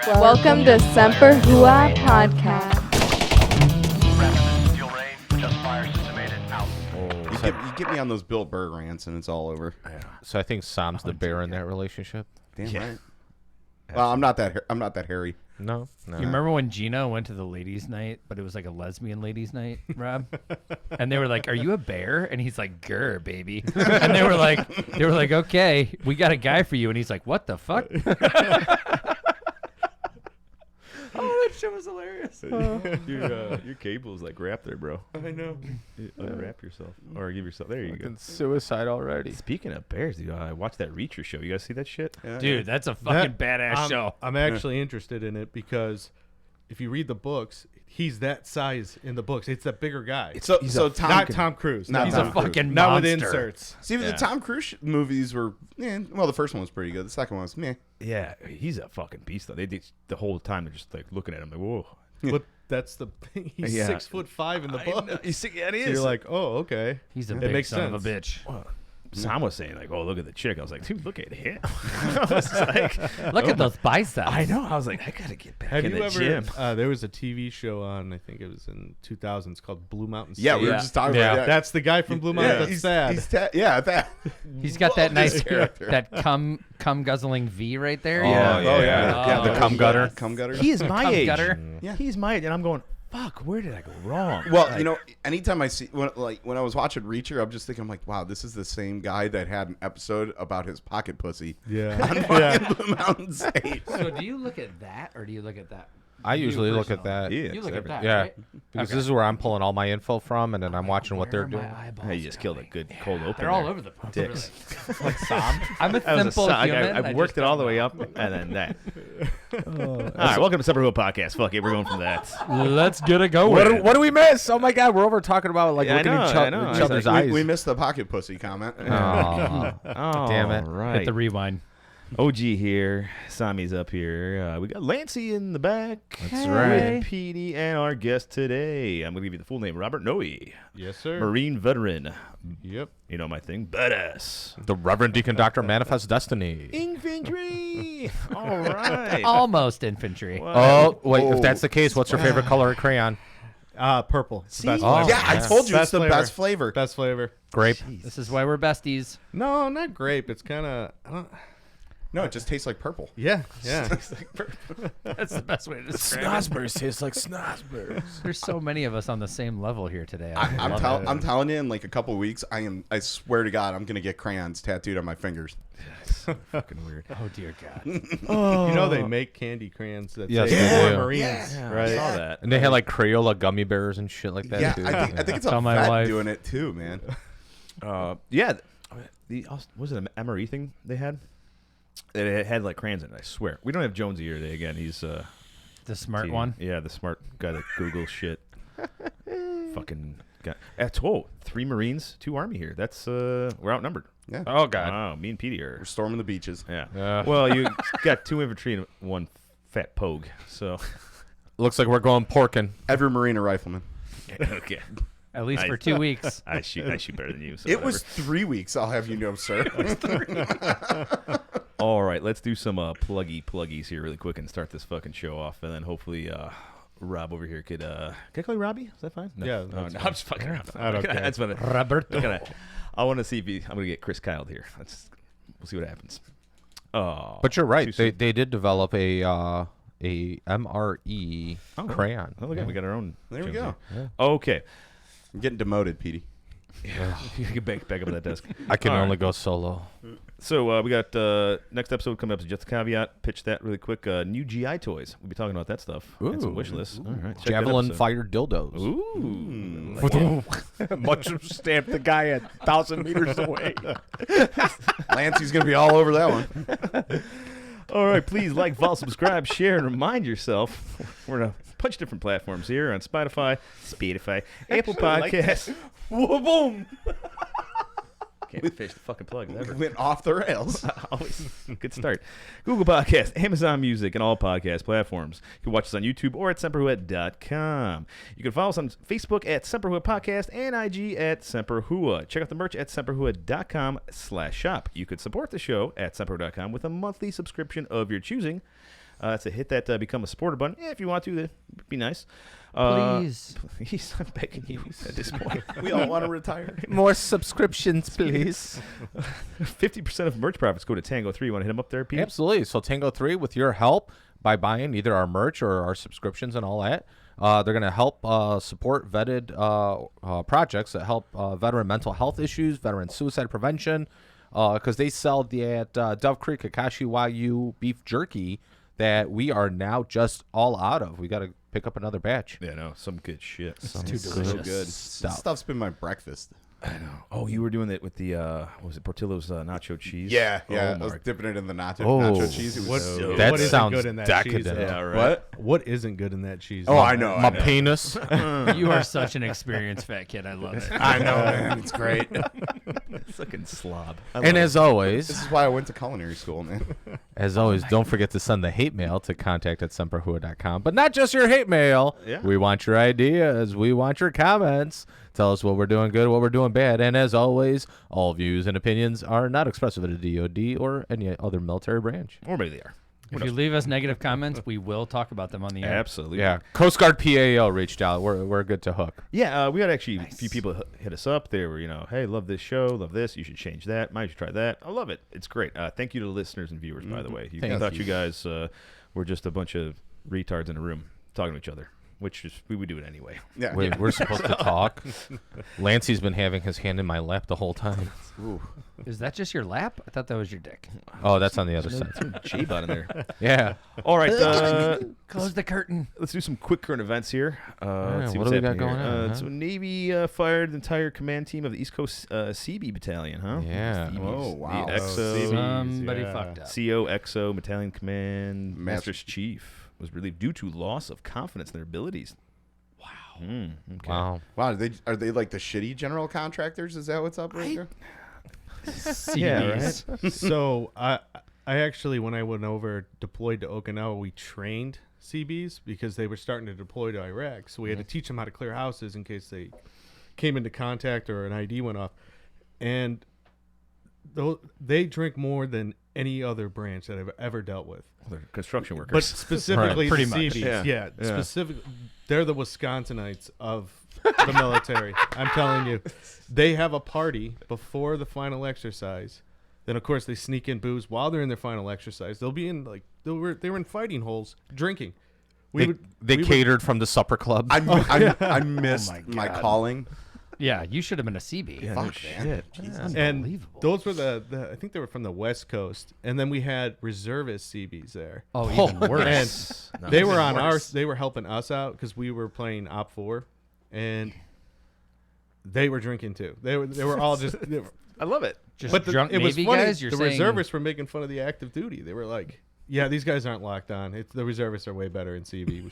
Welcome to Semper Hooah podcast. You get me on those Bill Burr rants and it's all over. Yeah. So I think Sam's the bear in that relationship. Damn right. Well, I'm not that hairy. No. You remember when Gino went to the ladies' night, but it was like a lesbian ladies' night, Rob? And they were like, "Are you a bear?" And he's like, "Grr, baby." And they were like, "Okay, we got a guy for you." And he's like, "What the fuck?" Oh, that shit was hilarious. Your cable's like wrapped there, bro. I know. Unwrap yourself or give yourself. There you go. Suicide already. Speaking of bears, dude, I watched that Reacher show. You guys see that shit? Yeah, Dude, that's a fucking badass show. I'm actually interested in it because if you read the books, he's that size in the books. It's that bigger guy. Not Tom Cruise. Not He's Tom a Cruise. fucking Not with monster. inserts. See, the Tom Cruise movies were, well, the first one was pretty good. The second one was meh. Yeah, he's a fucking beast though. They did the whole time they're just like looking at him like, whoa. But that's the thing. He's Yeah. 6'5" in the book. He's yeah, he So is. you're like, oh, okay. He's a It big makes son of a sense. bitch. Well, Sam was saying like, oh, look at the chick. I was like, dude, look at him. I was like, Look at those biceps. I know. I was like, I gotta get back Have in you the ever? gym. There was a TV show on. I think it was in 2000s called Blue Mountain State. Yeah, we were just talking about that. That's the guy from Blue Mountain. That's sad. That. He's got that Love this nice character. that cum guzzling V right there. Yeah, the cum gutter. Cum gutter. He is my Cum age. gutter. Yeah. He's my age, and I'm going, fuck, where did I go wrong? Well, Like, anytime I see when I was watching Reacher, I'm just thinking, I'm like, wow, this is the same guy that had an episode about his pocket pussy Yeah. on fucking Blue Mountain State. So do you look at that or do you look at that? I usually look at that. yeah, You look at that, Yeah. right? Because Okay. this is where I'm pulling all my info from, and then I'm watching what they're doing. Hey, you just killed a good cold open. They're all over the place. Dicks. Like Sam. I'm a That was a simple sign. human. I worked it all the way up, and then that. All right, welcome to Semper Hooah Podcast. Fuck it, we're going from that. Let's get it going. What do we miss? Oh my God, we're over talking about like Yeah, I looking know, at I know. each other's We, eyes. we missed the pocket pussy comment. Aw. Oh, Damn it. Right. Hit the rewind. OG here. Sami's up here. We got Lancey in the back. That's right. With PD and our guest today. I'm going to give you the full name. Robert Noe. Yes, sir. Marine veteran. Yep. You know my thing. Badass. The Reverend Deacon Doctor Manifest Destiny. Infantry. All right. Almost infantry. Oh, wait, if that's the case, what's your favorite color of crayon? Purple. It's the best Oh, flavor. Yeah, I told you it's Best the flavor. best flavor. Best flavor. Grape. This is why we're besties. No, not grape. It's kind of. No, it just tastes like purple. Yeah. Yeah. That's the best way to describe it. Snosburst tastes like snosburst. There's so many of us on the same level here today. I'm telling you, in like a couple weeks, I swear to God, I'm gonna get crayons tattooed on my fingers. Fucking weird. Oh dear God. You know they make candy crayons that Yes, say they "For do. Marines, Yeah, right? I saw that. And they had like Crayola gummy bears and shit like that Yeah, too. I think it's Tell a my vet wife. doing it too, man. Yeah. Was it an MRE thing they had? It had like crayons in it, I swear. We don't have Jonesy here today again. He's The smart TV. one. Yeah, the smart guy that Googles shit. Fucking guy. 3 Marines, 2 Army here. That's we're outnumbered. Yeah, Oh God. Wow, me and Petey are. we're storming the beaches. Yeah. Yeah. Well, you got 2 infantry and 1 fat POG. So Looks like we're going porking. Every Marine a rifleman. okay. At least for Nice. 2 weeks. I shoot better than you. So It was whatever. 3 weeks. I'll have you know, sir. All right, let's do some pluggies here really quick and start this fucking show off, and then hopefully Rob over here could can I call you Robbie? Is that fine? No. Yeah, Oh, that's no, fine. I'm just fucking around. I don't care. That's what Roberto. I want to see if I'm gonna get Chris Kyle here. We'll see what happens. Oh, But you're right. too They soon. did develop a MRE crayon. Oh, look at we got our own. There we Jonesy. go. Okay, I'm getting demoted, Petey. you can get back up at that desk. I can All only right. go solo. So we got next episode coming up is just a caveat. Pitch that really quick. New GI toys. We'll be talking about that stuff. And some Ooh. wish lists. All right, check that Javelin episode. fired dildos. Ooh. Much stamp the guy at 1,000 meters away. Lancey's gonna be all over that one. All right, please like, follow, subscribe, share, and remind yourself. We're on a bunch of different platforms here on Spotify, Apple Podcasts. Boom! Can't finish the fucking plug ever. Went off the rails. Always good start. Google Podcast, Amazon Music, and all podcast platforms. You can watch us on YouTube or at semperhooah.com. You can follow us on Facebook at Semper Hooah Podcast and IG at Semper Hooah. Check out the merch at semperhooah.com/shop. You could support the show at semperhooah.com with a monthly subscription of your choosing. That's a hit that become a supporter button. Yeah, if you want to, that'd be nice. Please. Please, I'm begging you at this point. We all want to retire. More subscriptions, please. 50% of merch profits go to Tango 3. You want to hit them up there, Pete? Absolutely. So Tango 3, with your help, by buying either our merch or our subscriptions and all that, they're going to help support vetted projects that help veteran mental health issues, veteran suicide prevention, because they sell at Dove Creek Akashi Wagyu beef jerky that we are now just all out of. We got to pick up another batch. Yeah, no, some good shit. Too delicious. So good. This stuff's been my breakfast. I know. Oh, you were doing that with the what was it, Portillo's nacho cheese? Yeah. Oh, I was dipping it in the nacho cheese. It was so that What isn't sounds good in that decadent. cheese, though? Yeah, right. What isn't good in that cheese? Oh, I know. My penis. You are such an experienced fat kid. I love it. I know, man. It's great. Fucking slob. And as This always, is why I went to culinary school, man. don't forget to send the hate mail to contact@semperhua.com. But not just your hate mail. Yeah. We want your ideas. We want your comments. Tell us what we're doing good, what we're doing bad. And as always, all views and opinions are not expressive of the DoD or any other military branch. Or maybe they are. If you leave us negative comments, we will talk about them on the air. Absolutely. Yeah. Coast Guard PAO reached out. We're good to hook. Yeah, we had actually a Nice. few people hit us up. They were, hey, love this show, love this. You should change that. Might you try that? I love it. It's great. Thank you to the listeners and viewers, by the way. You Thank thought you. you guys were just a bunch of retards in a room talking to each other, which is we would do it anyway. Yeah. We're supposed to talk. Lancey's been having his hand in my lap the whole time. Ooh. Is that just your lap? I thought that was your dick. Oh, that's on the other side. J-bot in there. Yeah. All right. Close the curtain. Let's do some quick current events here. Let's see what what's do we got happening going here. on, huh? So Navy fired the entire command team of the East Coast CB Battalion, huh? Yeah. CBs. Oh, wow. The Oh, XO, Somebody yeah. fucked up. CO, XO, Battalion Command, Master- Master's Chief was relieved due to loss of confidence in their abilities. Wow. Okay. Wow. Wow, are they like the shitty general contractors? Is that what's up right there? Yeah, CBs. right. So I actually, when I went over deployed to Okinawa, we trained CBs because they were starting to deploy to Iraq. So we had to teach them how to clear houses in case they came into contact or an ID went off. And they drink more than any other branch that I've ever dealt with. They're construction But workers. specifically Pretty the much. CBs. Yeah. Yeah. Specifically, they're the Wisconsinites of the military. I'm telling you. They have a party before the final exercise. Then, of course, they sneak in booze while they're in their final exercise. They'll be in, they were in fighting holes drinking. They catered from the supper club. I missed my calling. Yeah, you should have been a CB. Yeah, Fuck, no man. shit. And Unbelievable. those were I think they were from the West Coast. And then we had reservist CBs there. Oh, even worse. And they were on they were helping us out because we were playing Op 4. And they were drinking too. They were all just. I love it. Just But drunk it was Navy funny. guys? You're the saying reservists were making fun of the active duty. They were like, "Yeah, these guys aren't locked on. The reservists are way better in CB."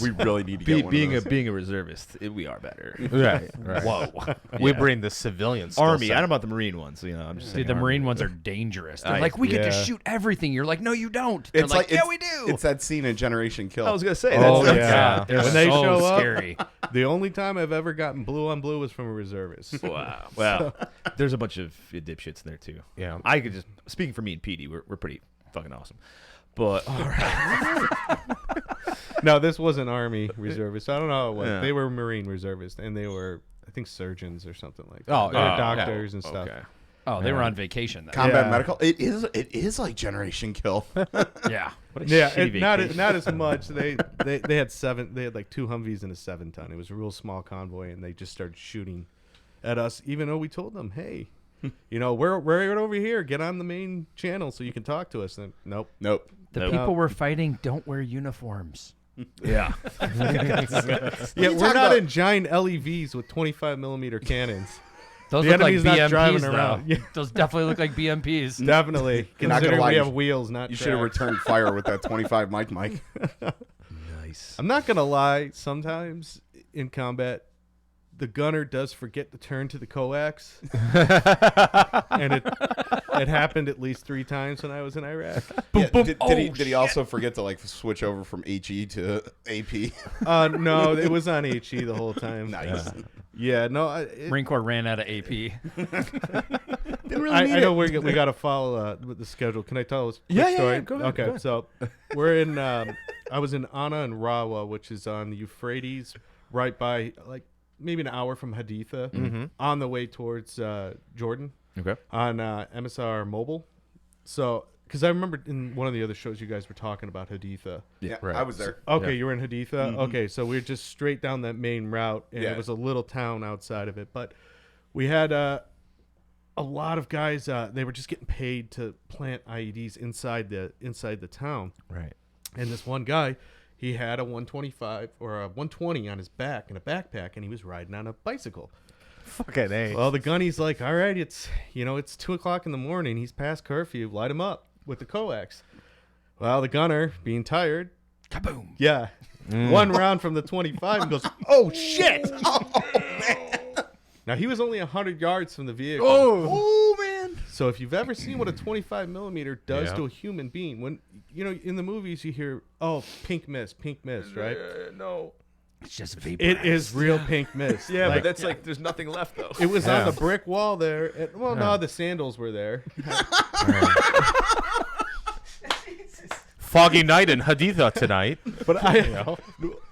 We really need to get one of those. Being a reservist, we are better. Right. Whoa. We bring the civilian skill Army. set. I don't know about the Marine ones. I'm just saying. Dude, the Army. Marine ones are dangerous. They're I- like, we get to yeah. shoot everything. You're like, no, you don't. They're It's like, yeah, it's- we do. It's that scene in Generation Kill. I was gonna say. Oh, that's, yeah. God, they're When they so show up- scary. The only time I've ever gotten blue on blue was from a reservist. Wow. Well, there's a bunch of dipshits in there too. Yeah. I could just speaking for me and Petey, we're pretty fucking awesome. But No, this wasn't Army reservists. I don't know how it was. Yeah. They were Marine reservists, and they were, I think, surgeons or something like that. Oh, they were yeah. doctors and stuff. okay. Oh, they were on vacation then. Combat Yeah. medical. It is like Generation Kill. Yeah. What a Yeah, shitty not vacation. as much. They had They had like 2 Humvees and a 7-ton. It was a real small convoy, and they just started shooting at us, even though we told them, "Hey, we're right over here. Get on the main channel so you can talk to us." And nope. Nope. The Nope. people we're fighting don't wear uniforms. Yeah. Yeah, you we're talking not about? in giant LEVs with 25mm cannons. Those The look like enemy's not driving BMPs, though. around. Yeah. Those definitely look like BMPs. Definitely, You're not gonna considering lie, we you have wheels, not You should have tracks. returned fire with that 25 Mike. Nice. I'm not gonna lie. Sometimes in combat, the gunner does forget to turn to the coax, and it happened at least 3 times when I was in Iraq. Yeah, did he also forget to like switch over from HE to AP? No, it was on HE the whole time. Nice. Yeah, no. Marine Corps ran out of AP. Didn't really I need know it. we got to follow with the schedule. Can I tell a quick Yeah, story? go ahead, Okay, go ahead. so we're in. I was in Anna and Rawa, which is on the Euphrates, right by like maybe an hour from Haditha, on the way towards Jordan. Okay. On MSR Mobile. So, because I remember in one of the other shows you guys were talking about Haditha. Yeah, Right. I was there. Okay, you were in Haditha. Okay, so we are just straight down that main route, and Yeah. it was a little town outside of it. But we had a lot of guys. They were just getting paid to plant IEDs inside the town. Right. And this one guy, he had a 125 or a 120 on his back in a backpack, and he was riding on a bicycle. Fucking A. Well, the gunny's like, all right, it's 2:00 in the morning. He's past curfew. Light him up with the coax. Well, the gunner, being tired, Kaboom. yeah, one round from the 25 and goes, oh shit! Now he was only 100 yards from the vehicle. Oh man! So if you've ever seen what a 25 millimeter does Yeah. to a human being, when in the movies you hear, oh, pink mist, right? No. It's just vapor. It is real pink mist. Yeah, Like, but that's like there's nothing left though. it was Yeah. on the brick wall there. And, well, no, the sandals were there. Foggy night in Haditha tonight. But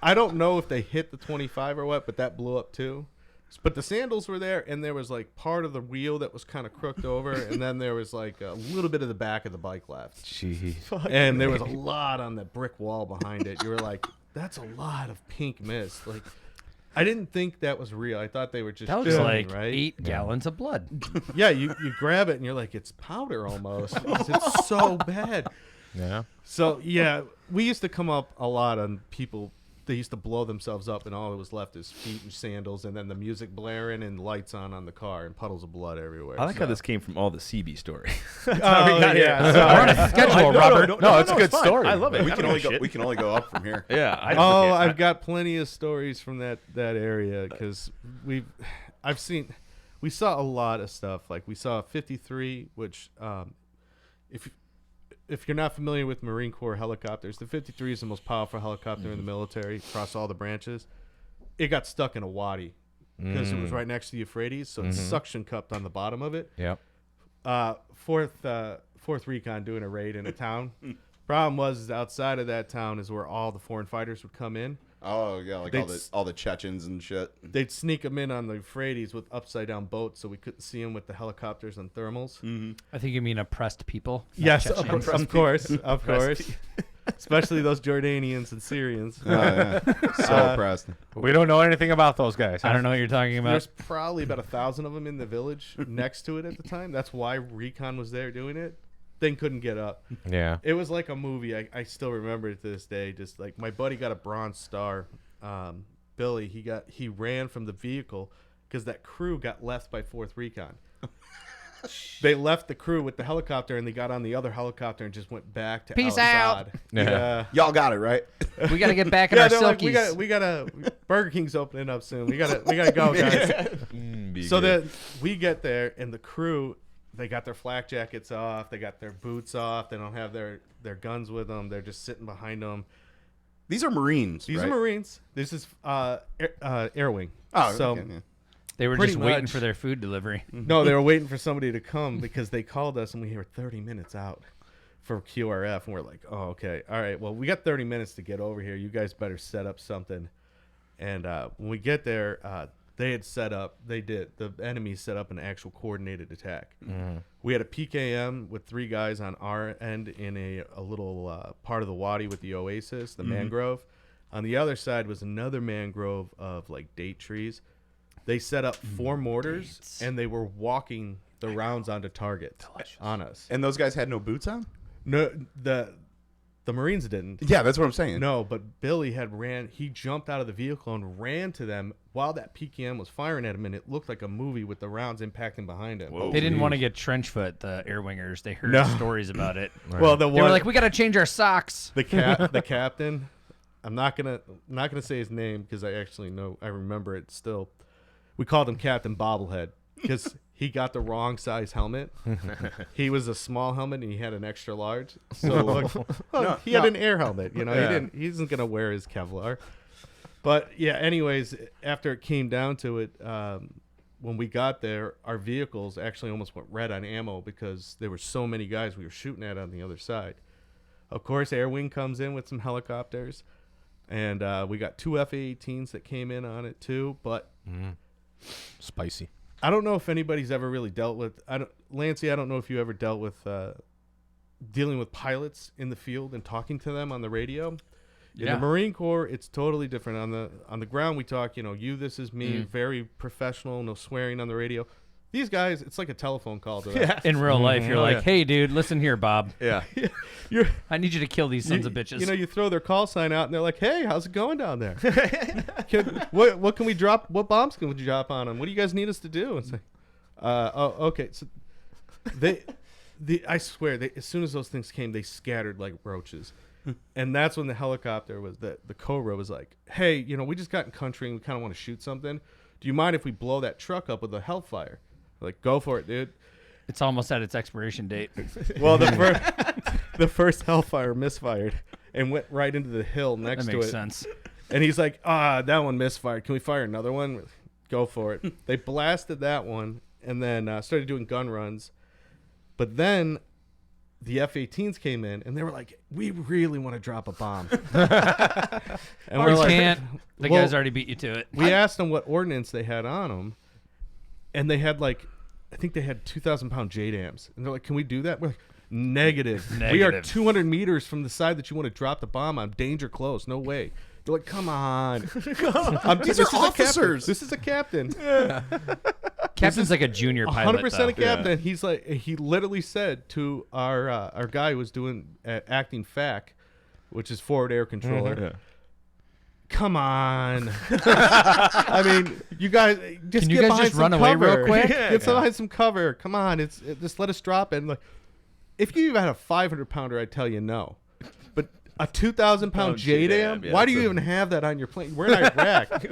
I don't know if they hit the 25 or what, but that blew up too. But the sandals were there, and there was like part of the wheel that was kind of crooked over, and then there was like a little bit of the back of the bike left. Jeez. And there was a lot on the brick wall behind it. You were like, that's a lot of pink mist. Like, I didn't think that was real. I thought they were just That looks filming, like right? 8 gallons of blood. Yeah, you grab it and you're like, it's powder almost. It's so bad. Yeah. So yeah, we used to come up a lot on people. They used to blow themselves up, and all that was left is feet and sandals, and then the music blaring and lights on the car, and puddles of blood everywhere. I like how this came from all the CB story. Oh, yeah. So- We're on a schedule, Robert. No, it's a good fine. story. I love it. We I can don't only give a go. shit. We can only go up from here. Yeah. I Oh, don't I've got plenty of stories from that area because we saw a lot of stuff. Like we saw 53, which if you're not familiar with Marine Corps helicopters, the 53 is the most powerful helicopter in the military across all the branches. It got stuck in a wadi because it was right next to the Euphrates, so it's suction cupped on the bottom of it. Yep. Fourth Recon doing a raid in a town. Problem was outside of that town is where all the foreign fighters would come in. Oh yeah, like all the Chechens and shit. They'd sneak them in on the Euphrates with upside down boats, so we couldn't see them with the helicopters and thermals. I think you mean oppressed people. not Yes, Chechens. of course, especially those Jordanians and Syrians. Oh, yeah. So impressed. We don't know anything about those guys. I don't know what you're talking about. There's probably about 1,000 of them in the village next to it at the time. That's why Recon was there doing it. Thing couldn't get up. Yeah. It was like a movie. I still remember it to this day. Just like my buddy got a bronze star. Billy, he ran from the vehicle because that crew got left by 4th Recon. They left the crew with the helicopter and they got on the other helicopter and just went back to Peace out. Al-Assad. Yeah. Y'all got it right. We got to get back in our they're like, silkies. we gotta Burger King's opening up soon. We gotta go, guys. So then we get there and the crew, they got their flak jackets off, they got their boots off, they don't have their guns with them, they're just sitting behind them. These are Marines. These right? are Marines. This is Air Wing. Oh, so okay, yeah. They were pretty just waiting much. for their food delivery. no, they were waiting for somebody to come because they called us and we were 30 minutes out for QRF and we're like, oh, okay, all right, well, we got 30 minutes to get over here. You guys better set up something. And when we get there, the enemy set up an actual coordinated attack. We had a PKM with 3 guys on our end in a little part of the wadi with the oasis, the mangrove. On the other side was another mangrove of like date trees. They set up 4 mortars and they were walking the rounds onto target on us. And those guys had no boots on. No, the Marines didn't. Yeah, that's what I'm saying. No, but Billy he jumped out of the vehicle and ran to them while that PKM was firing at him, and it looked like a movie with the rounds impacting behind him. Whoa. They didn't want to get trench foot, the air wingers. They heard No. stories about it. Well, They were like, we got to change our socks. the captain, I'm not gonna say his name because I remember it still. We called him Captain Bobblehead because he got the wrong size helmet. He was a small helmet and he had an extra large. So he had an air helmet. He isn't gonna wear his Kevlar. But yeah, anyways, after it came down to it, when we got there, our vehicles actually almost went red on ammo because there were so many guys we were shooting at on the other side. Of course, Air Wing comes in with some helicopters, and we got 2 F-18s that came in on it too. But Spicy. I don't know if anybody's ever really dealt with. Lancey, I don't know if you ever dealt with dealing with pilots in the field and talking to them on the radio. In the Marine Corps, it's totally different. On the ground, we talk, you, this is me, very professional, no swearing on the radio. These guys, it's like a telephone call to them. In real life, you're like, hey, dude, listen here, Bob. Yeah. I need you to kill these sons of bitches. You throw their call sign out, and they're like, hey, how's it going down there? What can we drop? What bombs can we drop on them? What do you guys need us to do? And say, okay. So I swear, as soon as those things came, they scattered like roaches. And that's when the helicopter the Cobra was like, hey, we just got in country and we kind of want to shoot something. Do you mind if we blow that truck up with a Hellfire? Like, go for it, dude. It's almost at its expiration date. Well, the first Hellfire misfired and went right into the hill next to it. That makes sense. And he's like, that one misfired. Can we fire another one? Go for it. They blasted that one and then started doing gun runs. But then the F-18s came in, and they were like, we really want to drop a bomb. And We can't. The guys already beat you to it. We asked them what ordnance they had on them, and they had I think they had 2,000-pound JDAMs. And they're like, can we do that? We're like, negative. We are 200 meters from the side that you want to drop the bomb on. Danger close. No way. They're like, come on. These are officers. This is a captain. Captain's like a junior pilot. 100% a captain. Yeah. He's like, he literally said to our guy who was doing acting FAC, which is forward air controller. Come on. I mean, you guys just Can you guys just run away real quick? Get behind some cover. Come on. Just let us drop it. And like, if you even had a 500-pounder, I'd tell you no. But a 2,000-pound JDAM? Why do you even have that on your plane? We're in Iraq.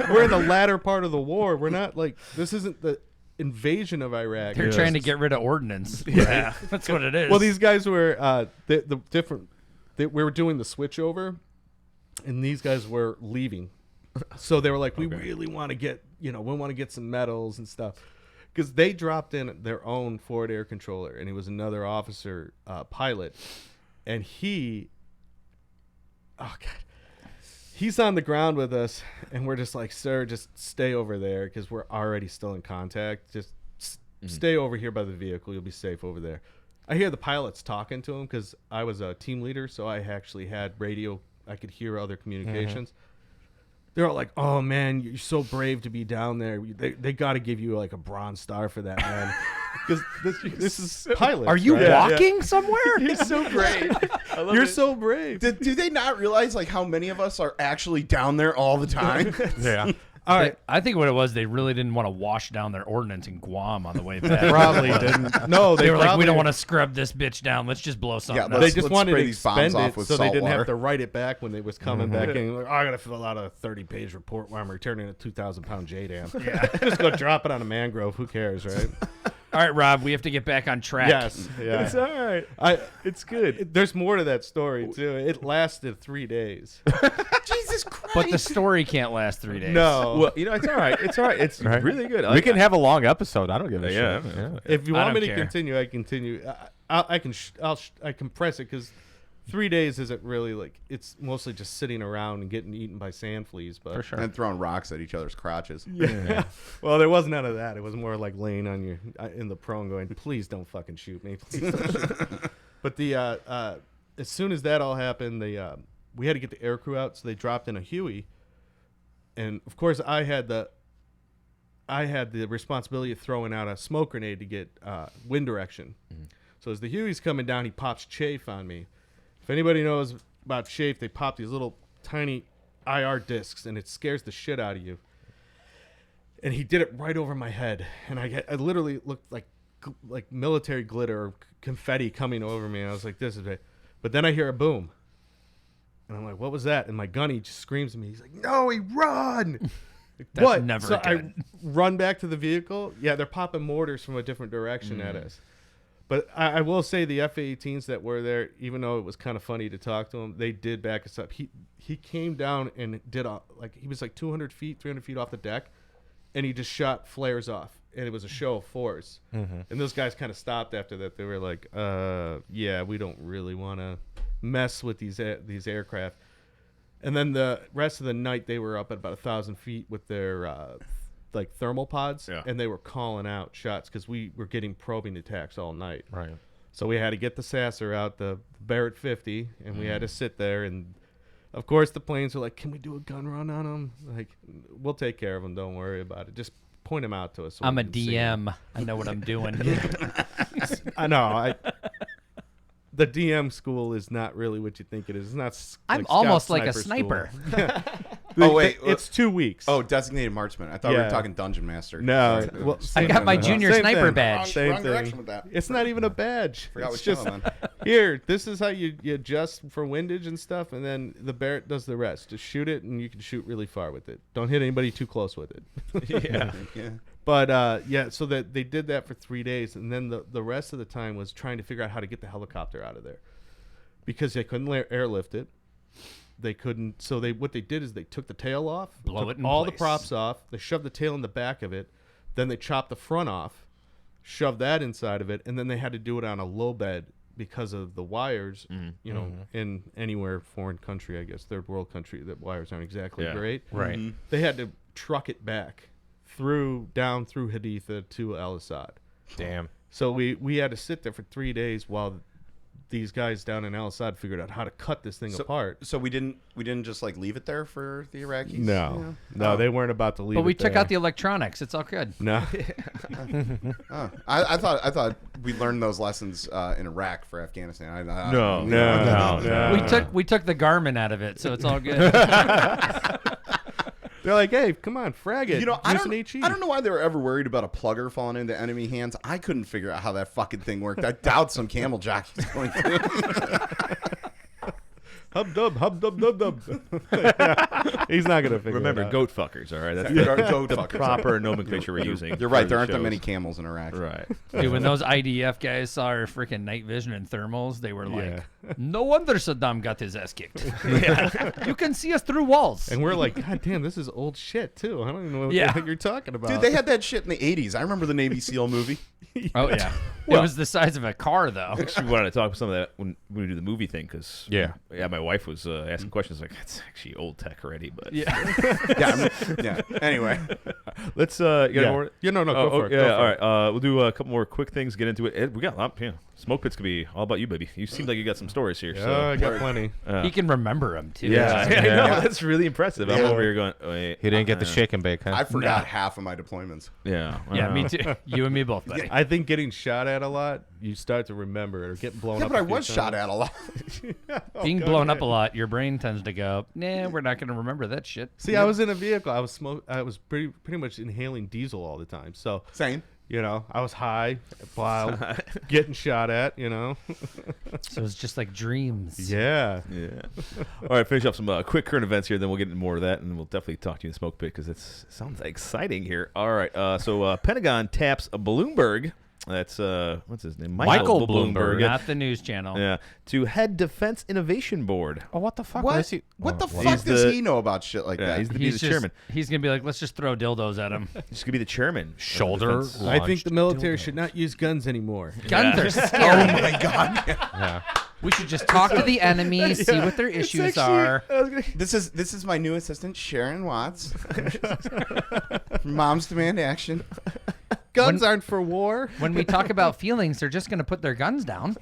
We're in the latter part of the war. We're not this isn't the invasion of Iraq. They're trying to get rid of ordnance. Yeah, that's what it is. Well, these guys were the different. We were doing the switchover, and these guys were leaving. So they were like, we really want to get, we want to get some medals and stuff. Because they dropped in their own forward air controller, and he was another officer pilot. And he's on the ground with us, and we're just like, sir, just stay over there because we're already still in contact. Just stay over here by the vehicle. You'll be safe over there. I hear the pilots talking to him because I was a team leader, so I actually had radio. I could hear other communications. They're all like, oh, man, you're so brave to be down there. They got to give you like a Bronze Star for that, man. Because this is pilots. Are you walking somewhere? You're so brave. You're so brave. Do they not realize how many of us are actually down there all the time? Yeah. All right. I think what it was, they really didn't want to wash down their ordnance in Guam on the way back. Probably didn't. No, they were like, we don't want to scrub this bitch down. Let's just blow something up. They just wanted spray to these bombs expend off it with so they salt didn't water. have to write it back when they was coming back in. Like, I got to fill out a 30-page report while I'm returning a 2,000-pound JDAM. Yeah. Just go drop it on a mangrove. Who cares, right? All right, Rob, we have to get back on track. Yes. Yeah. It's all right. It's good. There's more to that story, too. It lasted 3 days. Jesus Christ. But the story can't last 3 days. No. Well, it's all right. It's all right. It's really good. We can have a long episode. I don't give a Yeah. shit. Yeah. If you I want me don't to care. continue, I continue. I compress it because 3 days isn't really it's mostly just sitting around and getting eaten by sand fleas. But For sure. And throwing rocks at each other's crotches. Yeah. Well, there was none of that. It was more like laying on your in the prone, going, "Please don't fucking shoot me." Please don't shoot me. But as soon as that all happened, we had to get the aircrew out, so they dropped in a Huey, and of course I had the responsibility of throwing out a smoke grenade to get wind direction. So as the Huey's coming down, he pops chafe on me. If anybody knows about chafe, they pop these little tiny IR discs, and it scares the shit out of you. And he did it right over my head, and I literally looked like military glitter or confetti coming over me. And I was like, "This is it." But then I hear a boom, and I'm like, "What was that?" And my gunny just screams at me. He's like, "No, he run!" That's what? never So good. I run back to the vehicle. Yeah, they're popping mortars from a different direction at us. But I will say the F-18s that were there, even though it was kind of funny to talk to them, they did back us up. He came down and did he was like 200 feet, 300 feet off the deck, and he just shot flares off. And it was a show of force. And those guys kind of stopped after that. They were like, yeah, we don't really want to mess with these aircraft. And then the rest of the night, they were up at about 1,000 feet with their like thermal pods. Yeah. And they were calling out shots because we were getting probing attacks all night. Right. So we had to get the Sasser out, the Barrett 50, and we had to sit there. And, of course, the planes were like, can we do a gun run on them? Like, we'll take care of them. Don't worry about it. Just point them out to us. So I'm we a can see 'em. DM. I know what I'm doing. I know. The DM school is not really what you think it is. It's not. I'm like almost Scout like a Sniper sniper. school. Oh, wait. It's 2 weeks. Oh, designated marksman. I thought we Yeah. were talking dungeon master. No. Sorry. Well, I got my thing. junior Same sniper thing. badge. Same Wrong direction thing. with that. It's not even a badge. Forgot It's what just channel I'm on. here. This is how you adjust for windage and stuff, and then the Barrett does the rest. Just shoot it, and you can shoot really far with it. Don't hit anybody too close with it. Yeah. Yeah. But yeah, so that they did that for 3 days, and then the rest of the time was trying to figure out how to get the helicopter out of there because they couldn't airlift it. They couldn't. So what they did is they took the tail off, Blow took it in all place. the props off. They shoved the tail in the back of it. Then they chopped the front off, shoved that inside of it, and then they had to do it on a low bed because of the wires. You know, in anywhere foreign country, I guess third world country, that wires aren't exactly Yeah. great. Right. They had to truck it back down through Haditha to Al Assad. Damn. So we had to sit there for 3 days while these guys down in Al Assad figured out how to cut this thing apart. So we didn't just like leave it there for the Iraqis. No, Oh. they weren't about to leave. But we it took there. out the electronics. It's all good. no. Oh. I thought we learned those lessons in Iraq for Afghanistan. No. We took the Garmin out of it, so it's all good. They're like, hey, come on, frag it. You know, I Use don't, an HE. I don't know why they were ever worried about a plugger falling into enemy hands. I couldn't figure out how that fucking thing worked. I doubt some camel jockey's going through. Hub dub. Yeah. He's not gonna figure Remember, it out. goat fuckers, all right? That's Goat the fuckers. proper nomenclature we're using. You're right. for There the aren't that shows. many camels in Iraq. Right. Dude, when those IDF guys saw our freaking night vision and thermals, they were like, Yeah. no wonder Saddam got his ass kicked. You can see us through walls. And we're like, God damn, this is old shit too. I don't even know what Yeah. the heck you're talking about. Dude, they had that shit in the 80s. I remember the Navy SEAL movie. Oh, yeah. It was the size of a car, though. Actually, we wanted to talk about some of that when we do the movie thing because Yeah. my wife was asking questions like that's actually old tech already, but Yeah. Anyway, let's you got yeah. more. Yeah, no, Oh, go for it. yeah, Go for all it. right. We'll do a couple more quick things. Get into it. We got a lot. Yeah, smoke pits could be all about you, baby. You seem like you got some stories here. I got plenty. He can remember them, too. Yeah, I know. Yeah. That's really impressive. I'm Yeah. over here going. Wait, He didn't get the shake and bake, huh? I forgot half of my deployments. Yeah. Yeah, me too. You and me both, buddy. I think getting shot at a lot, you start to remember it or getting blown Yeah, up. but I a few was shot times. at a lot. Being go blown up ahead. a lot, your brain tends to go, nah, we're not going to remember that shit. See, I was in a vehicle. I was pretty much inhaling diesel all the time. So, Same. you know, I was high, wild, getting shot at. You know. So it's just like dreams. Yeah. Yeah. All right, finish up some quick current events here, then we'll get into more of that, and we'll definitely talk to you in the smoke pit because it sounds exciting here. All right, so Pentagon taps a Bloomberg. That's what's his name? Michael Bloomberg. Not the news channel. Yeah, to head Defense Innovation Board. Oh, what the fuck? What? Is he? What the Oh, fuck He's does the- he know about shit like Yeah, that? he's the He's chairman. He's going to be like, let's just throw dildos at him. He's gonna be the chairman. of the Shoulder. defense. I think the military dildos. should not use guns anymore. Guns are scary. Oh my god! Yeah. We should just talk to the enemy, see what their issues are. This is my new assistant, Sharon Watts. Mom's Demand Action. Guns aren't for war. When we talk about feelings, they're just going to put their guns down.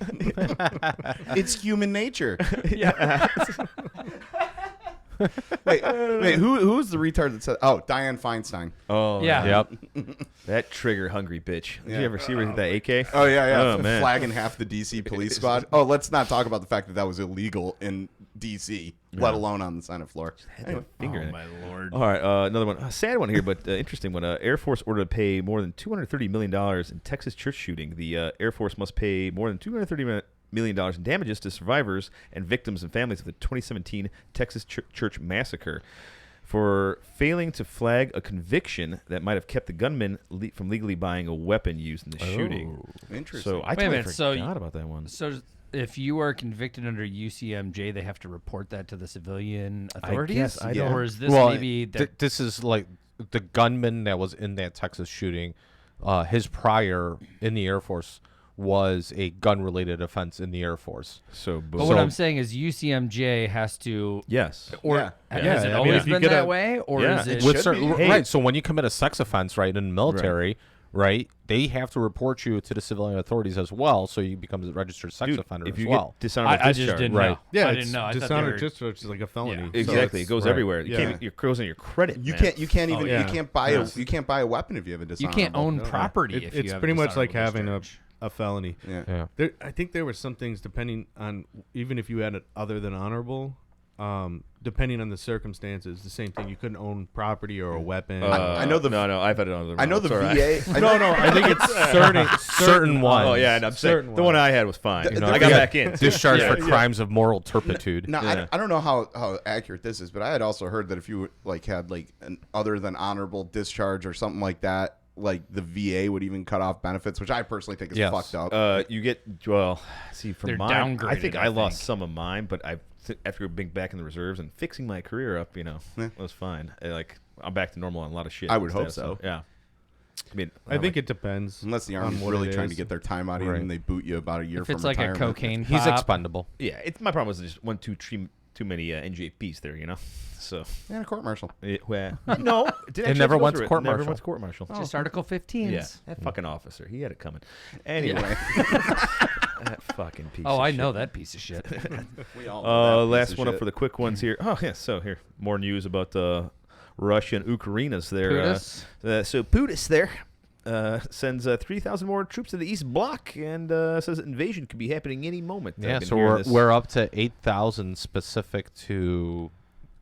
It's human nature. wait, who's the retard that said? Oh, Dianne Feinstein. Oh Yeah. Yep. that trigger hungry bitch. Did Yeah. you ever see her with that AK? Oh yeah, Oh, man. flagging half the DC police squad. Oh, let's not talk about the fact that was illegal in DC, let alone on the Senate floor. Anyway. Finger in it. my Lord. All right, another one. A sad one here, but interesting one. Air Force ordered to pay more than $230 million in Texas church shooting. The Air Force must pay more than $230 million in damages to survivors and victims and families of the 2017 Texas church massacre for failing to flag a conviction that might have kept the gunman from legally buying a weapon used in the shooting. Interesting. So I Wait a totally minute, so forgot about that one. So if you are convicted under UCMJ, they have to report that to the civilian authorities? guess, I don't- Or is this Well, maybe that this is like the gunman that was in that Texas shooting, his prior in the Air Force was a gun-related offense in the Air Force. So, boom. But what I'm saying is UCMJ has to. Yes. Or Yeah. has it I mean, always if you been get that a- way, or Yeah, is it? should certain, be. right. So when you commit a sex offense, right, in the military, right, they have to report you to the civilian authorities as well, so you become a registered sex Dude, offender if as you well. get dishonorable I discharge, just didn't Right. know. Yeah, I it's didn't know. I thought they dishonored were- discharge is like a felony. Yeah. So Exactly, it it's- goes right. everywhere. You Yeah. can't. It goes on your credit. You man. can't even yeah. you can't buy you can't buy a weapon if you have a You dishonorable. can't own No, no. property if you It's have pretty much like dishonorable having discharge. a felony. Yeah. Yeah. I think there were some things depending on, even if you had it other than honorable, depending on the circumstances, the same thing. You couldn't own property or a weapon. I know the- No, I've had it on the. I know the VA. no, I think it's Certain ones. Oh yeah, and I'm saying Certain the one ones. I had was fine. The- I the- got yeah. back in. Discharged Yeah, for crimes of moral turpitude. Now Yeah. I don't know how accurate this is, but I had also heard that if you had an other than honorable discharge or something like that, like the VA would even cut off benefits, which I personally think is Yes. fucked up. You get see from They're mine. I downgraded, think I I lost think. some of mine, but after being back in the reserves and fixing my career up, it was fine. I'm back to normal on a lot of shit. I would instead, hope so. Yeah. I mean, I think it depends. Unless the on army's what really it trying is. to get their time out of you Right. and they boot you about a year If from it's like a retirement. cocaine He's pop, expendable. yeah. My problem was just too many NJPs there, So And a court martial. no, It never went to court Never martial. went to court martial. just Article 15s. Yeah, that fucking officer, he had it coming. Anyway, that fucking piece. Oh, of I shit. know that piece of shit. We all know that piece Last of one up shit. for the quick ones here. Oh, yeah. So here, more news about Russia and Ukrainas there. Putis? So Putis there sends 3,000 more troops to the East Bloc and says invasion could be happening any moment. Yeah, I've been so hearing we're this. we're up to 8,000 specific to,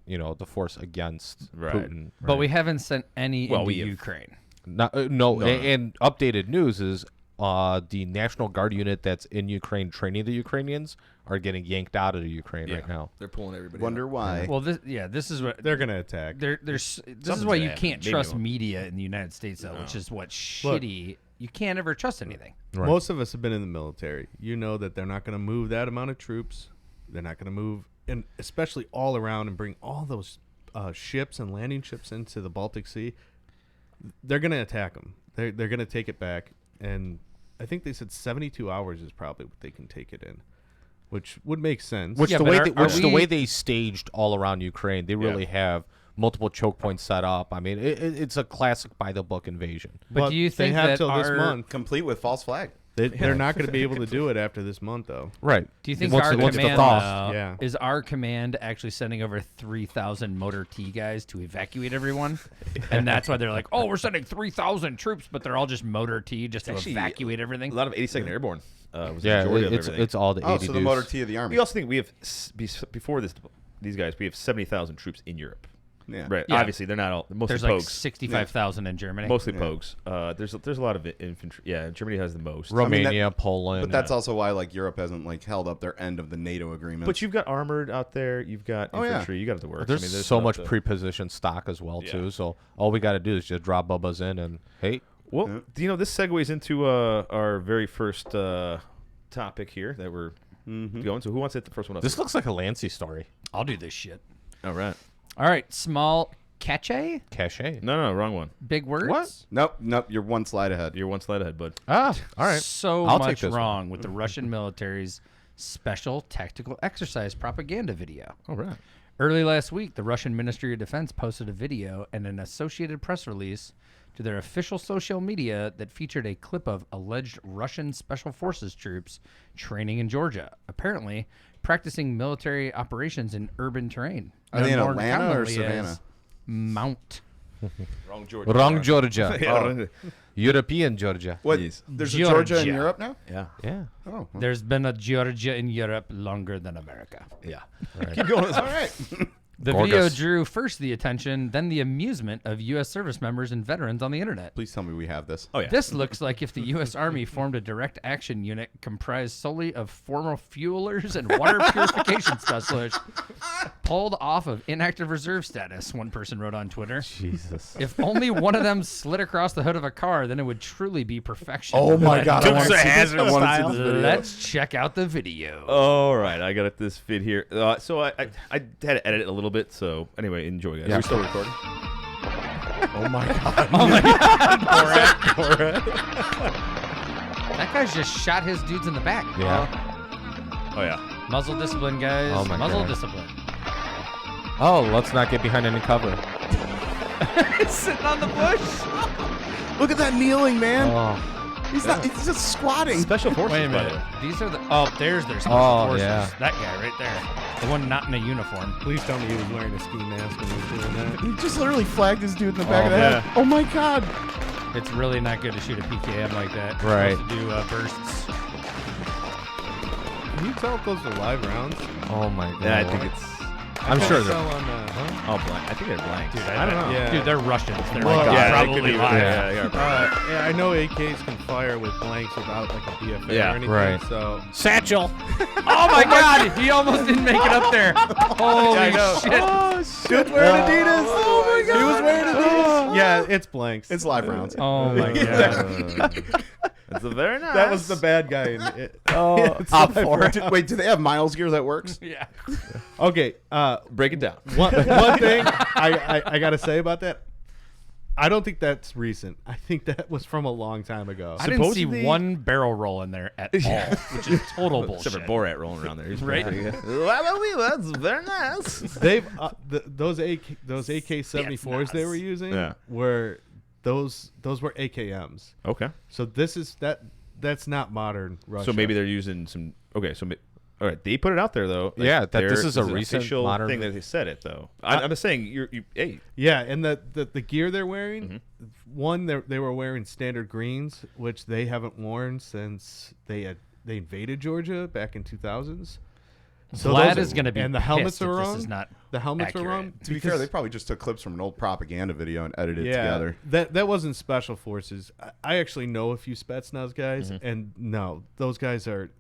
the force against Right. Putin. But right? we haven't sent any Well, into we have- Ukraine. No, and updated news is the National Guard unit that's in Ukraine training the Ukrainians are getting yanked out of the Ukraine right now. They're pulling everybody. Wonder why. Well, this is what They're gonna attack. this is Something's why gonna you happen. can't Maybe trust it won't. media in the United States, though, which is what Look. shitty. You can't ever trust anything. Right. Most of us have been in the military. You know that they're not going to move that amount of troops. They're not going to move, and especially all around and bring all those ships and landing ships into the Baltic Sea. They're going to attack them. They're going to take it back, and I think they said 72 hours is probably what they can take it in, which would make sense. Which Yeah, the but way are- they, are which the we- way they staged all around Ukraine, they really have multiple choke points set up. I mean, it's a classic by the book invasion. But do you they think have that till this our- month? Complete with false flag. They're not going to be able to do it after this month, though. Right. Do you think Once our the- once the command thaw- Yeah. is our command actually sending over 3,000 motor T guys to evacuate everyone? And that's why they're like, oh, we're sending 3,000 troops, but they're all just motor T just to Actually, evacuate everything. A lot of 82nd Airborne was the Yeah, majority of it's everything. it's all the 80 Oh, so the dudes. motor T of the army. We also think we have before these guys, we have 70,000 troops in Europe. Yeah. Right. Yeah. Obviously, they're not all. Mostly There's like Pogues. 65,000 in Germany. Mostly Yeah. Pogues. There's a lot of infantry. Yeah, Germany has the most. Romania, Poland. But that's also why Europe hasn't held up their end of the NATO agreement. But you've got armored out there. You've got Oh, yeah. infantry. You got the works. there's, I mean, so stuff much to- pre-positioned stock as well Yeah. too. So all we got to do is just drop Bubba's in and hey, Well, this segues into our very first topic here that we're going. So who wants to hit the first one up? this looks like a Lancy story. I'll do this shit. All right. All right, small cache, Cachet. No, wrong one. big words. What? Nope. You're one slide ahead. You're one slide ahead, bud. Ah, all right. So I'll take much this one. wrong with the Russian military's special tactical exercise propaganda video. All right. Early last week, the Russian Ministry of Defense posted a video and an associated press release to their official social media that featured a clip of alleged Russian Special Forces troops training in Georgia, apparently practicing military operations in urban terrain. Are they in known more Atlanta or commonly Savannah? as Mount. Wrong Georgia. Wrong Georgia. Oh. European Georgia. What? Yes. There's a Georgia in Georgia. Europe now? Yeah. Yeah. Oh. well. There's been a Georgia in Europe longer than America. Yeah. Keep going. All right. The video Gorgeous. drew first the attention, then the amusement of U.S. service members and veterans on the internet. Please tell me we have this. Oh yeah. This looks like if the U.S. Army formed a direct action unit comprised solely of former fuelers and water purification specialists pulled off of inactive reserve status, one person wrote on Twitter. Jesus. If only one of them slid across the hood of a car, then it would truly be perfection. Oh my God! I Dukes want to of see this. Hazzard I want to style. see this video. Let's check out the video. All right, I got this fit here. So I had to edit it a little bit. So anyway, enjoy, guys. Yeah. Are we still recording? Oh Oh my god. Oh my God, That guy's just shot his dudes in the back. Yeah. Oh yeah. Muzzle discipline, guys. Oh my Muzzle God. discipline. Oh, let's not get behind any cover. Sitting on the bush. Look at that kneeling, man. Oh. He's not. He's just squatting. Special forces. Wait a by the minute. way. These are the. Oh, there's their special Oh, forces. yeah. That guy right there. The one not in a uniform. Please tell me he was wearing a ski mask when he was doing that. He just literally flagged his dude in the back Oh, of the yeah. head. Oh my god. It's really not good to shoot a PKM like that. You're Right. supposed to do bursts. Can you tell if those are live rounds? Oh my god. Yeah, I think it's. I'm I sure couldn't they're. tell on, huh? Oh, blank. I think they're blank. Dude, I don't know. Yeah. Dude, they're Russians. They're Well, like, yeah, they could probably be- live. Yeah. Yeah, I know AKs can fire with blanks without like a BFA Yeah, or anything. right. So Satchel. Oh my God! He almost didn't make it up there. Holy shit! Oh shit. Wearing Adidas. Oh my god. He was wearing Adidas. yeah, it's blanks. It's live rounds. Oh my God! That's a very nice. That was the bad guy in it. Up for it. Wait, do they have miles gear that works? Yeah. Okay, Break it down. one thing I gotta say about that, I don't think that's recent. I think that was from a long time ago. I didn't see Supposedly- one barrel roll in there at all, which is total Except bullshit. for Borat rolling around there. He's Right? That's very nice. They've those AK-74s they were using Yeah. were those were AKMs. Okay. So that's not modern Russia. So maybe they're using some. Okay. So. All right. They put it out there though. Yeah, that there this is a an recent official modern- thing that they said it though. I'm just saying. Hey. Yeah, and the gear they're wearing, one they were wearing standard greens, which they haven't worn since they invaded Georgia back in 2000s. Vlad those is going to be and the helmets pissed are if wrong. This is not The helmets accurate. are wrong. To be fair, they probably just took clips from an old propaganda video and edited it Yeah, together. that wasn't special forces. I actually know a few Spetsnaz guys, and no, those guys are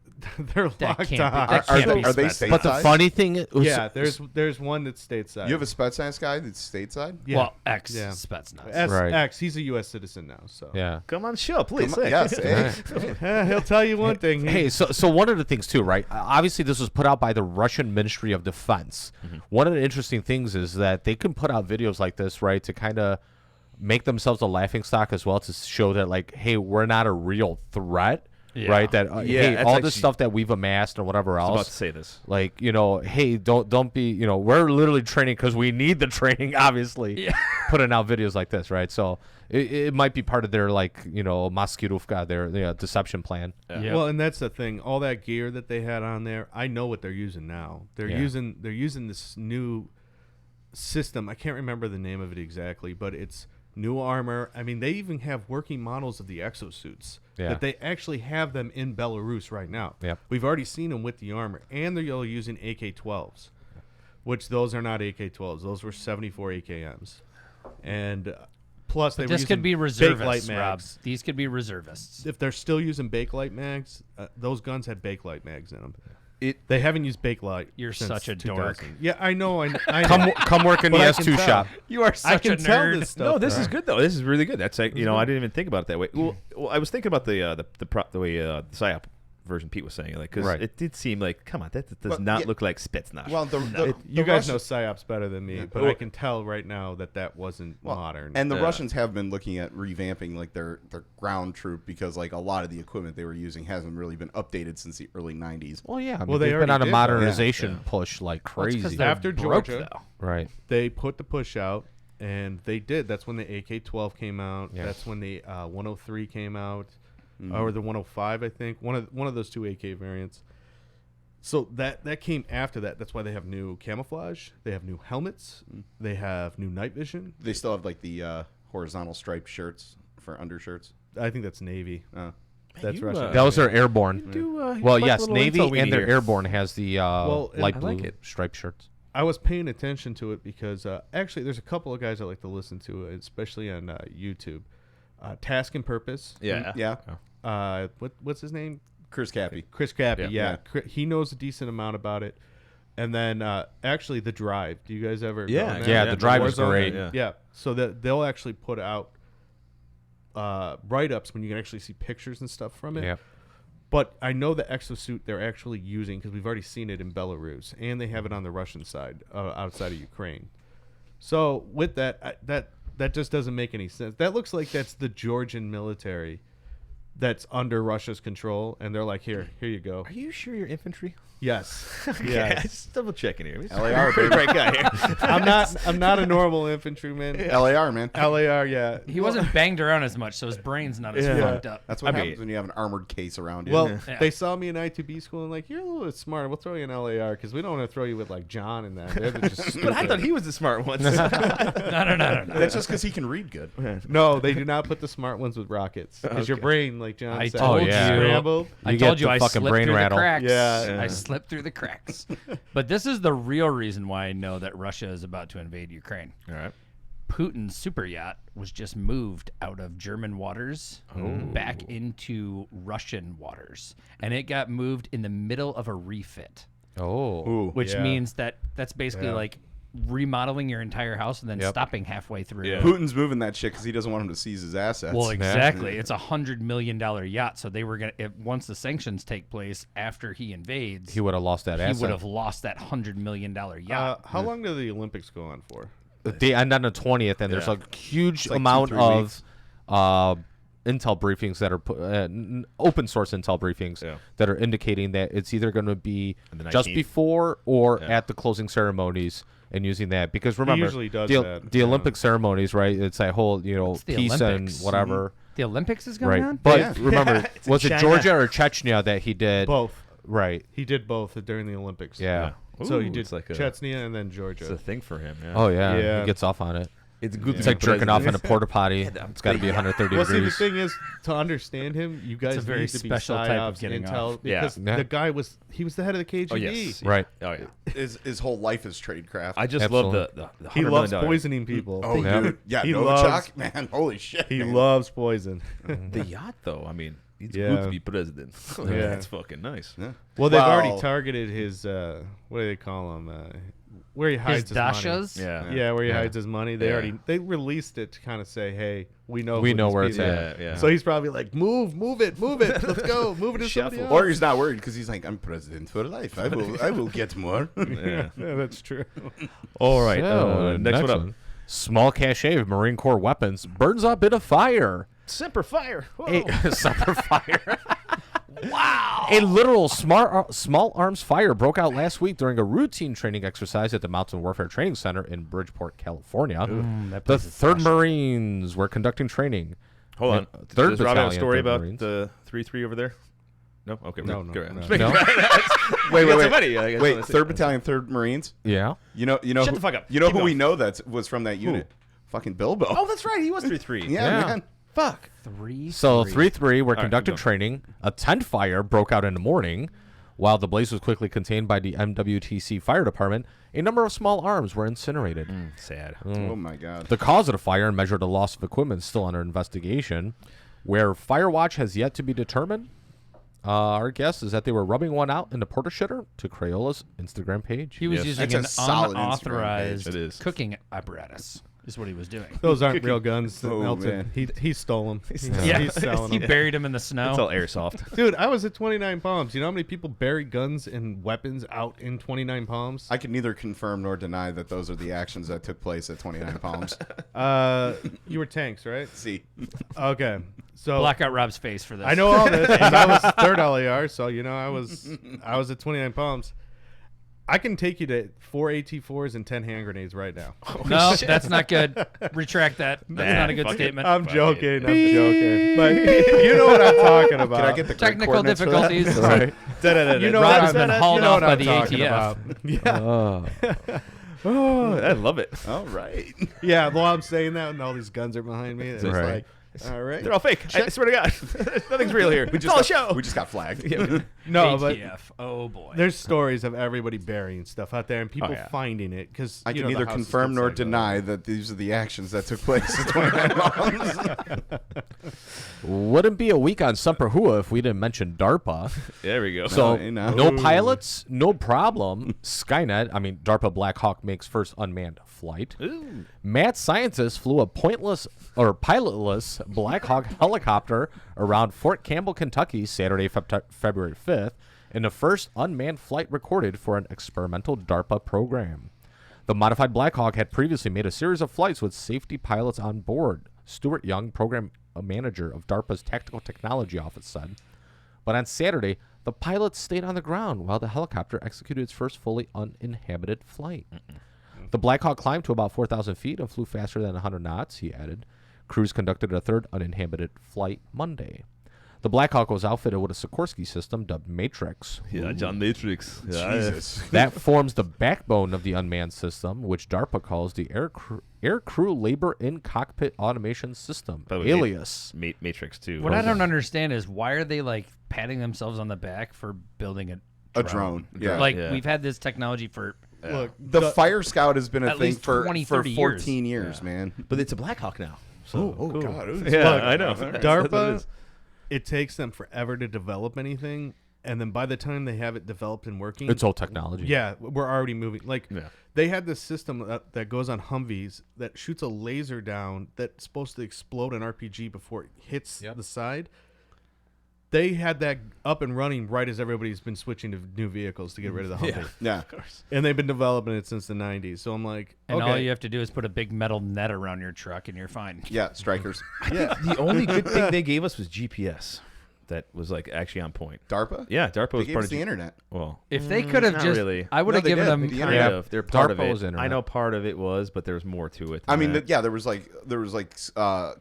they're That locked can't be- on. that can't be Are they Spetsnaz. stateside? But the funny thing was, Yeah, there's one that's stateside. You have a Spetsnaz guy that's stateside? yeah. Well, ex Yeah. Spetsnaz. Right. X, he's a U.S. citizen now, so yeah. Come on, show, please. Come on- yes. Hey. He'll tell you one thing. Hey, so one of the things too, right? Obviously, this was put out by the Russian Ministry of Defense. One of the interesting things is that they can put out videos like this, right, to kind of make themselves a laughingstock as well, to show that, like, hey, we're not a real threat, Yeah. right? That Yeah, hey, that's all this actually- stuff that we've amassed or whatever I was about else, to say this. like, hey, don't be, we're literally training because we need the training, obviously. Yeah. Putting out videos like this, right? So it might be part of their, like, maskiruvka, their deception plan. Yep. Well, and that's the thing. All that gear that they had on there, I know what they're using now. They're Yeah. using this new system. I can't remember the name of it exactly, but it's new armor. I mean, they even have working models of the exosuits Yeah. that they actually have them in Belarus right now. Yep. We've already seen them with the armor, and they're all using AK-12s, which those are not AK-12s. Those were 74 AKMs, and plus they were This using could be Bakelite reservists, Rob. mags. These could be reservists. If they're still using Bakelite mags, those guns had Bakelite mags in them. It- They haven't used Bakelite. You're since such a 2000. dork. Yeah, I know. I Come work in the But I can S2 tell. shop. You are I such can a tell nerd. this stuff. No, this though. is good though. This is really good. That's like I didn't even think about it that way. Well, I was thinking about the way the psyop version Pete was saying, like, because Right. it did seem like, come on, that does But, not yeah. look like Spetsnaz. Well, You guys know psyops better than me, but Well- I can tell right now that wasn't modern. And the Yeah. Russians have been looking at revamping like their ground troop because like a lot of the equipment they were using hasn't really been updated since the early 90s. Well, yeah. I mean, Well, they they've been already on a did, though. modernization push like Well, it's 'cause crazy. they're After broke, Georgia, though. Right. they put the push out, and they did. That's when the AK-12 came out. Yeah. That's when the 103 came out, or the 105, I think. One of those two AK variants. So that came after that. That's why they have new camouflage. They have new helmets. They have new night vision. They still have like the horizontal striped shirts for undershirts. I think that's Navy. Oh. That's you, Russian. Those are airborne. you Well, like yes, the little Navy intel we and get their here. airborne has the Well, and light I blue like it. striped shirts. I was paying attention to it because actually there's a couple of guys I like to listen to, especially on YouTube. Task and Purpose. Yeah. Yeah. What's his name? Chris Cappy. Chris Cappy. Yeah. Yeah. He knows a decent amount about it. And then actually The Drive. Do you guys ever? go Yeah. on that? Yeah, The Drive is Warzone? great. Yeah. Yeah. So that they'll actually put out write-ups when you can actually see pictures and stuff from it. Yeah. But I know the exosuit they're actually using because we've already seen it in Belarus, and they have it on the Russian side, outside of Ukraine. So with that, That just doesn't make any sense. That looks like that's the Georgian military that's under Russia's control, and they're like, here you go. Are you sure you're infantry? Yes. Yeah, Yes. just double checking here. LAR, Pretty baby. bright guy here. I'm not a normal infantryman. LAR, man. LAR, yeah. He wasn't banged around as much, so his brain's not as Yeah. fucked up. That's what I mean- happens when you have an armored case around you. Well, Yeah. they saw me in I2B school and like, you're a little bit smart. We'll throw you in LAR because we don't want to throw you with like John and that. They're just But I stupid. thought he was the smart one. No. that's just because he can read good. No, they do not put the smart ones with rockets because your brain, like John I said, told you. scrambled. I You told get you the I fucking slipped brain through rattle. the cracks. Yeah. I slipped through the cracks. But this is the real reason why I know that Russia is about to invade Ukraine. All right. Putin's super yacht was just moved out of German waters back into Russian waters. And it got moved in the middle of a refit, Oh. which Yeah. means that that's basically Yeah. like remodeling your entire house and then Yep. stopping halfway through. Yeah. Putin's moving that shit because he doesn't want him to seize his assets. Well, exactly. It's $100 million yacht. So they were gonna once the sanctions take place after he invades, He would have lost that he asset. would have lost that $100 million yacht. How long do the Olympics go on for? They end on the 20th, and there's Yeah. a huge like amount 2-3 of weeks. intel briefings that are open source intel briefings Yeah. that are indicating that it's either going to be On the just 19th. before or Yeah. at the closing ceremonies, and using that because remember usually does the, that, the yeah. Olympic ceremonies, right? It's that whole It's the peace Olympics. and whatever, The Olympics is going right? on? But Yeah. remember, It's in was it China. Georgia or Chechnya that he did? Both. Right. He did both during the Olympics. Yeah. So he Ooh, did it's like a, Chechnya and then Georgia. it's a thing for him. Yeah. Oh yeah. Yeah. He gets off on it. It's good. It's like jerking off in a porta potty. It's got to be 130 Well, see, the degrees. thing is, to understand him, you guys a very need to be special type of psyops getting intel off. Yeah. because Yeah. the guy he was the head of the KGB. Oh yes. Right. Oh yeah. his whole life is tradecraft. I just Absolutely. love the He $100 loves million. poisoning people. oh, Yeah. dude. Yeah, He Novichok, loves- man. Holy shit. He man. loves poison. The yacht, though. I mean, it's Yeah. good to be president. Yeah. That's fucking nice. Yeah. Well, they've already Well- targeted his what do they call him? Where he hides his, money. dashas? Yeah. Yeah, where he Yeah. hides his money. They released it to kind of say, hey, we know We who know these where it's people at. are. Yeah. So he's probably like, move it, let's go, move it to somebody Shuffle. else. Or he's not worried because he's like, I'm president for life. I will get more. Yeah. Yeah, that's true. All right. So, next one up. Small cache of Marine Corps weapons burns up in a fire. Semper Fire. Whoa. A Semper fire. Wow. A literal small arms fire broke out last week during a routine training exercise at the Mountain Warfare Training Center in Bridgeport, California. that The place is 3rd Marines were conducting training. Hold on. Third Does Rob have a Battalion, story 3rd about Marines. the 3-3 over there? No? Okay. No, go ahead. no. Just making No? sure. Wait, We got wait, somebody, I guess, wait. on the 3rd Battalion, 3rd Marines. Yeah. You know Shut who, the fuck up. You know Keep who we going. know that was from that unit? Fucking Bilbo. Oh, that's right. He was 3-3. yeah, Yeah. man. Fuck. 3. So 3-3 were right, conducting keep going. training. A tent fire broke out in the morning. While the blaze was quickly contained by the MWTC fire department, a number of small arms were incinerated. Sad. Oh my god. The cause of the fire and measure of the loss of equipment is still under investigation. Where Firewatch has yet to be determined, our guess is that they were rubbing one out in the porta shitter to Crayola's Instagram page. He was Yes. using That's a an solid Instagram page. unauthorized It is. cooking apparatus, is what he was doing. Those aren't real guns. Oh, Melton. man. He stole them. Yeah, He's selling he them. buried him in the snow. It's all airsoft. Dude, I was at 29 Palms. You know how many people bury guns and weapons out in 29 Palms? I can neither confirm nor deny that those are the actions that took place at 29 Palms. You were tanks, right? See, Okay. So Black out Rob's face for this. I know all this 'cause I was 3rd LAR, so you know I was at 29 Palms. I can take you to 4 AT4s and 10 hand grenades right now. No, that's not good. Retract that. That's Nah, not a good fuck it. statement. I'm joking. But you know what I'm talking about. can I get the correct Technical coordinates for that? difficulties. Right. You know Rob what has I'm- been hauled you know off what by I'm the talking ATF. about. Yeah. Oh. Oh, I love it. All right. Yeah, while I'm saying that and all these guns are behind me, it's Right. like, all right. They're all fake. I swear to God. Nothing's real here. It's all a show. We just got flagged. No, but ATF. Oh boy. there's stories of everybody burying stuff out there and people yeah. finding it because I can neither confirm nor deny that these are the actions that took place at 29 Palms. Wouldn't be a week on Semper Hooah if we didn't mention DARPA. There we go. So, you know. no pilots, no problem. Skynet, I mean, DARPA Black Hawk makes first unmanned flight. Ooh. Mad scientists flew a pilotless Black Hawk helicopter around Fort Campbell, Kentucky, Saturday, February 5th, in the first unmanned flight recorded for an experimental DARPA program. The modified Black Hawk had previously made a series of flights with safety pilots on board, Stuart Young, program manager of DARPA's Tactical Technology Office, said. But on Saturday, the pilots stayed on the ground while the helicopter executed its first fully uninhabited flight. The Black Hawk climbed to about 4,000 feet and flew faster than 100 knots, he added. Crews conducted a third uninhabited flight Monday. The Black Hawk was outfitted with a Sikorsky system dubbed Matrix. Yeah, John Matrix. Yeah, Jesus. That forms the backbone of the unmanned system, which DARPA calls the Air Crew Labor in Cockpit Automation System, By the way, alias. Matrix 2. What I don't understand is why are they like patting themselves on the back for building a drone. Yeah. Like Yeah. we've had this technology for Look, the Fire Scout has been a At thing least for 20, for 30 14 years, man. But it's a Black Hawk now. So, Oh, cool. God. Yeah, Look, I know. DARPA, it takes them forever to develop anything, and then by the time they have it developed and working, It's old technology. yeah, we're already moving. Like Yeah. they had this system that goes on Humvees that shoots a laser down that's supposed to explode an RPG before it hits Yep. the side. They had that up and running right as everybody's been switching to new vehicles to get rid of the Humvee. Yeah. And they've been developing it since the 90s. So I'm like, and okay. all you have to do is put a big metal net around your truck and you're fine. Yeah, strikers. yeah. The only good thing they gave us was GPS. That was like actually on point. DARPA? Yeah, DARPA They was gave part us of the internet. Well, If they could have not just, really. I would No, have they given did. them The kind internet. kind of. They're part of DARPA it. was internet. I know part of it was, but there was more to it. I than mean, that. there was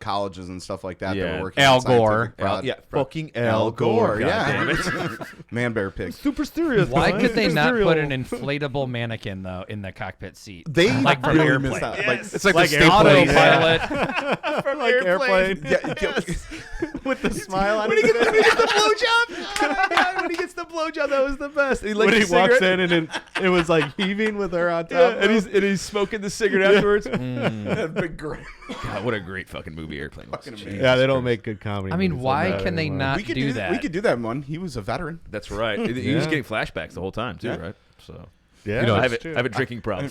colleges and stuff like that that Yeah. were working Al on scientific Gore. fucking Al Gore, yeah. damn it. Man bear pig. Super serious. Why could they not put an inflatable mannequin though in the cockpit seat? They Like from really airplane. missed out. It's like, Like the staple. Autopilot. From like airplane. With the smile on When he gets the blowjob, when he gets the blowjob, that was the best. He When he walks in and it was like heaving with her on top. and he's smoking the cigarette afterwards. That'd be great. God, what a great fucking movie Airplane was. Fucking amazing. Yeah, they don't make good comedy. I mean, movies why like that can they anymore. not We could do do that? We could do that one. He was a veteran. That's right. He was Yeah. getting flashbacks the whole time too, Yeah. right? So Yeah, You know, I that's have, true. I have a drinking problem.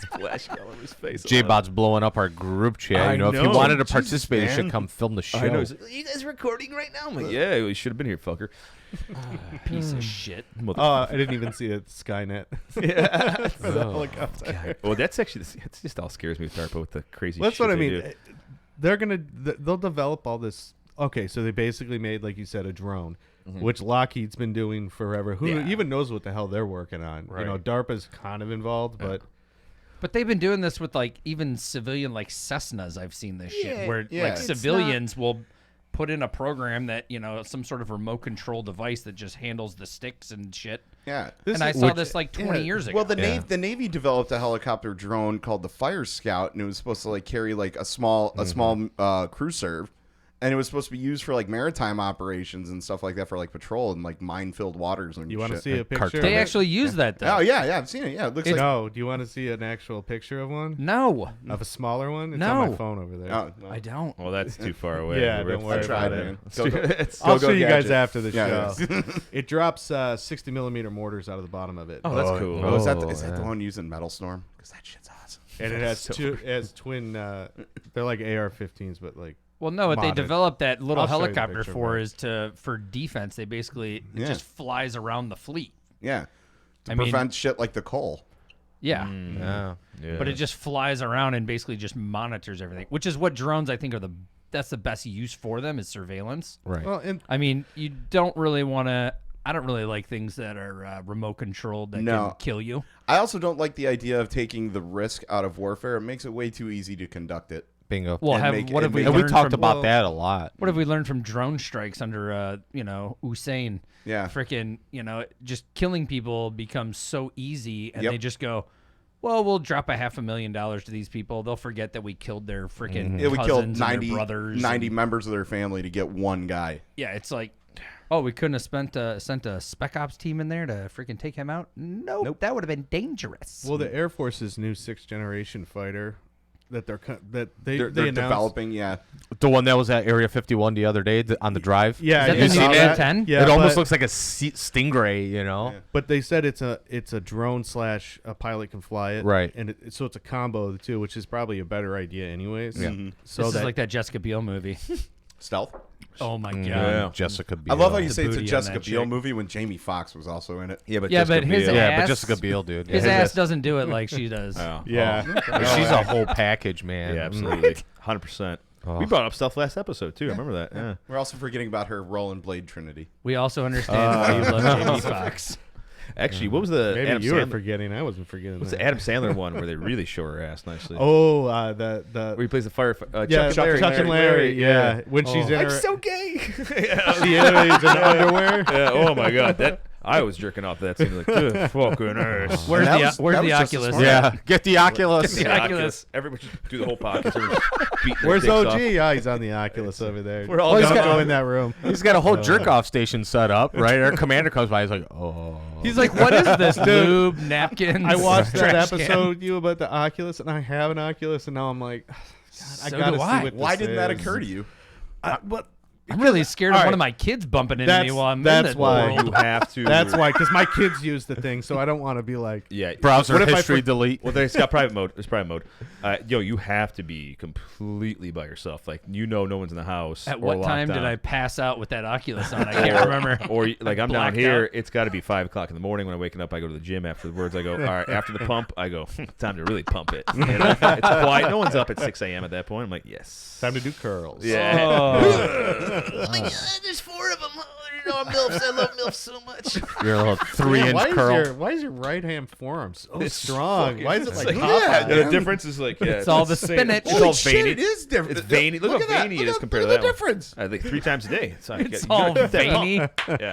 Splash all over his face. J-Bot's blowing up our group chat. I You know, if you know. wanted to Jesus, participate, you should man. come film the show. I know. He's like, "Are you guys recording right now?" I'm like, "Yeah, we should have been here, fucker." Piece of shit. I didn't even see it. Skynet. Yeah. For the helicopter. Well, that's actually it's just all scares me with DARPA with the crazy. Well, that's shit what I they mean. do. They'll develop all this. Okay, so they basically made, like you said, a drone, which Lockheed's been doing forever. Who Yeah. even knows what the hell they're working on? You know, Right. DARPA's kind of involved, but But they've been doing this with like even civilian like Cessnas. I've seen this shit where yeah. like It's civilians will put in a program that some sort of remote control device that just handles the sticks and shit. Yeah. And I saw this like 20 years ago. Well, the Navy developed a helicopter drone called the Fire Scout, and it was supposed to like carry like a small crew serve, and it was supposed to be used for like maritime operations and stuff like that for like patrol and like mine-filled waters and you want to shit. see a picture? they of it? actually use that though. Oh yeah, I've seen it. Yeah, it looks like. No. Do you want to see an actual picture of one? No, Of a smaller one? It's on No. my phone over there. Oh, no. I don't. Well, that's too far away. Yeah, We're- don't worry I tried, about it. man. Let's Go, do go. it. I'll Go show you guys gadget. after the Yeah, show. It drops 60 millimeter mortars out of the bottom of it. Oh, that's cool. Oh, is that Oh, is that the yeah. one using Metal Storm? Because that shit's awesome. And it has twin. They're like AR-15s, but like. Well, no, what they modded. developed that little I'll show you the helicopter picture, for bro. is for defense. They basically it Yeah. just flies around the fleet. Yeah. To I mean- prevent shit like the coal. Yeah. Yeah. Yeah. But it just flies around and basically just monitors everything, which is what drones I think are that's the best use for them is surveillance. Right. Well, and I mean, you don't really want to. I don't really like things that are remote controlled that No. can kill you. I also don't like the idea of taking the risk out of warfare. It makes it way too easy to conduct it. Bingo. Well, And what have we and we learned talked from, about that a lot. What have we learned from drone strikes under Hussein? Yeah. Freaking, just killing people becomes so easy, and Yep. they just go, well, we'll drop $500,000 to these people. They'll forget that we killed their freaking Yeah, we cousins killed and 90, their brothers. 90 and- members of their family to get one guy. yeah, it's like, oh, we couldn't have sent a spec ops team in there to freaking take him out? Nope. That would have been dangerous. well, the Air Force's new 6th generation fighter that they They're announced. developing, yeah. The one that was at Area 51 the other day on the drive. Yeah, Is that you the saw new that? A-10? Yeah, it almost but- looks like a stingray, you know? Yeah. But they said it's a drone / a pilot can fly it, Right. And so it's a combo of the two, which is probably a better idea, anyways. Yeah. Mhm. So this that is like that Jessica Biel movie. Stealth. Oh my god. Yeah. Jessica Biel. I love how you The say it's a booty on Jessica that Biel chick. movie when Jamie Foxx was also in it. Yeah, but Yeah, Jessica but his Biel. Yeah, but ass- Jessica Biel, dude. His Yeah. ass doesn't do it like she does. Oh. Yeah. She's a whole package, man. Yeah, absolutely. 100%. Oh. We brought up Stealth last episode, too. I remember that. Yeah. We're also forgetting about her role in Blade Trinity. We also understand why you love Jamie Foxx. Actually, what was the Maybe Adam you were Sandler? forgetting. I wasn't forgetting. What's that. the Adam Sandler one where they really show her ass nicely? Oh, the Where he plays the fire. yeah, Chuck and Larry. Yeah, when she's in I'm her, so gay. she is in underwear. Yeah, oh my god, that I was jerking off that scene like good fucking ass. Where's That the was- Where's that the was just a Oculus? smart- Yeah, get the Oculus. Get the Oculus. Everybody should do the whole podcast. Everyone's beating their Where's dicks OG? off. Oh, he's on the Oculus over there. We're all Well, he's Don't got- go in that room. He's got a whole jerk off station set up, right? Our commander comes by. He's like, oh. He's like, what is this? Lube, napkins. I watched that trash can. episode you about the Oculus, and I have an Oculus, and now I'm like, God, I So gotta do see I. what Why this didn't that is. occur to you? But I'm really scared of All one right. of my kids bumping into That's- me while I'm that's in the why. world. You have to. that's why, because my kids use the thing, so I don't want to be like, Yeah. Browser What if I history for- delete. Well, it's got private mode. It's private mode. Yo, you have to be completely by yourself. Like no one's in the house. At or what locked time did down. I pass out with that Oculus on? I can't remember. Or like I'm down Blacked here, out. it's got to be 5 o'clock in the morning when I'm waking up. I go to the gym afterwards. I go, all right, after the pump, I go, time to really pump it. And it's quiet. No one's up at 6 a.m. at that point. I'm like, yes. time to do curls. Yeah. Oh. There's 4 of them. You know, MILFs. I love MILFs so much. Your little 3-inch curl. Why is your right hand forearm so strong? Why is it like It's Popeye? the difference is like, yeah, It's all the insane. spinach. It's Holy all shit, veiny. it is different. It's veiny. Look how veiny it is compared to that the one. difference. Like 3 times a day. So It's all veiny. Yeah.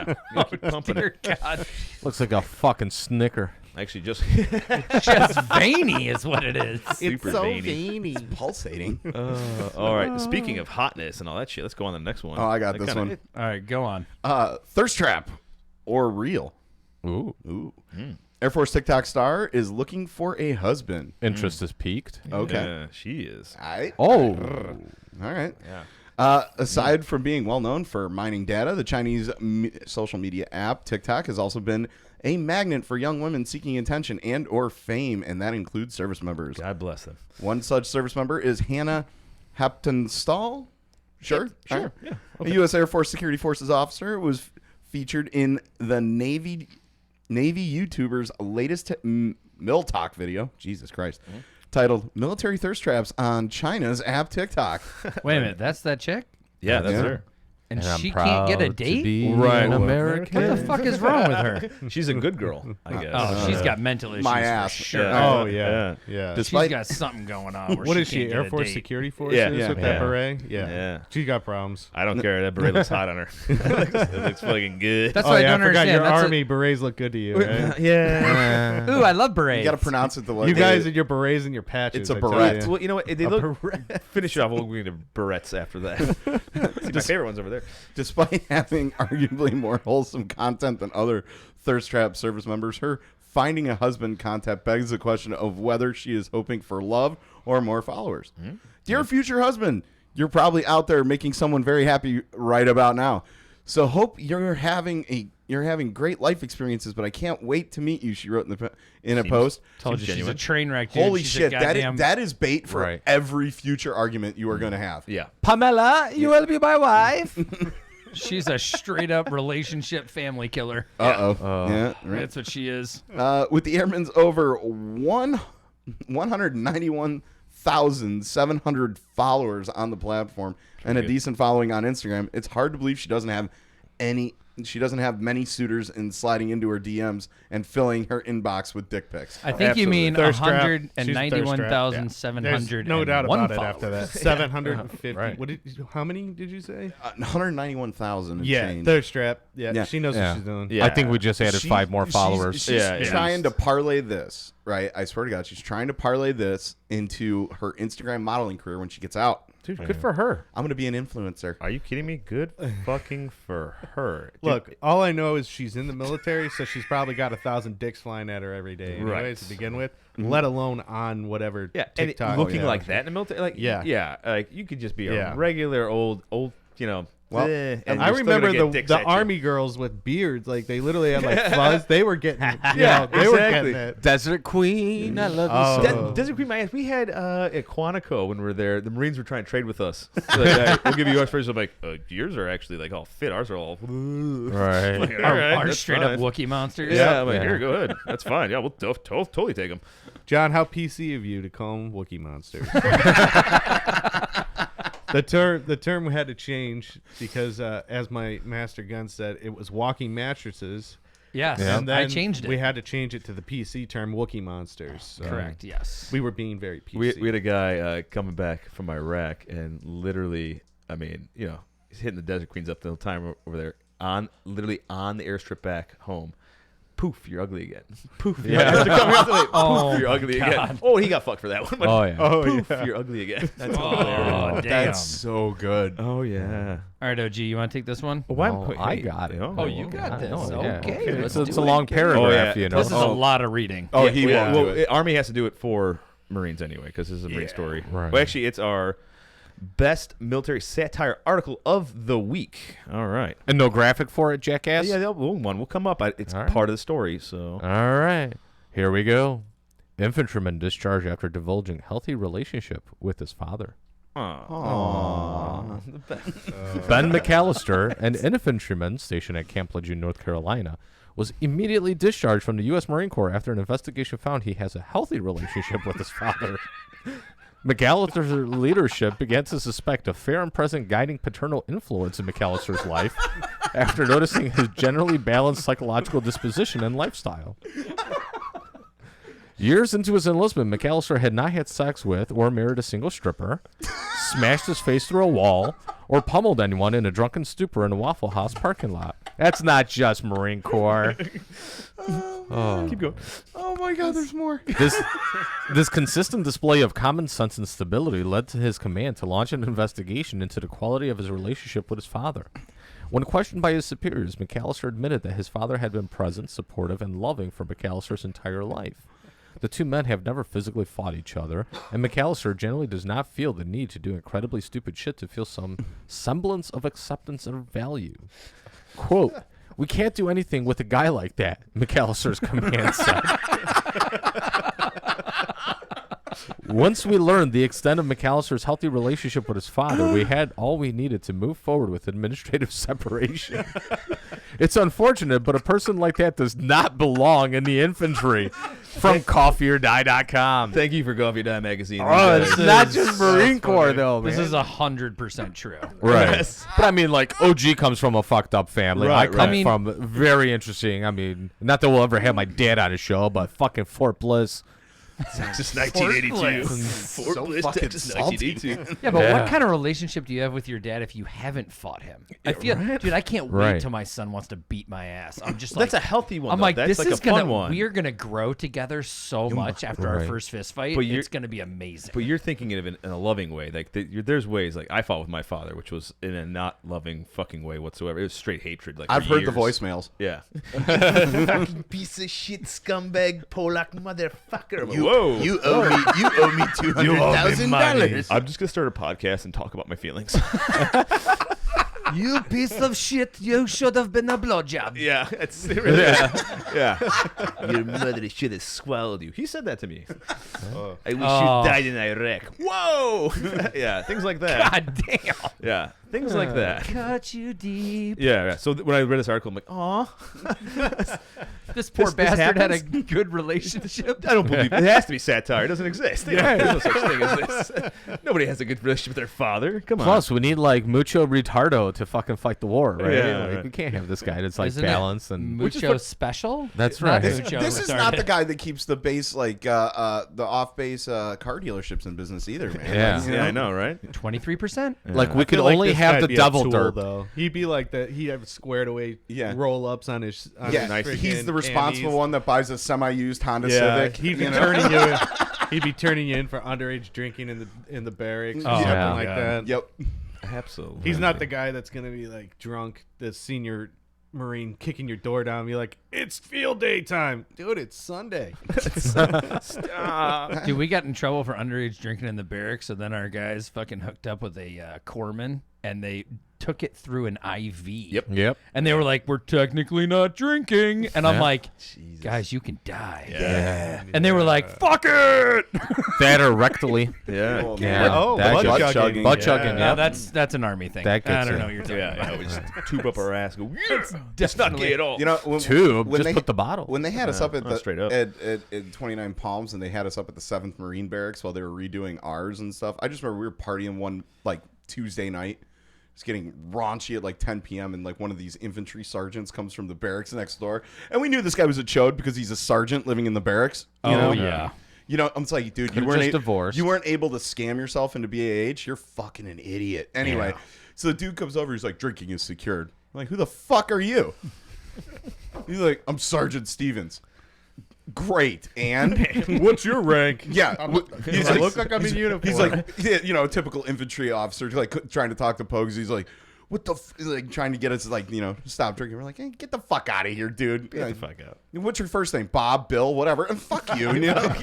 You gotta keep pumping Dear it. God. Looks like a fucking Snicker. Actually, just Just veiny is what it is. super veiny. Pulsating. All right. Speaking of hotness and all that shit, let's go on to the next one. Oh, I got That this kinda- one. All right, go on. Thirst trap or real. Ooh. Ooh. Air Force TikTok star is looking for a husband. Interest is peaked. Okay. Yeah, she is. All Oh. right. Yeah. Aside from being well known for mining data, the Chinese social media app TikTok has also been a magnet for young women seeking attention and or fame, and that includes service members. God bless them. One such service member is Hannah Haptonstall. Sure. Sure. All right. Yeah. A U.S. Air Force Security Forces officer was featured in the Navy YouTuber's latest Mill Talk video. Jesus Christ. Titled "Military Thirst Traps on China's App TikTok." Wait a minute, that's that chick? Yeah, that's Yeah. her. And And I'm she can't get a proud to date? be Right. an What American. What the fuck is wrong with her? She's a good girl, I guess. Oh, she's got mental issues my for ass. sure. Oh yeah, yeah. She's Despite- got something going on. Where What she is she? can't get Air a Force date. Security Forces Yeah. with Yeah. that beret? Yeah. Yeah. She got problems. I don't care. That beret looks hot on her. it looks fucking good. That's Oh what I yeah, don't I forgot understand. your That's army berets look good to you. Right? yeah. Ooh, I love berets. You got to pronounce it the way You guys and your berets and your patches. It's a I tell beret. you. Well, you know what? They look. Finish it off. We'll go into berets after that. See, my favorite one's over there. Despite having arguably more wholesome content than other thirst trap service members, her finding a husband content begs the question of whether she is hoping for love or more followers. Dear future husband, you're probably out there making someone very happy right about now. So hope you're having great life experiences, but I can't wait to meet you, she wrote in a post. Told you she's a genuine. train wreck, dude. Holy She's a shit, goddamn- that is bait for Right. every future argument you are going to have. Yeah. Pamela, you will be my wife. She's a straight up relationship family killer. Uh-oh. Yeah, right. That's what she is. With the Airmen's over 191,700 followers on the platform and a decent following on Instagram, it's hard to believe she doesn't have many suitors in sliding into her DMs and filling her inbox with dick pics. I think you mean Thirst trap. 191,700. There's no doubt about it followers. after that. 750. Right. How many did you say? 191,000 and Yeah, change. thirst trap. Yeah, Yeah. she knows Yeah. what she's doing. Yeah. I think we just added 5 more followers. She's Yeah, trying to parlay this, right? I swear to God, she's trying to parlay this into her Instagram modeling career when she gets out. Dude, good for her. I'm going to be an influencer. Are you kidding me? Good fucking for her. Dude, Look, all I know is she's in the military, so she's probably got 1,000 dicks flying at her every day, anyways, Right. to begin with. Let alone on whatever yeah, TikTok. and looking yeah. like that in the military, like Yeah. yeah, like you could just be a Yeah. regular old, Well, and I you're still gonna remember get dicks the at you. army girls with beards, like they literally had like fuzz. They were getting, Yeah, they were exactly. getting it. Desert Queen, I love Oh. you so. Desert Queen, my ass. We had at Quantico when we were there. The Marines were trying to trade with us. So like, we'll give you yours first. I'm like, yours are actually like all fit. Ours are all. Right. Like, all Our, right, our that's straight up fine. Wookiee monsters. Yeah, I'm like, Yeah. here, go ahead. That's fine. Yeah, we'll totally take them. John, how PC of you to call them Wookiee monsters? The term had to change because, as my master gun said, it was walking mattresses. Yes, And then I changed it. We had to change it to the PC term, Wookiee monsters. So Correct. Yes. We were being very PC. We had a guy coming back from Iraq, and literally, I mean, you know, he's hitting the Desert Queens up the whole time over there, literally on the airstrip back home. Poof, you're ugly again. Poof, you're ugly. Oh, Poof, you're ugly again. God. Oh, he got fucked for that one. But Oh, yeah. Poof, you're ugly again. That's Oh, damn. That's so good. Oh yeah. All right, OG, you want to take this one? Oh, why- Oh, I hey, got it. Oh, you got this. Yeah. Okay, let's It's do a it. long paragraph, Oh, yeah. you know. This is a lot of reading. Oh, he won't do it. Army has to do it for Marines anyway, because this is a Marine story. Right. Well, actually, it's our best military satire article of the week. All right. And no graphic for it, jackass? One will come up. It's All right. part of the story. So All right. Here we go. Infantryman discharged after divulging healthy relationship with his father. Aww. Ben McAllister, an infantryman stationed at Camp Lejeune, North Carolina, was immediately discharged from the U.S. Marine Corps after an investigation found he has a healthy relationship with his father. McAllister's leadership began to suspect a fair and present guiding paternal influence in McAllister's life after noticing his generally balanced psychological disposition and lifestyle. Years into his enlistment, McAllister had not had sex with or married a single stripper, smashed his face through a wall, or pummeled anyone in a drunken stupor in a Waffle House parking lot. That's not just Marine Corps. keep going. Oh my God, there's more. This consistent display of common sense and stability led to his command to launch an investigation into the quality of his relationship with his father. When questioned by his superiors, McAllister admitted that his father had been present, supportive, and loving for McAllister's entire life. The two men have never physically fought each other, and McAllister generally does not feel the need to do incredibly stupid shit to feel some semblance of acceptance or value. Quote, "We can't do anything with a guy like that," McAllister's command said. Once we learned the extent of McAllister's healthy relationship with his father, we had all we needed to move forward with administrative separation. It's unfortunate, but a person like that does not belong in the infantry. From coffeeordie.com. Thank you for Coffee Die Magazine. Oh, These it's guys- not just Marine Corps, though, man. This is 100% true. Right. Yes. But I mean, like, OG comes from a fucked up family. Right, I come right. I mean- from very interesting. I mean, not that we'll ever have my dad on a show, but fucking Fort Bliss. Texas 1982. So Fort Bliss, fucking Texas salty. 1982. Yeah, but Yeah. what kind of relationship do you have with your dad if you haven't fought him? I feel, dude, I can't wait Right. till my son wants to beat my ass. I'm just like, That's a healthy one. I'm though. like, That's this like is a fun gonna, one. we're gonna grow together so much after our Right. first fist fight. But you're- It's gonna be amazing. But you're thinking of it in a loving way. Like there's ways. Like I fought with my father, which was in a not loving fucking way whatsoever. It was straight hatred. Like I've for heard the years. voicemails. Yeah. Fucking piece of shit, scumbag, Polak motherfucker. Whoa. You owe me $200,000. I'm just gonna start a podcast and talk about my feelings. You piece of shit! You should have been a blowjob. yeah, it's really yeah. Your mother should have swallowed you. He said that to me. I wish Oh. you died in Iraq. Whoa. yeah, things like that. God damn! Yeah, things like that. Cut you deep. Yeah. So when I read this article, I'm like, aw. This poor This bastard had a happens? good relationship. I don't believe it. It has to be satire. It doesn't exist. There's no such thing as this. Nobody has a good relationship with their father. Come on. Plus, we need, like, Mucho Retardo to fucking fight the war, right? Yeah, Like, right. we can't have this guy that's, like, Isn't balanced it and... Mucho special? That's Not right. Mucho This is not the retarded. guy that keeps the base, like, the off-base car dealerships in business either, man. Yeah. Like, you Yeah, know? I know, right? 23%. Like, we I could feel like only this have guy'd the be a double tool, derp. though. He'd be like that. He'd have squared away Yeah. roll-ups on his. On Yeah, his nice. he's friggin' the responsible Andes. one that buys a semi-used Honda Yeah, Civic. he'd be you know? turning you. He'd be turning you in for underage drinking in the barracks or Oh, something yeah. like that. Yep. Absolutely. He's not the guy that's gonna be like drunk, the senior Marine kicking your door down, and be like, It's field day time. Dude, it's Sunday. Stop. Dude, we got in trouble for underage drinking in the barracks, so then our guys fucking hooked up with a corpsman, and they took it through an IV. Yep. And they were like, we're technically not drinking. And I'm like, guys, you can die. Yeah. And they were like, fuck it. That or rectally. Yeah. Oh, Yeah. man. Oh, that butt gets- chugging. Butt chugging, Yeah, yeah. that's an army thing. That I gets don't you. know what you're talking Yeah, about. we just tube up our ass. Go, it's not gay at all. You know, when, Tube. when Just they, put the bottle. When they had us up at the straight up. at 29 Palms, and they had us up at the 7th Marine Barracks while they were redoing ours and stuff. I just remember we were partying one like Tuesday night. It's getting raunchy at like 10 p.m. and like one of these infantry sergeants comes from the barracks next door, and we knew this guy was a chode because he's a sergeant living in the barracks. You know? yeah. You know, I'm just like, dude, Could've just divorced. You weren't able to scam yourself into BAH. You're fucking an idiot. Anyway, so the dude comes over. He's like, drinking is secured. I'm like, who the fuck are you? He's like, I'm Sergeant Stevens. Great. And What's your rank? yeah, He's like, look like I'm in uniform. he's like, you know, typical infantry officer, like trying to talk to Pogues. He's like, what the, like trying to get us, like, you know, stop drinking. We're like, hey, get the fuck out of here, dude. Get the fuck out. What's your first name? Bob, Bill, whatever. And fuck you. You know?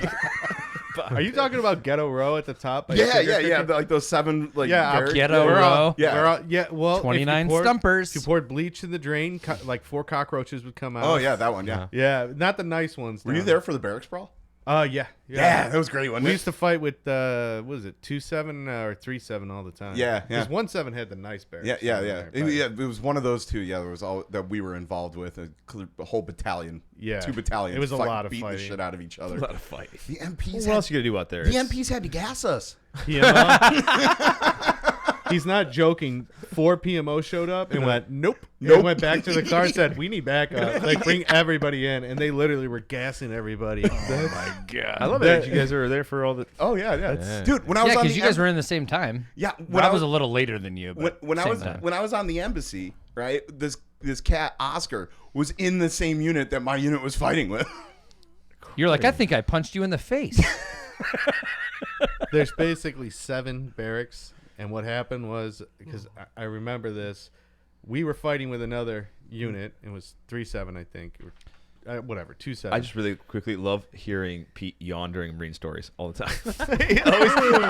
Are you talking about Ghetto Row at the top? yeah. Like those 7, like, Yeah, barracks. Ghetto We're row. all, Yeah. we're all, yeah. Well, if you 29 poured- stumpers. If you poured bleach in the drain, like 4 cockroaches would come out. Oh, yeah, that one, yeah. Yeah, not the nice ones. Were you down there for the barracks brawl? Yeah. Yeah, that was great, wasn't We it? used to fight with what was it, 2-7 or 3-7 all the time. Yeah. Because 1-7 had the nice barracks. Yeah. There, It was one of those two. Yeah, there was all that we were involved with. A whole battalion. Yeah. 2 battalions. It was a lot of beating the fighting. shit out of each other. A lot of fighting. The MPs. What else you gonna do out there? The MPs had to gas us. PMO. He's not joking. 4 PMO showed up and went, nope. And went back to the car and said, we need backup. Like, bring everybody in. And they literally were gassing everybody. Oh my god. I love it. You guys are there for all the. Oh yeah. Dude, when I was Yeah, on because the you guys were in the same time. Yeah, When I was a little later than you. But when I same was time. when I was on the embassy, right? This cat Oscar was in the same unit that my unit was fighting with. You're like, I think I punched you in the face. There's basically 7 barracks. And what happened was, because I remember this, we were fighting with another unit. It was 3-7, I think. Or, whatever, 2-7. I just really quickly love hearing Pete yawn during Marine stories all the time. I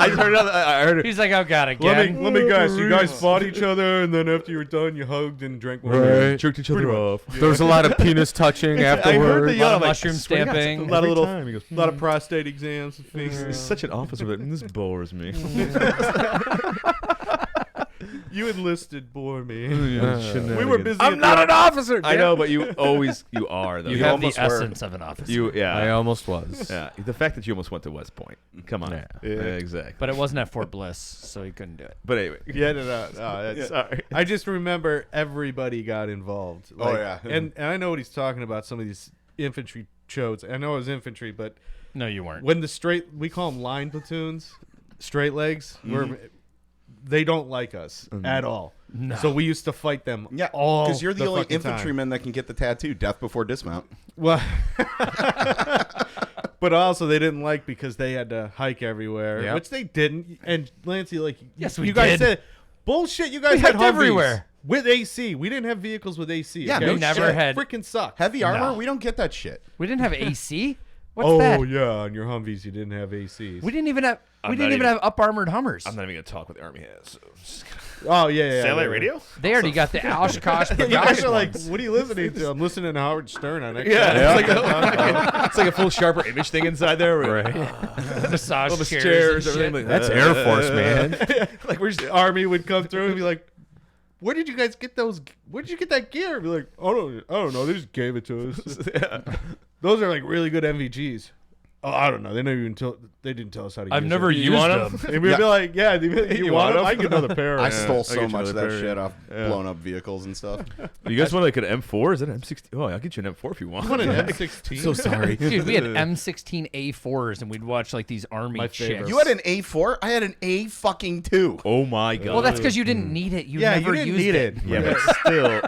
just heard it. I heard it. He's like, oh god, again. Let me guess. You guys fought each other, and then after you were done, you hugged and drank one. Right. Jerked each other off. There was a lot of penis touching I heard afterwards. the yawn. I'm like, mushroom I swear to God, stamping. a A lot of little, time. He goes, a lot of prostate exams and things. He's such an officer, but this bores me. You enlisted bore me. We We were busy. I'm not an officer. I know, but you are though. You have the almost were. essence of an officer. I almost was. Yeah, the fact that you almost went to West Point. Come on. Yeah. Exactly. But it wasn't at Fort Bliss, so he couldn't do it. But anyway. Yeah, no. That's, Sorry. I just remember everybody got involved. Oh, yeah. and I know what he's talking about. Some of these infantry chodes. I know it was infantry, but No, you weren't. when we call them line platoons, straight legs, they don't like us at all. No. So we used to fight them. Yeah, all because you're the only fucking time. infantryman that can get the tattoo, death before dismount. Well, but also they didn't like because they had to hike everywhere, Yep. which they didn't. And Lancy, like, Yes, we you guys did. said bullshit. You guys We had hiked Humvees everywhere. with AC. We didn't have vehicles with AC. Yeah, okay? no We never had. freaking suck. Heavy armor, No. we don't get that shit. We didn't have AC. What's Oh that? yeah, on your Humvees you didn't have ACs. We didn't even have. I'm We not didn't even even- have up armored Hummers. I'm not even gonna talk what the Army has. So Oh yeah. Satellite radio? They already got the Oshkosh. You guys are like, ones. what are you listening to? I'm listening to Howard Stern on X. Yeah, it's like a full sharper image thing inside there. Right. massage All the chairs, chairs, and everything. shit. Like, That's Air Force, man. Like where's the Army would come through and be like, where did you guys get those? Where did you get that gear? Be like, I don't know. They just gave it to us. Those are like really good MVGs. Oh, I don't know. They never even they didn't tell us how to. I've use never it. used them. And we'd be like, yeah, you want them? I get another pair. I Yeah. stole I'll so get you much of another that pair. shit off blown up vehicles and stuff. You guys want like an M4? Is that an M16? Oh, I'll get you an M4 if you want. You want an M16? So sorry. Dude, we had M16A4s, and we'd watch like these army My chicks. favorite. You had an A4? I had an A fucking 2. Oh my god. Well, that's because you didn't need it. You Yeah, never you didn't used need it. it. Yeah, but still,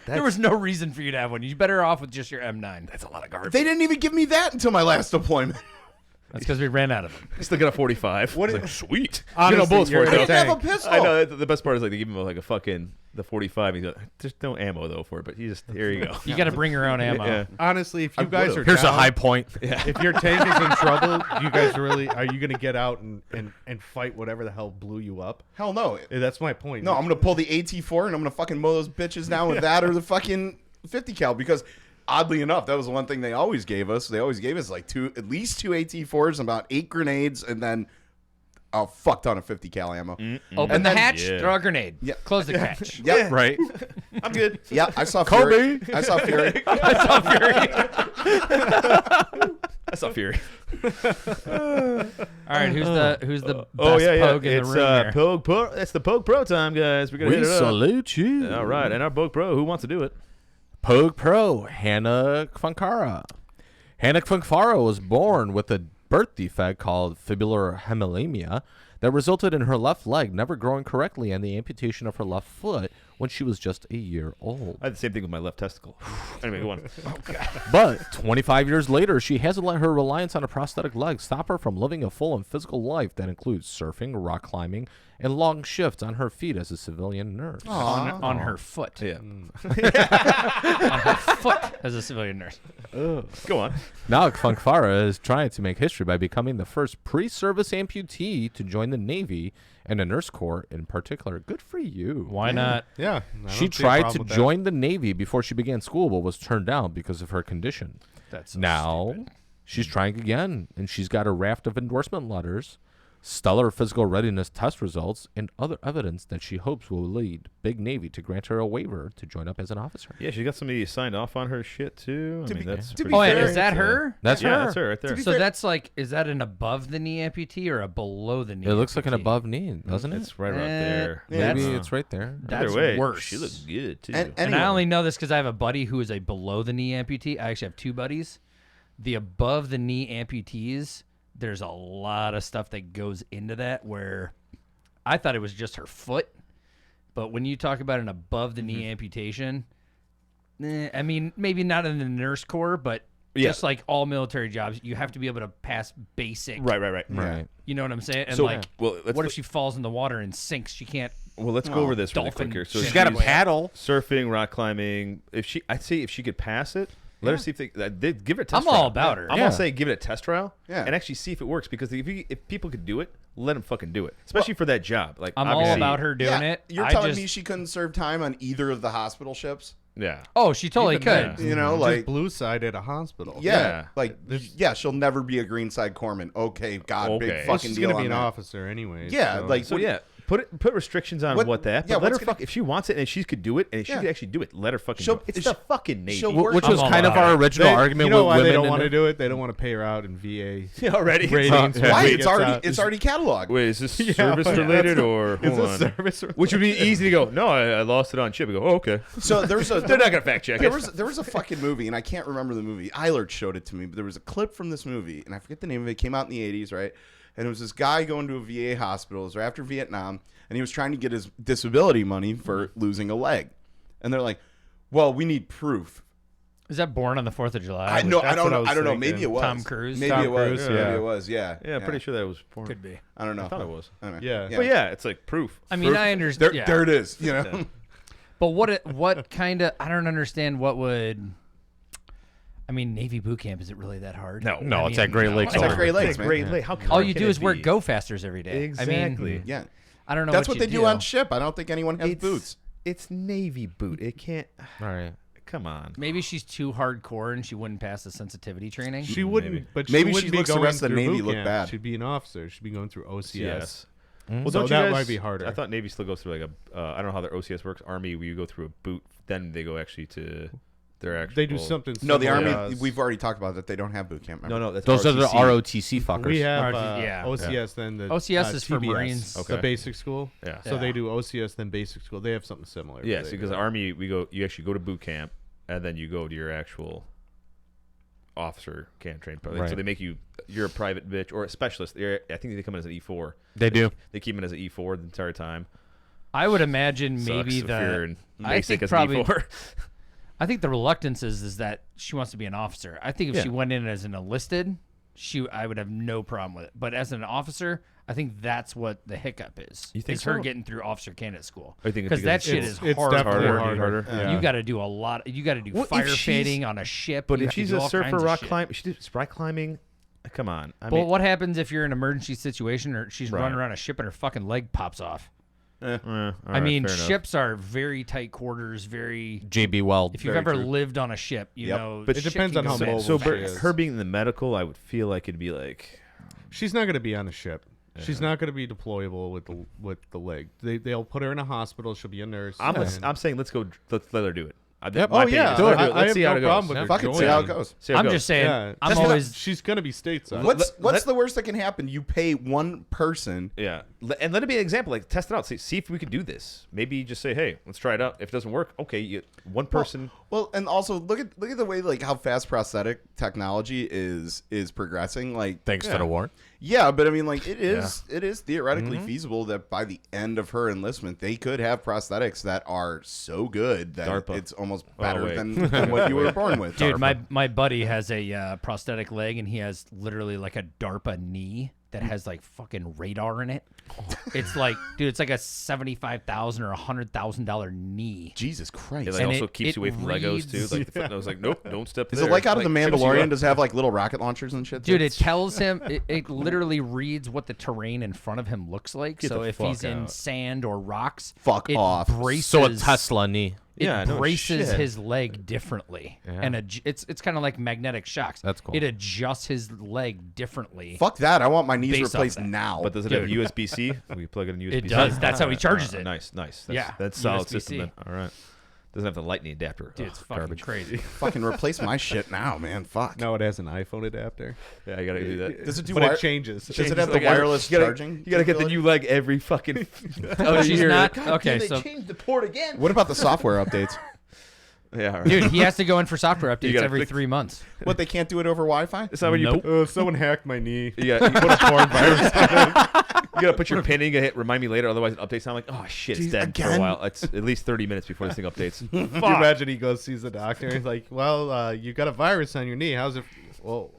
There was no reason for you to have one. You're better off with just your M9. that's a lot of garbage. They didn't even give me that until my last deployment. That's because we ran out of them. He's still got a 45. What It's is- like, sweet. Honestly, you know, bullets you're for in it. a though. He didn't have a pistol. I know. The best part is like they give him like a fucking the 45. He's like, there's no ammo though for it, but here you go. You got to bring your own ammo. Yeah. Honestly, if I you guys would've. are Here's a down, high point. if your tank is in trouble, you guys are you gonna get out and fight whatever the hell blew you up? Hell no. That's my point. No, I'm gonna pull the AT4 and I'm gonna fucking mow those bitches down with that or the fucking 50 cal because oddly enough, that was the one thing they always gave us. They always gave us like at least two AT4s, about 8 grenades, and then a fuck ton of 50 cal ammo. Open And the then- hatch, Yeah. throw a grenade. Yeah. Close the hatch. Yep. Right. I'm good. Yeah, I saw Kobe. Fury. I saw Fury. I saw Fury. All right, who's the best Oh yeah, POG in it's the room here? POG Pro. That's the POG Pro time, guys. We're gonna We hit it up. salute you. All right, and our POG Pro. Who wants to do it? POG Pro, Hannah Funkara. Hannah Funkara was born with a birth defect called fibular hemilemia that resulted in her left leg never growing correctly and the amputation of her left foot when she was just a year old. I had the same thing with my left testicle. Anyway, go on. But 25 years later, she hasn't let her reliance on a prosthetic leg stop her from living a full and physical life that includes surfing, rock climbing, and long shifts on her feet as a civilian nurse. On her foot. Yeah. On her foot as a civilian nurse. Go on. Now Funkara is trying to make history by becoming the first pre-service amputee to join the Navy and the Nurse Corps in particular. Good for you. Why not? Yeah. I She don't see a tried problem to with that. join the Navy before she began school, but was turned down because of her condition. That's so Now stupid. she's trying again, and she's got a raft of endorsement letters, stellar physical readiness test results, and other evidence that she hopes will lead Big Navy to grant her a waiver to join up as an officer. Yeah, she got somebody signed off on her shit too. I mean, that's pretty Oh, and fair, is that her? That's yeah, her. that's her right there. So that's like, is that an above the knee amputee or a below the knee? It looks like an amputee? above knee, doesn't it? It's right around Eh, there. Maybe that's- it's right there. That's Either way, worse. she looks good too. And And I anyway. only know this because I have a buddy who is a below the knee amputee. I actually have two buddies. The above the knee amputees, there's a lot of stuff that goes into that where I thought it was just her foot. But when you talk about an above the knee amputation, I mean, maybe not in the nurse corps, but Yeah. just like all military jobs, you have to be able to pass basic. right. Right. You know what I'm saying? And So, like, well, let's what if she falls in the water and sinks? She can't. let's go over this really dolphin quick here. So shit. She's got a She's- paddle. surfing, rock climbing. I'd say if she could pass it, let her see if they give it a test I'm trial. all about her. I'm Yeah. gonna say give it a test trial Yeah. and actually see if it works because if people could do it, let them fucking do it, especially for that job. Like I'm all obviously- about her doing Yeah, it. You're I telling just- me she couldn't serve time on either of the hospital ships? Yeah. Oh, she totally Even could. then, You know, just like blue side at a hospital. yeah, like There's- yeah, she'll never be a green side corpsman. Okay, God, Okay. big Well, fucking She's deal gonna be on an that. officer anyway. Yeah, like So what- yeah, put restrictions on What- what that. yeah, But let her what's gonna- fuck if she wants it and she could do it and she Yeah. could actually do it. Let her fucking She'll- do it. It's she'll- the fucking Navy. she'll work- Which I'm was all kind of about our it. original argument You know with why women. they don't in want the- to do it? They don't want to pay her out in VA already. ratings. Yeah. Why? when it It's gets already out. it's already cataloged. Wait, is this Yeah, service but related that's or Is hold this on? service? Which would be easy to go. No, I lost it on ship. We go. Oh, okay. So there's a They're not gonna fact check there it. was a fucking movie, and I can't remember the movie. Eilert showed it to me, but there was a clip from this movie, and I forget the name of it. It came out in the 80s, right? And it was this guy going to a VA hospital. It was right after Vietnam, and he was trying to get his disability money for losing a leg. And they're like, "Well, we need proof." Is that Born on the 4th of July? I know. I that's don't what I know. was I don't know. thinking. Maybe it was Tom Cruise? Maybe Tom it was. Cruise, Maybe yeah. it was. Yeah. Yeah, pretty sure that was porn. Could be. I don't know. I thought it was. Anyway. Yeah. But yeah, it's like proof. I mean, I understand. There, there it is. You know. But what kind of? I don't understand what would. I mean, Navy boot camp, is it really that hard? No. No, I it's mean, at Great Lakes. It's at over. Great Lakes, It's a man. great Yeah. lake. How All hard you can do it is wear be? Go Fasters every day. Exactly. I mean, Yeah. I don't know. That's what what they you do on ship. I don't think anyone has boots. It's Navy boot. It can't. All right. Come on. Maybe she's too hardcore and she wouldn't pass the sensitivity training. She wouldn't, Maybe. but Maybe she she wouldn't be looks the going rest of the through Navy boot look camp. bad. She'd be an officer. She'd be going through OCS. Yes. So Well, don't you that guys, might be harder. I thought Navy still goes through like a. I don't know how their OCS works. Army, where you go through a boot, then they go actually to their actual. They do something. No, the similar Army. to us. We've already talked about that. They don't have boot camp. No, remember? no, that's Those are the ROTC. ROTC fuckers. We have yeah. OCS, then the OCS is for TBS, Marines. Okay. the basic school. Yeah. So they do OCS, then basic school. They have something similar. Yeah, but they because do the Army, you actually go to boot camp, and then you go to your actual officer camp train. Right. So they make you're a private bitch or a specialist. I think they come in as an E4. They do. They keep him as an E4 the entire time. I would imagine Sucks maybe if you're the. in I basic think as probably. an E4. I think the reluctance is that she wants to be an officer. I think if Yeah. she went in as an enlisted, I would have no problem with it. But as an officer, I think that's what the hiccup is. You think is her so? getting through officer candidate school. I think Because that shit is it's hard. definitely harder. Yeah. You got to do a lot. You got to do Well, if firefighting on a ship. But you if have to she's do a all surfer, kinds of rock shit. climb, she does rock climbing. Come on. I But mean, what happens if you're in an emergency situation or she's Right. running around a ship and her fucking leg pops off? all I right, mean, fair enough. ships are very tight quarters. Very. JB Weld. If you've Very ever true. lived on a ship, you Yep. know. But it shit depends can on how go mobile So, she but is. her being in the medical, I would feel like it'd be like, She's not going to be on a ship. She's not going to be deployable with the leg. They'll put her in a hospital. She'll be a nurse. and- I'm saying let's let her do it. Yep. My Oh yeah, opinion is let her do it. I Let's have see how no it problem goes. with her Fuck it, see joining. how it goes. See how it I'm goes. just saying. Yeah, I'm just- always. She's going to be stateside. What's the worst that can happen? You pay one person. Yeah, and let it be an example. Like test it out. See if we can do this. Maybe just say, hey, let's try it out. If it doesn't work, okay, one person. Well, and also look at the way like how fast prosthetic technology is progressing. Like Thanks to the war. yeah, but I mean like it is theoretically feasible that by the end of her enlistment they could have prosthetics that are so good that DARPA. it's almost better wait. than what you were born with. Dude, DARPA. my buddy has a prosthetic leg, and he has literally like a DARPA knee that has like fucking radar in it. It's like, dude, it's like a $75,000 or $100,000 knee. Jesus Christ. It like And also it- keeps it you away from Legos too. reads- Like the foot, I was like, nope, don't step. Is there. it like out of the trips you Mandalorian? up. Does it have like little rocket launchers and shit? Dude, it tells him, it literally reads what the terrain in front of him looks like. Get So the if he's fuck in out. sand or rocks, Fuck it off. braces, So a Tesla knee. it Yeah, no braces shit. his leg differently. Yeah. And it's kind of like magnetic shocks. That's cool. It adjusts his leg differently. Fuck that. I want my knees Based off replaced that. now. But does it have USB-C? We plug it in USB-C. It does. That's how he charges it. Nice. That's, Yeah, that's solid USB-C. system. Then. All right. Doesn't have the lightning adapter. Dude, it's Ugh, fucking garbage. crazy. fucking replace my shit now, man. Fuck. No, it has an iPhone adapter. Yeah, I gotta do that. Does it do But wire- it changes. Does it Changes have the like every- wireless you gotta- charging? You gotta get the capability? new leg every fucking. But she's year. not. God Okay, damn, they so changed the port again. What about the software updates? Yeah, all right. dude, he has to go in for software updates gotta every fix- 3 months. What, they can't do it over Wi-Fi? It's not when you Nope. put, Someone hacked my knee. you put a porn virus on it. You gotta put your pin in. You gotta hit remind me later. Otherwise, it updates. I'm like, oh shit, it's Jeez, dead for a again? while. It's at least 30 minutes before this thing updates. Can you imagine he goes sees the doctor? He's like, "Well, you got a virus on your knee. How's it? Well,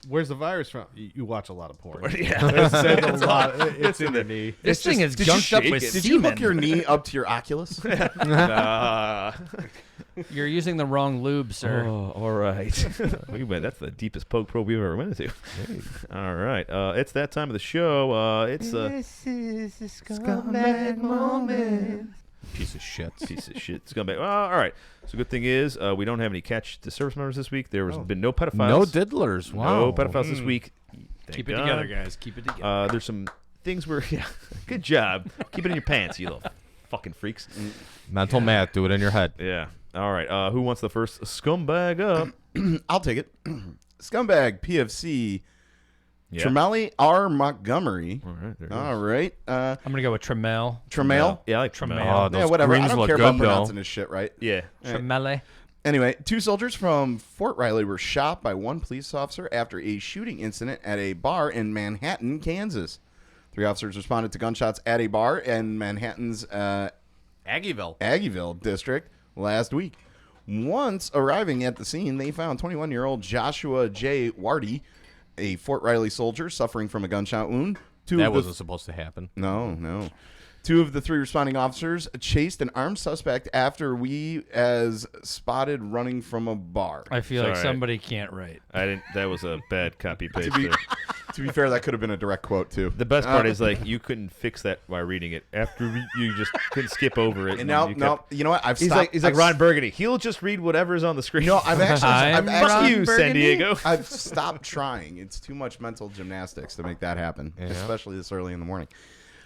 where's the virus from? You watch a lot of porn. Yeah, There's a lot. It's in the knee. This thing is did you gunked up shake with it? Did you semen. hook your knee up to your Oculus? You're using the wrong lube, sir. Oh, all right. We went. That's the deepest POG Pro we've ever went into. All right. It's that time of the show. It's This is the scumbag moment. Piece of shit. piece of shit scumbag. All right. So good thing is we don't have any catch the service members this week. There has been no pedophiles. No diddlers. Wow. No pedophiles this week. Thank Keep it God. together, guys. Keep it together. There's some things where yeah. Good job. Keep it in your pants, you little fucking freaks. Mental math. Do it in your head. Yeah. All right. Who wants the first scumbag up? I'll take it. Scumbag PFC. Yeah. Tremelli R. Montgomery. All right. There it All goes. right. I'm gonna go with Tremel. Tremel. Yeah, I like Tremel. Tremel. Oh, those Yeah, whatever. I greens don't look care good, about though. pronouncing his shit right. Yeah. Tremele. Anyway, 2 soldiers from Fort Riley were shot by 1 police officer after a shooting incident at a bar in Manhattan, Kansas. 3 officers responded to gunshots at a bar in Manhattan's Aggieville district last week. Once arriving at the scene, they found 21-year-old Joshua J. Wardy, a Fort Riley soldier suffering from a gunshot wound. That wasn't supposed to happen. No. 2 of the 3 responding officers chased an armed suspect after as spotted running from a bar. I feel like Sorry. somebody can't write. I didn't. That was a bad copy paste. be- there. To be fair, that could have been a direct quote, too. The best part is like you couldn't fix that while reading it. After you just couldn't skip over it. And now, you no, kept- you know what? I've He's stopped. like Ron Burgundy. He'll just read whatever's on the screen. No, I've I'm Fuck you, San Diego. I've stopped trying. It's too much mental gymnastics to make that happen, especially this early in the morning.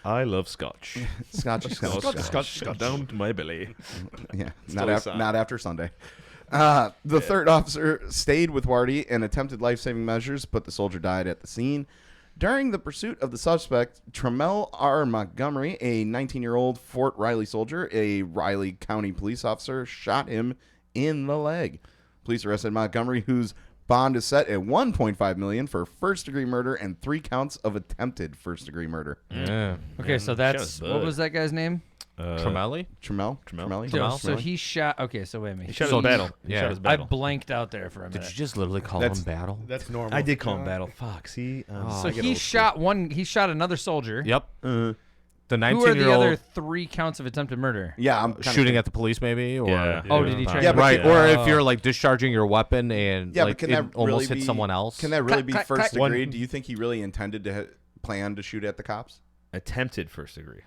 I love Scotch. Scotch. Scotch down to my belly. Yeah, Still not, a song. not after Sunday. The third officer stayed with Wardy and attempted life-saving measures, but the soldier died at the scene. During the pursuit of the suspect, Tremel R. Montgomery, a 19-year-old Fort Riley soldier, a Riley County police officer, shot him in the leg. Police arrested Montgomery, whose bond is set at $1.5 million for first-degree murder and 3 counts of attempted first-degree murder. Yeah. Okay, so shut that's his what bud. was that guy's name? Tremelli? Tremelli? So, so he shot. Okay, so wait a minute. He shot So his battle. yeah. He shot his I battle. blanked out there for a Did minute. you just literally call That's- him Battle? That's normal. I did call him battle. Fuck. See. So I get he old shot one. He shot another soldier. Yep. The Who are the other 19-year-old 3 counts of attempted murder? Yeah, I'm kinda shooting at the police, maybe? Or Yeah. Oh, did he try? Yeah, to but right. can- Or Oh. if you're like discharging your weapon and Yeah, like but can it that almost really hit be, someone else. Can that really be Cut, first cut. degree? Do you think he really intended to plan to shoot at the cops? attempted first degree.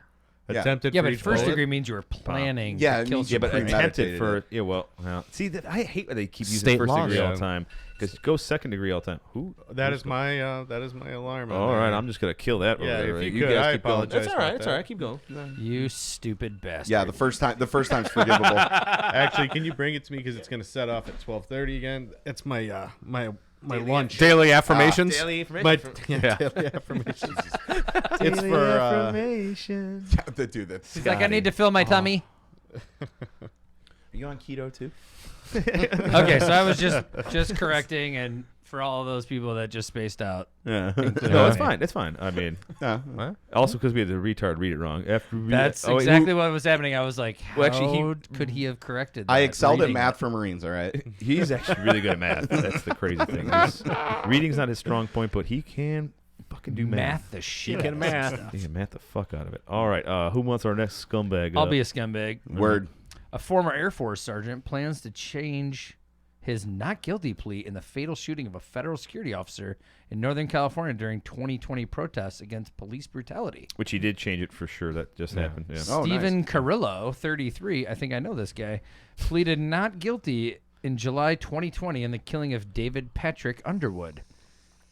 Yeah. Attempted. Yeah, for but each first bullet? degree means you were planning. Yeah, to it kill means- Yeah, but someone. attempted Premeditated for see that I hate when they keep using State first laws. degree all Yeah. the time because it goes second degree all the time. Who? That who's is my alarm. on All there. right, I'm just gonna kill that. Yeah, over there. if you could, guys I keep going. apologize That's all right. about It's all that. right. Keep going. You stupid bastard. Yeah, the first time's forgivable. Actually, can you bring it to me because it's going to set off at 12:30 again? It's my my lunch. Daily affirmations. Daily My information. daily affirmations. It's for The dude that's. He's like, I need to fill my tummy. Are you on keto too? Okay, so I was just correcting, and for all of those people that just spaced out. Yeah. including No, it's me. fine. It's fine. I mean, Yeah. also because we had the retard read it wrong. After That's oh, wait, exactly what was happening. I was like, how Well, actually, could he have corrected that? I excelled at reading math it? for Marines. All right. He's actually really good at math. That's the crazy thing. Reading's not his strong point, but he can fucking do math. Math the shit. can out of math. stuff. He can math the fuck out of it. All right. Who wants our next scumbag? I'll be a scumbag. Word. A former Air Force sergeant plans to change his not guilty plea in the fatal shooting of a federal security officer in Northern California during 2020 protests against police brutality. Which he did change it for sure. That just happened. Yeah. Oh, Stephen Carrillo, 33, I think I know this guy, pleaded not guilty in July 2020 in the killing of David Patrick Underwood.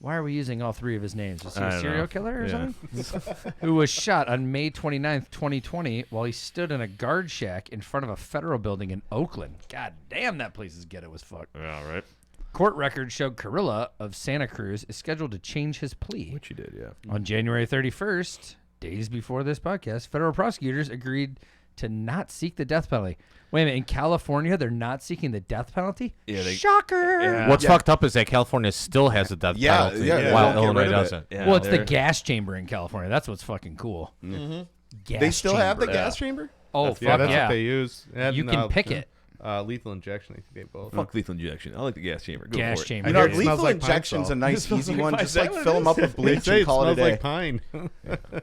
Why are we using all 3 of his names? Was he I a don't serial know. killer or Yeah. something? Who was shot on May 29th, 2020 while he stood in a guard shack in front of a federal building in Oakland. God damn, that place is ghetto as fuck. All right. Court records showed Carrillo of Santa Cruz is scheduled to change his plea. Which he did, yeah. On January 31st, days before this podcast, federal prosecutors agreed to not seek the death penalty. Wait a minute, in California, they're not seeking the death penalty? Yeah, Shocker! Yeah. What's fucked up is that California still has a death Yeah, penalty, yeah, while they won't get Illinois rid of it. doesn't. Yeah, Well, it's the they're- gas chamber in California. That's what's fucking cool. Gas They still have the chamber. gas chamber? Oh, Yeah, fuck that's yeah. what they use. And, You can pick it. Lethal injection. I think they both. Fuck lethal injection. I like the gas chamber. Go Gas for it. chamber. I You know, hear it lethal smells like pine injection's a salt. nice, It smells easy like one. pine Just salt. like Is that fill them what up it with is? They bleach say and it call it a smells day. like pine.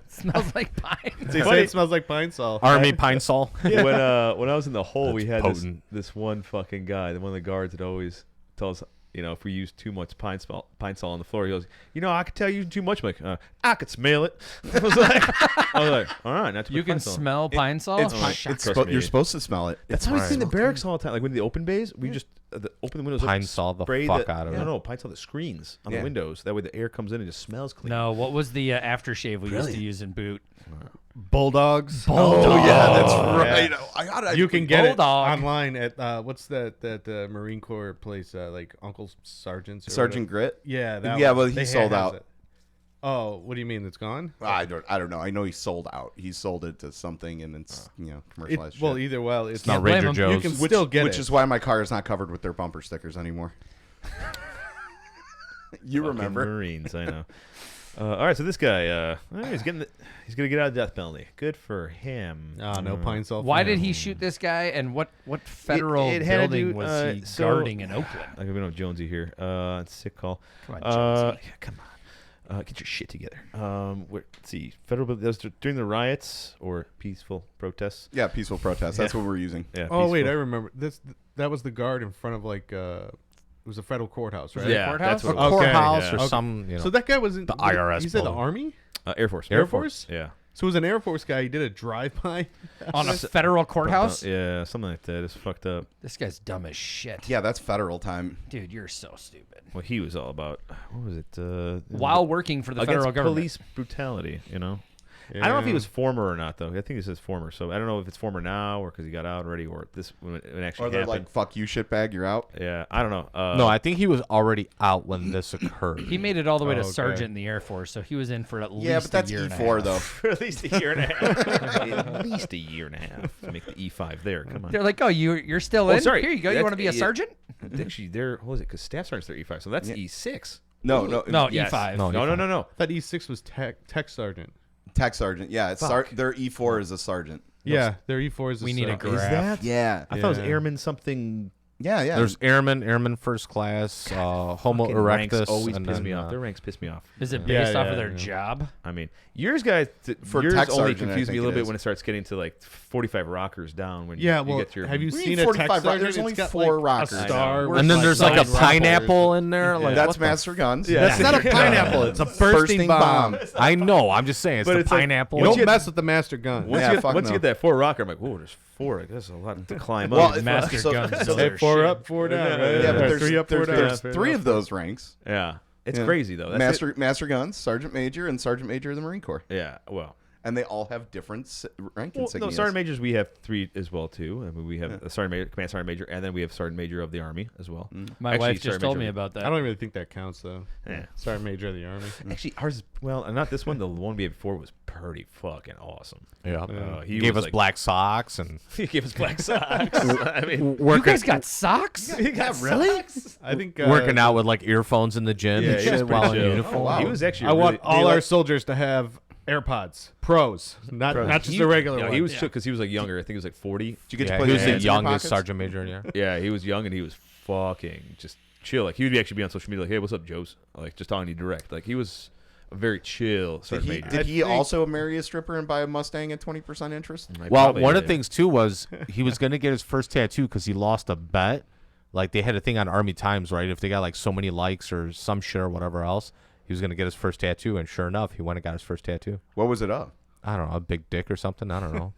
Smells like pine. They say it smells like pine salt. Army Pine Sol. when I was in the hole, we had this, potent. this one fucking guy, one of the guards that always tells us, if we use too much pine salt on the floor, he goes, I could tell you too much. I'm like, I could smell it. I was like, all right, not too You much can pine salt. smell pine salt? It's Oh, pine. shut It's Trust me. you're supposed to smell it. That's how we see in the Right. barracks all the time. Like when the open bays, we just open the windows. Pine up, saw the spray fuck out of it. No, pine saw the screens on Yeah. the windows. That way the air comes in and just smells clean. No, what was the aftershave we used to use in boot? Bulldogs. Oh yeah, that's Oh, right. yeah. I gotta. You can get it Bulldog. online at what's that Marine Corps place like Uncle Sergeant's or Sergeant Grit. whatever. Yeah, that Yeah, one. well, he They sold has out. it. Oh, what do you mean it's gone? I don't know. I know he sold out. He sold it to something, and it's commercialized. Well, shit. either well, it's not blame Ranger him. Joe's. You can which, still get which it. is why my car is not covered with their bumper stickers anymore. You Fucking remember? Marines, I know. All right, so this guy, he's gonna get out of death penalty. Good for him. no pine salt. Why for did him. he shoot this guy, and what federal it had to building do, was he so- guarding in Oakland? I we don't have Jonesy here. Sick call. Come on, Jonesy. Yeah, come on. Get your shit together. Let's see. Federal. That was during the riots or peaceful protests. Yeah, peaceful protest. That's what we're using. Yeah. Oh wait, I peaceful. remember this. That was the guard in front of like it was a federal courthouse, right? Yeah, courthouse? that's what A it was. courthouse yeah. or Okay. some, So that guy was in The IRS You said the building. army? Air Force. Air Force? Yeah. So it was an Air Force guy. He did a drive-by. On a federal courthouse? Yeah, something like that. It's fucked up. This guy's dumb as shit. Yeah, that's federal time. Dude, you're so stupid. What he was all about. What was it? While working for the against federal government. police brutality. I don't know if he was former or not, though. I think it says former, so I don't know if it's former now or because he got out already or this when it actually Or they're happened. like, "Fuck you, shitbag, you're out." Yeah, I don't know. No, I think he was already out when this occurred. He made it all the way to Oh, okay. sergeant in the Air Force, so he was in for at least Yeah, but that's a year and a E4 half. though. for at least a year and a half. At least a year and a half to make the E5 there. Come on. They're like, oh, you're still Oh, in? sorry. Here you go. You That's- want to be a yeah. sergeant? Actually, there what was it? Because staff sergeant's their E5, so that's Yeah. E6. No, no, No, Yes. E5. No, No, no, no, no. I thought E6 was tech sergeant. Tech sergeant. Yeah, it's Fuck. their E4 is a sergeant. Yeah, their E4 is. We need a Is graph. that? Yeah. I thought it was Yeah. airman something. Yeah. There's airman first class, Homo Fucking erectus. ranks always and piss then, me off. Their ranks piss me off. Is it Yeah, based off yeah, of their yeah. job? I mean, yours guys, For yours tech only sergeant, I confuse me a think little it bit is. when it starts getting to like 45 rockers down. When Yeah, you well, get your. have you We seen need a 45 tech sergeant? There's only It's got, 4 like, rockers. a I star. know. with, and then there's like a nine rockers. pineapple in there. Like, That's what the- Master Guns. Yeah. That's not a pineapple. It's a bursting bomb. I know. I'm just saying. It's But the it's like, pineapple. You Once don't you get- mess with the master gun. Once, Yeah, you, get, fuck once you no. get that 4 rocker, I'm like, whoa, there's 4. Like, that's a lot to climb Well, up. if- Master so- guns. so- they're Hey, 4 shit. up, 4 down. Yeah, Right? Yeah, but Or there's 3 up, 4 down. there's 3 of those ranks. Yeah. It's Yeah. crazy, though. That's it. Master Guns, Sergeant Major, and Sergeant Major of the Marine Corps. Yeah, well. And they all have different rank Well, insignias. no, sergeant majors we have 3 as well too. I mean, we have a sergeant major, command sergeant major, and then we have sergeant major of the army as well. My Actually, wife just sergeant told major me of- about that. I don't really think that counts, though. Yeah. Sergeant Major of the Army. Actually, ours. Well, not this one. The one we had before was pretty fucking awesome. Yeah. He Gave was us like- black socks and He gave us black socks. I mean, You guys got socks? he got really. I think working out with like earphones in the gym Yeah, and he was shit pretty while in chill. uniform. Oh, wow. He was actually. I want really, all our soldiers to have AirPods Pros, not just he, the regular yeah, one. he was shook because he was like younger. I think he was like 40. Did you get Yeah, to put he your was the hands in your youngest pockets? sergeant major. Yeah. Yeah, he was young and he was fucking just chill. Like he would actually be on social media like, "Hey, what's up, Joes?" Like just talking to you direct. Like he was a very chill Did sergeant he, major. did he think- also marry a stripper and buy a Mustang at 20% interest? Like, Well, probably one of did. the things too was he was gonna get his first tattoo because he lost a bet. Like they had a thing on Army Times, right? If they got like so many likes or some shit or whatever else, he was gonna get his first tattoo. And sure enough, he went and got his first tattoo. What was it of? I don't know, a big dick or something. I don't know.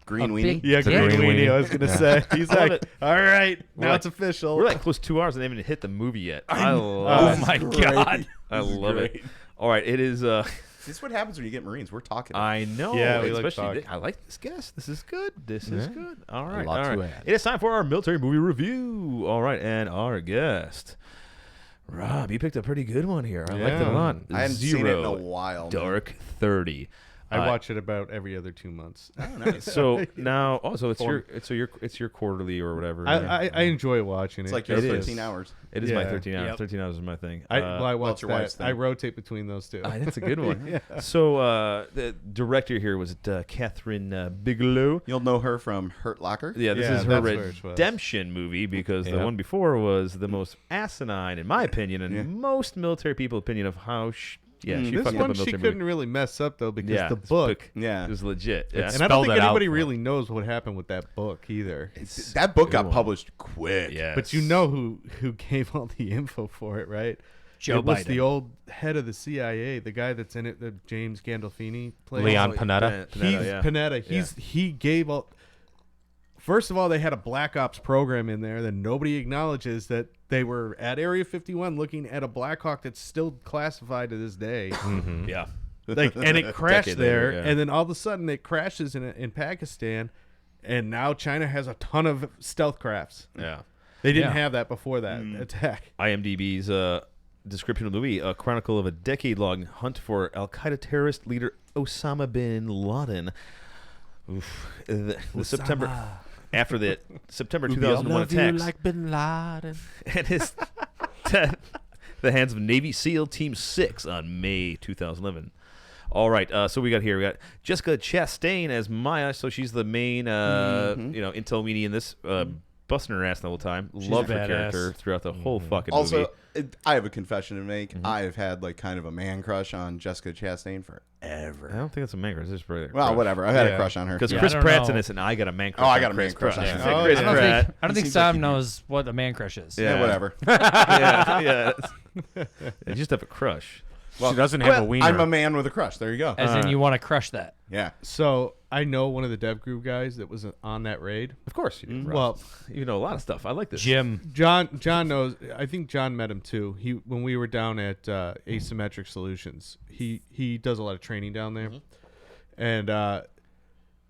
Green A weenie? big- yeah, It's a green green weenie. weenie. I was gonna Yeah. say. He's I love like, it. all right, now like- it's official. We're like close to 2 hours and they haven't hit the movie yet. I love Oh it. my god. I love it. All right, it is. This is what happens when you get Marines. We're talking. I know. Yeah, we like especially. talk. I like this guest. This is good. This is Yeah. good. All right. lot all to right. add. It is time for our military movie review. All right, and our guest, Rob. You picked a pretty good one here. I liked it a Yeah. lot. I haven't Zero seen it in a while. man. Dark 30. I watch it about every other 2 months. So now, so it's your quarterly or whatever. I enjoy watching it. It's like your It is. 13 hours. It is my Yeah. 13 hours. Yep. 13 hours is my thing. I watch it's your wife's that. thing. I rotate between those two. That's a good one. So the director here was Catherine Bigelow. You'll know her from Hurt Locker. Yeah, this Yeah, is her that's where it was. redemption movie because the Yeah. one before was the most asinine, in my opinion, and Yeah. most military people opinion of how she this fucked up one a she military couldn't movie. really mess up though because Yeah, the this book. Yeah. It was legit. Yeah. It's- And I don't spelled think it out anybody for really knows what happened with that book either. That book Good got one. published quick. Yes. But you know who gave all the info for it, right? Joe it was Biden. the old head of the CIA, the guy that's in it, the James Gandolfini played. Leon Panetta. Panetta. He gave all. First of all, they had a Black Ops program in there that nobody acknowledges that they were at Area 51 looking at a Black Hawk that's still classified to this day. Yeah. Like, and it crashed Decade there, later, yeah. and then all of a sudden it crashes in Pakistan, and now China has a ton of stealth crafts. Yeah. They didn't Yeah. have that before that attack. IMDb's description of the movie: a chronicle of a decade-long hunt for Al Qaeda terrorist leader Osama bin Laden. Oof. The September after the September 2001 attacks like Bin Laden. and his death at the hands of Navy SEAL Team 6 on May 2011. All right, so we got Jessica Chastain as Maya, so she's the main, intel meanie in this, busting her ass the whole time. Love her badass. character throughout the whole fucking Also, movie. I have a confession to make. I've had like kind of a man crush on Jessica Chastain forever. I don't think that's a man crush. It's just really Well, whatever. I've had a crush on her. Because Yeah, Chris I don't Pratt's in know. this, and I got a man crush. Oh, I on got a man Chris crush Pratt. on Yeah. him. Oh, Chris yeah. Pratt. I don't think seems like Sam he'd be- knows what a man crush is. Yeah, whatever. yeah. You just have a crush. She doesn't have a wiener. I'm a man with a crush. There you go. As in, you want to crush that. Yeah. So I know one of the dev group guys that was on that raid. Of course you do. Rob. Well, you know a lot of stuff. I like this. Jim. John knows. I think John met him too. When we were down at Asymmetric Solutions, he does a lot of training down there, and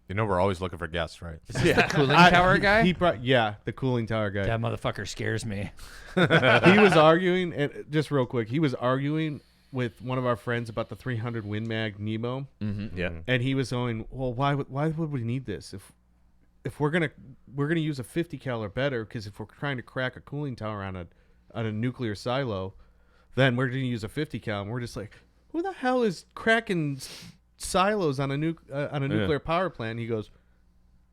You know, we're always looking for guests, right? Is this the cooling tower guy? He brought the cooling tower guy. That motherfucker scares me. He was arguing, and just real quick, he was arguing with one of our friends about the 300 Win Mag Nemo, Yeah. and he was going, "Well, why would we need this if we're gonna use a 50 cal or better? Because if we're trying to crack a cooling tower on a nuclear silo, then we're gonna use a 50 cal." And we're just like, "Who the hell is cracking silos on a nuclear power plant?" And he goes,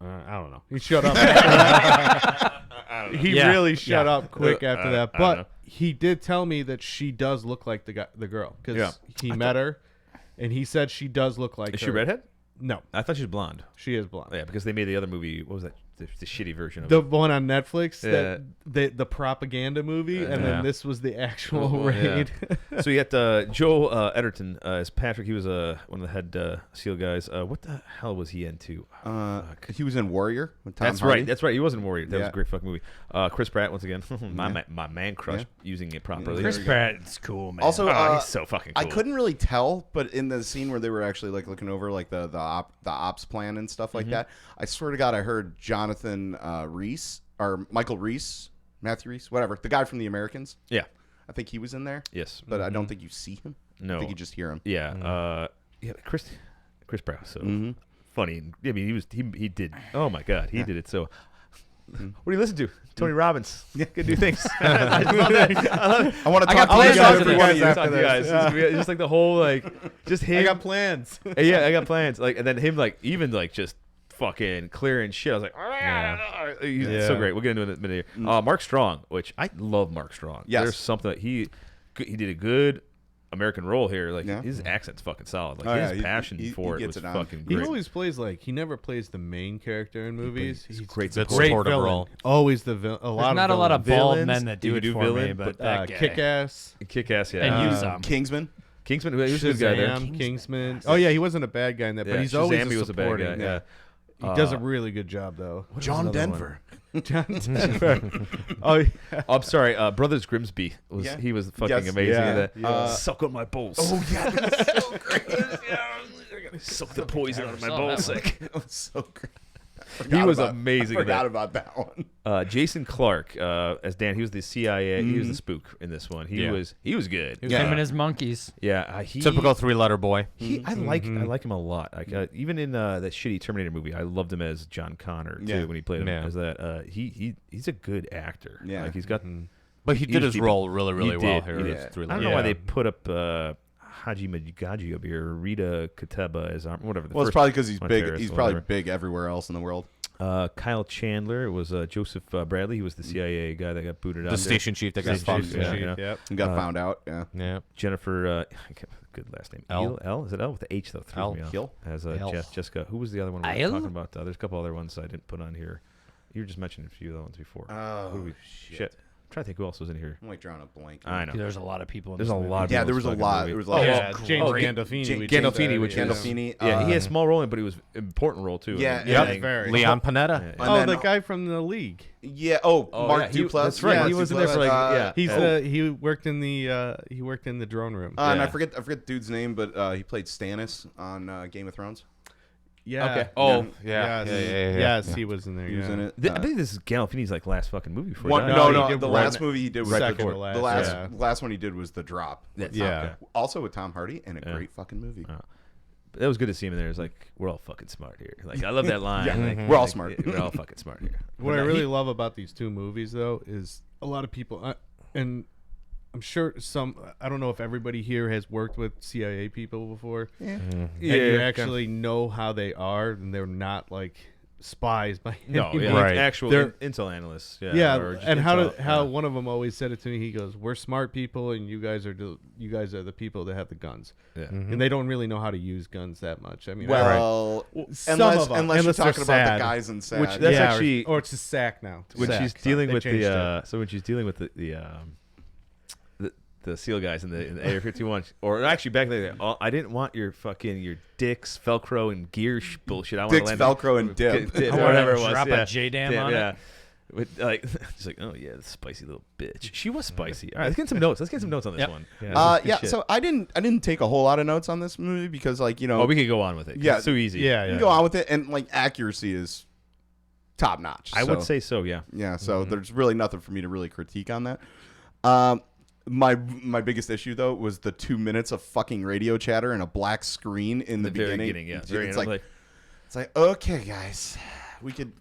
I don't know. He shut up. After that. He Yeah, really shut yeah. up quick after that. I don't know. But he did tell me that she does look like the girl because Yeah. he met her, and he said she does look like Is her. she redhead? No, I thought she was blonde. she is blonde. Yeah, because they made the other movie. What was that? The shitty version of The it. one on Netflix, Yeah. the propaganda movie, and Yeah. then this was the actual Oh, yeah. raid. So you got Joe Edgerton as Patrick. He was one of the head SEAL guys. What the hell was he into? He was in Warrior with Tom That's Hardy. right. That's right. He was in Warrior. That was Yeah. a great fucking movie. Chris Pratt once again. my man crush using it properly. Chris Pratt's cool, man. Also, He's so fucking cool. I couldn't really tell, but in the scene where they were actually like looking over like the ops plan and stuff like that, I swear to God, I heard Jonathan Reese or Michael Reese, Matthew Reese, whatever, the guy from The Americans. Yeah. I think he was in there, Yes. but I don't think you see him. No. I think you just hear him. Yeah. Yeah. Chris Pratt. Was so funny. I mean, he did. Oh my God, he did it so. What do you listen to? Tony Robbins. Yeah, good new things. I just love that. I love it. I want to I talk got to you plans guys after every this. one of you. Talk to you guys. It's just like the whole like, just him. I got plans. Yeah, I got plans. Like, and then him like even like just fucking clearing shit. I was like, he's so Yeah. great. We'll get into it in a minute here. Mark Strong, which I love Mark Strong. Yes. There's something that he did a good American role here. Like Yeah. his accent's fucking solid. Like Oh, yeah, his he- passion he for it gets was it on. fucking He great. always plays he never plays the main character in movies. He's He's great. Good support. great supportive villain. role. Always the villain. There's not a lot of bald Villains, men that do you it do for me, villain, but but, that guy. Kick-Ass. Kick-ass, yeah. And use them. Kingsman. Kingsman, he was a good guy there. Shazam, Kingsman. Oh yeah, he wasn't a bad guy in that, Yeah, but he's always Shazam, he was a bad supporting. guy. Yeah. He does a really good job though. John Denver. John Denver. Oh yeah. Oh, I'm sorry, Brothers Grimsby was Yeah. he was fucking Yes. amazing Yeah. in that. Yeah. Suck on my balls. Oh yeah, that was so great. Suck the poison out of my balls. That was so great. He was amazing I in that. forgot about that one. Jason Clark as Dan. He was the CIA. He was the spook in this one. He Yeah. was good. Yeah. Him and his monkeys. Yeah, he Typical 3-letter boy. I like him a lot. Like even in that shitty Terminator movie, I loved him as John Connor too Yeah. when he played him Yeah. as that. He's a good actor. Yeah. Like he's got. But he did his keep- role really, really he well did, here. he It did. was I 3-letter. don't know why Yeah. they put up Haji Magaji up here, Rita Kateba as whatever. The Well, it's first probably because he's one big. terrorist He's or probably whatever. big everywhere else in the world. Kyle Chandler was Joseph Bradley. He was the CIA guy that got booted out. The station chief that got Station fucked. chief, Yeah. yeah. Yep. And got found out. Yeah. Yeah. Jennifer, good last name. L. L? Is it L with the H though? Throws L. me off. Hill? As L. Jessica. Who was the other one we were L? talking about? There's a couple other ones I didn't put on here. You were just mentioning a few other ones before. Oh, Who we- shit. I'm trying to think who else was in here. I'm like drawing a blank. I know. There's a lot of people in There's this a movie. lot of Yeah, people there in was a this fucking lot. movie. There was Oh like yeah, cool. James Oh, Gandolfini. James we Gandolfini, changed which that, is Gandolfini. Yeah, he had a small role in it, but he was an important role too. Yeah, Like, yeah. That's very. Leon Panetta. yeah. Oh, And the then- guy from the league. Yeah. Oh, Mark yeah, Duplass. That's right. Yeah, he Mark was in there for like Duplass. yeah. He's Oh. he worked in the drone room. And I Yeah. forget the dude's name, but he played Stannis on Game of Thrones. Yeah. Okay. Oh, Yes. yeah. Yes, he was in there. He was yeah. in it. I think this is Gandolfini's like last fucking movie before One, that. no, he no. did The one- last movie he did was second the, to last, the last yeah. last one he did was The Drop. That's Yeah. okay. Also with Tom Hardy and a Yeah. great fucking movie. But that was good to see him in there. It's like we're all fucking smart here. Like I love that line. Yeah. Like, We're all like, smart. We're all fucking smart here. What But I he- really love about these two movies, though, is a lot of people, and I'm sure I don't know if everybody here has worked with CIA people before. Yeah. And you actually know how they are, and they're not like spies by any no, yeah, means. like Right. actual They're- intel analysts. Yeah, Yeah, or just and intel, how one of them always said it to me. He goes, "We're smart people, and you guys are the people that have the guns, yeah. and they don't really know how to use guns that much." I mean, Well, Some unless of 'em, unless you're unless they're talking about sad. the guys in sad. Which that's yeah, actually or it's a sack now. when Sack, she's sorry. dealing They with changed the so when she's dealing with the SEAL guys in the Area 51, or actually back there, I didn't want your dicks, Velcro, and gear bullshit. I want Dicks, to land Velcro, and dip. dip, I wanna whatever it was. drop a yeah. J-Dam Dip, on yeah. it. With like, she's like, oh yeah, spicy little bitch. She was spicy. All right, let's get some notes. Let's get some notes on this Yep. one. Yeah, Yeah. So I didn't take a whole lot of notes on this movie because like oh, we could go on with it. 'cause Yeah. it's so easy. Yeah, you can go on with it and like accuracy is top notch. I would say so. Yeah. Yeah, so there's really nothing for me to really critique on that. My biggest issue though was the 2 minutes of fucking radio chatter and a black screen in the very beginning. beginning, yeah. Very It's end, like okay, guys, we could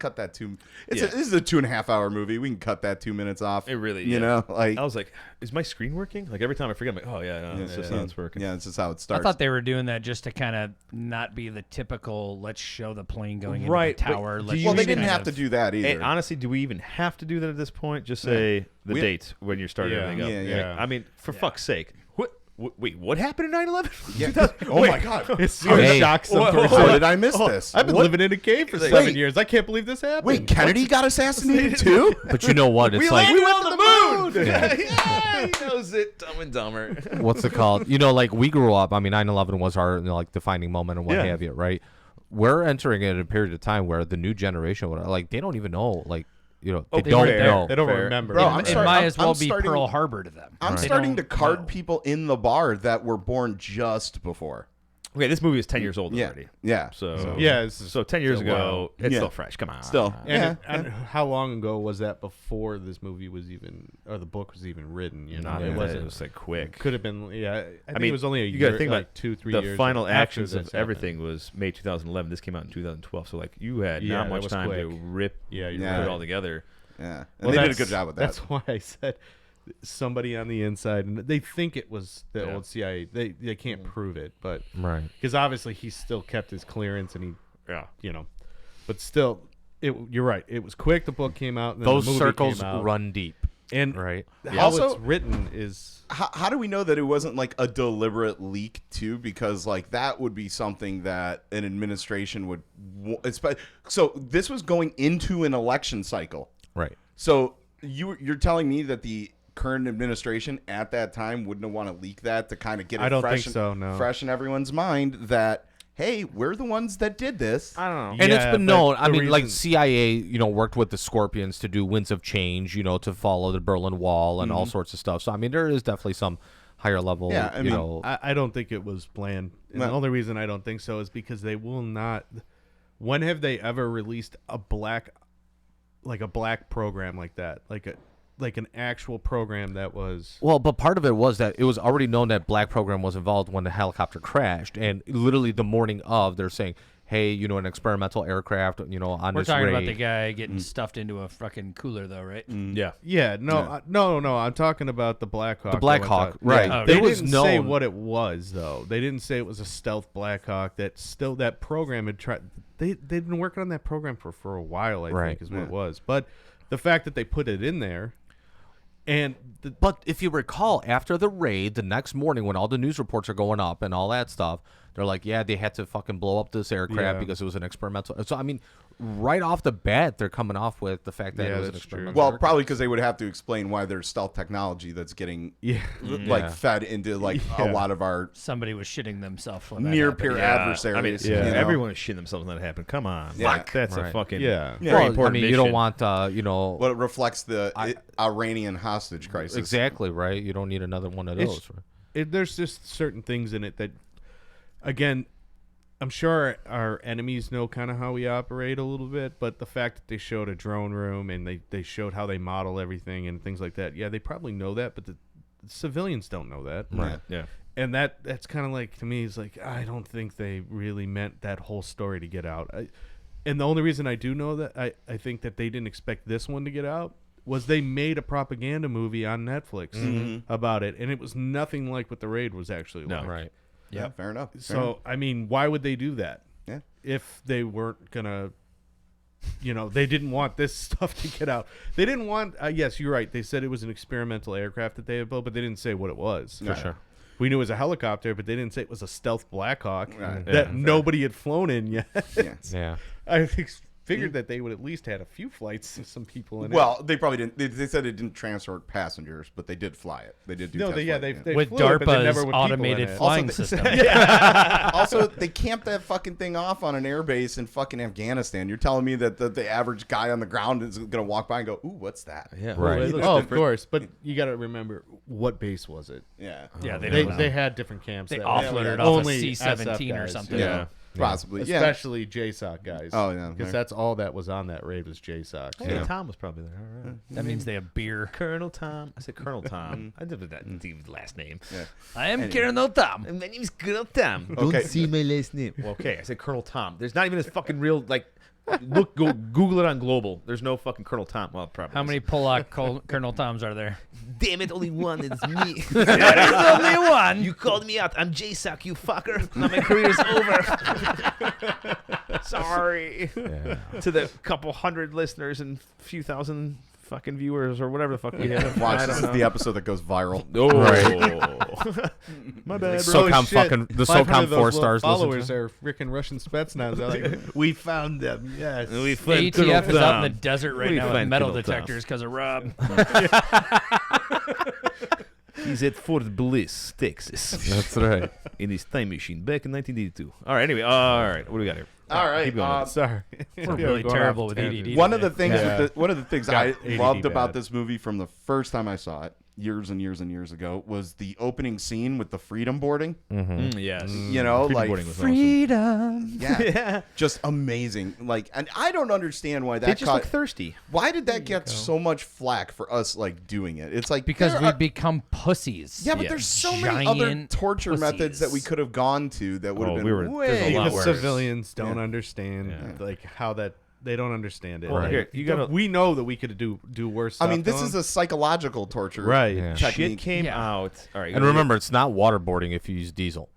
cut that this is a 2.5 hour movie. We can cut that 2 minutes off. It really, you know, like I was like, is my screen working? Like every time I forget, I'm like, oh yeah, no, it's just how it's working. Yeah, it's just how it I starts. thought they were doing that just to kind of not be the typical. Let's show the plane going Right, into the but tower. do Let's you well, they just didn't kind have of- to do that either. And honestly, do we even have to do that at this point? Just say the We- date when you're starting Yeah. everything up. Yeah. I mean, for fuck's sake. Wait, what happened in 9/11? Yeah. Oh my God! It's Hey. gonna shock some person. How did I miss this? I've been living in a cave for 7 Wait. years. I can't believe this happened. Wait, Kennedy got assassinated too? But you know what? It's like we went to the moon. Yeah. Yeah, he knows it. Dumb and Dumber. what's it called? You know, like we grew up. I mean, 9/11 was our like defining moment and what Yeah. have you, right? We're entering in a period of time where the new generation, like they don't even know, like they they don't weren't there. know. They don't Fair. remember. Bro, It, I'm it sorry, might I'm- as well I'm be starting- Pearl Harbor to them. I'm They starting to don't card know. people in the bar that were born just before. Okay, this movie is 10 years old Yeah, already. yeah. So Yeah, it's just- 10 years it's a while. ago, it's Yeah. still fresh. Come on. Still, And, yeah. and how long ago was that before this movie was even, or the book was even written? You know, Not it even wasn't. it was like quick. Could have been. Yeah, I think mean, it was only a you year. gotta think like about 2-3 the years. final after actions this of everything was May 2011. This came out in 2012. So like you had Yeah, not that much was time to quick. rip Yeah, you're Yeah. put it right. all together. Yeah, Well, and they did a that's- good job with that. That's why I said somebody on the inside, and they think it was the Yeah. old CIA. They can't prove it, but Right. because obviously he still kept his clearance, and he, Yeah. you know, but still, you're right. It was quick. The book came out. And then Those the movie circles came out, run deep, and right? how Also- it's written is How do we know that it wasn't like a deliberate leak too? Because like that would be something that an administration would. So this was going into an election cycle. Right. So you're telling me that the current administration at that time wouldn't have want to leak that to kind of get it I don't fresh, think so, no. fresh in everyone's mind that hey, we're the ones that did this. I don't know. And it's Yeah, been but known. I the mean, like reason- CIA, worked with the Scorpions to do Winds of Change, to follow the Berlin Wall and all sorts of stuff. So I mean, there is definitely some higher level. Yeah, I mean, I don't think it was planned. And the No. only reason I don't think so is because they will not. When have they ever released a black program like that? Like an actual program that was. Well, but part of it was that it was already known that Black Program was involved when the helicopter crashed, and literally the morning of, they're saying, "Hey, an experimental aircraft, on We're this talking raid." about the guy getting stuffed into a fucking cooler, though, right? Yeah. Yeah, no. I'm talking about the Black Hawk. The Black that Hawk, went right? Yeah. They It was didn't known. say what it was, though. They didn't say it was a stealth Black Hawk. That program had tried. They'd been working on that program for a while. I Right. think is what it was. But the fact that they put it in there, and But if you recall, after the raid, the next morning when all the news reports are going up and all that stuff, they're like, yeah, they had to fucking blow up this aircraft Yeah. because it was an experimental. So, I mean, right off the bat, they're coming off with the fact that Yeah, it was an that's true. experimental Well, aircraft. probably because they would have to explain why there's stealth technology that's getting yeah, like Yeah. fed into like a Yeah. lot of our Somebody was shitting themselves when that near happened. peer Yeah. adversaries. I mean, Yeah. everyone is shitting themselves when that happened. Come on. Yeah. Fuck. That's a Right. fucking yeah. Yeah. very Well, I important mean, you don't mission. want, Well, it reflects the I- Iranian hostage crisis. exactly, right? You don't need another one of It's- those. Right? There's just certain things in it that, again, I'm sure our enemies know kind of how we operate a little bit, but the fact that they showed a drone room and they showed how they model everything and things like that, yeah, they probably know that, but the civilians don't know that. Right. Yeah. And that's kind of like, to me, is like, I don't think they really meant that whole story to get out. And the only reason I do know that, I think that they didn't expect this one to get out, was they made a propaganda movie on Netflix about it, and it was nothing like what the raid was actually No. like. Right. Yeah, fair enough. Fair enough. So, I mean, why would they do that? Yeah. If they weren't going to, they didn't want this stuff to get out. They didn't want, yes, you're right. They said it was an experimental aircraft that they had built, but they didn't say what it was. For sure. We knew it was a helicopter, but they didn't say it was a stealth Black Hawk Right. that Yeah. nobody had flown in yet. Yeah. Yeah. I figured that they would at least had a few flights of some people in it. Well, they probably didn't. They said it didn't transport passengers, but they did fly it. They did do. no, test they, yeah, flight, they With flew it, but they never DARPA's with people in automated it. flying Also, system. Also, they camped that fucking thing off on an airbase in fucking Afghanistan. You're telling me that the average guy on the ground is gonna walk by and go, "Ooh, what's that?" Yeah. Right. Well, it looks Oh, of different. course, but you got to remember, what base was it? Yeah. Yeah, They don't know. they had different camps. They that offloaded were off a only C-17 SF or guys. something. Yeah. Possibly. Yeah. Especially JSOC guys. Oh, yeah. Because that's all that was on that raid was JSOC. Hey, Tom was probably there. All right. That means they have beer. Colonel Tom. I said Colonel Tom. I did that last name. Yeah. I am Colonel Tom. My name's Colonel Tom. Okay. see my last name. Well, okay, I said Colonel Tom. There's not even his fucking real Go Google it on Global. There's no fucking Colonel Tom. Well, probably. How many Pollock Colonel Toms are there? Damn it, only one. It's me. There's only one. You called me out. I'm JSOC, you fucker. Now my career's over. Sorry. Yeah. To the couple hundred listeners and few thousand fucking viewers or whatever the fuck we have. Watch, this is the episode that goes viral. Oh. My bad, bro. SOCOM shit. fucking the 500 SOCOM of those 4 little stars. followers are freaking Russian Spetsnaz. They're like, we found them. Yes. We find ATF is out in the Tom. desert right We now with find metal Colonel Tom. detectors because of Rob. He's at Fort Bliss, Texas. That's right. In his time machine back in 1982. All right, anyway. All right, what do we got here? All right, Keep going. Sorry. We're really terrible with ADD. One of the things, one of the things Got I ADD loved about bad. this movie from the first time I saw it, years and years and years ago, was the opening scene with the freedom boarding. Yes. You know, Freedom like boarding was freedom. yeah, just amazing. Like, and I don't understand why They that just look thirsty. why did that get so much flack for us like doing it? It's like Because there we are- become pussies. yeah, but Yeah. there's so many other Giant torture methods that we pussies. could have gone to that would have been we were- way there's a lot Because worse. civilians don't Yeah. understand like how that they don't understand it. Well, Like, here, you gotta- we know that we could do worse. I Stuff mean, to this is them. a psychological torture Right. Yeah. Shit technique. came Yeah. out. All right. And remember, it's not waterboarding if you use diesel.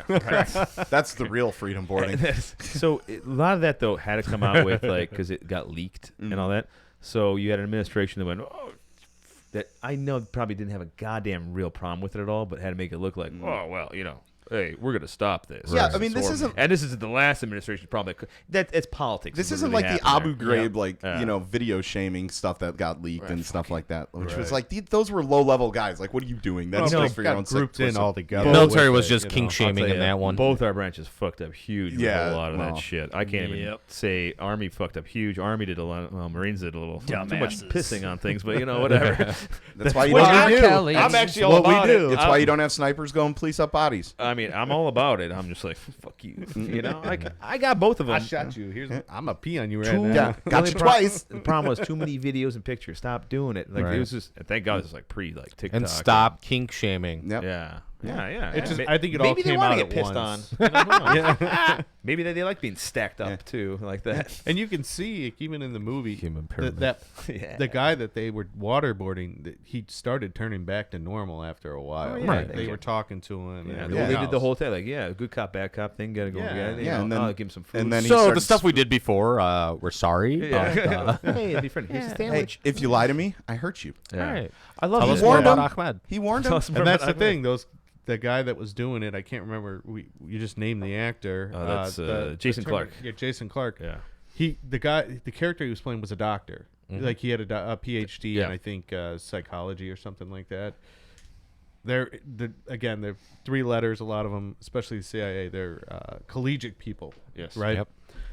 That's the real freedom boarding. So a lot of that though had to come out with like because it got leaked and all that. So you had an administration that went, oh, that I know probably didn't have a goddamn real problem with it at all, but had to make it look like, oh well, you know, hey, we're gonna stop this. Yeah, I mean, this isn't- and this isn't the last administration's problem. That it's politics. This is isn't what like really the Abu happened there. Ghraib, like Yeah. you know, video shaming stuff that got leaked and stuff like that, which was Right. like those were low level guys. Like, what are you doing? That's Well, just for your got own grouped sick in pussy. all together. The military with was it, just you kink know. shaming I'll tell in ya, that one. Both our branches fucked up huge with Yeah, a lot of well, that shit. I can't even Yep. say Army fucked up huge. Army did a lot. Well, Marines did a little too much Dumbasses. pissing on things, but you know, whatever. That's why you what don't. we R. do. Kelly. I'm actually all What we about do. it. It's why you don't have snipers go and police up bodies. I mean, I'm all about it. I'm just like, fuck you. You know, I got both of them. I shot you. Here's I'm gonna pee on you right Too- now. Yeah, The got only you twice. The problem was too many videos and pictures. Stop doing it. Like Right. it was just. Thank God, it was like TikTok. And stop kink shaming. Yep. Yeah. Yeah. It just, Ma- I think it all maybe they came wanna out get at pissed once. on. You know, who knows? Maybe they like being stacked up too, like that. And you can see even in the movie Human that, pyramid. that Yeah. the guy that they were waterboarding, that he started turning back to normal after a while. Oh, yeah. Like, Right. they were talking to him. Yeah, and they everything did the else. whole thing, like, yeah, good cop, bad cop thing, gotta go, Yeah. you Yeah, know, and then- give him some food. and then he So the started stuff we did before, we're sorry. yeah. But, Hey, it'd be friendly. Here's a Hey, sandwich. if you lie to me, I hurt you. Yeah. all right. I love Tell that. us more warned about him. Ahmed. He warned Tell him. us more And that's about the Ahmed. thing. The guy that was doing it, I can't remember. You just named the actor. Oh, that's, Jason Clarke. Yeah, Jason Clark. Yeah. The character he was playing was a doctor. Like he had a PhD Yeah. in I think psychology or something like that. They're 3 letters. A lot of them, especially the CIA, they're collegiate people. Yes. Right. Yep.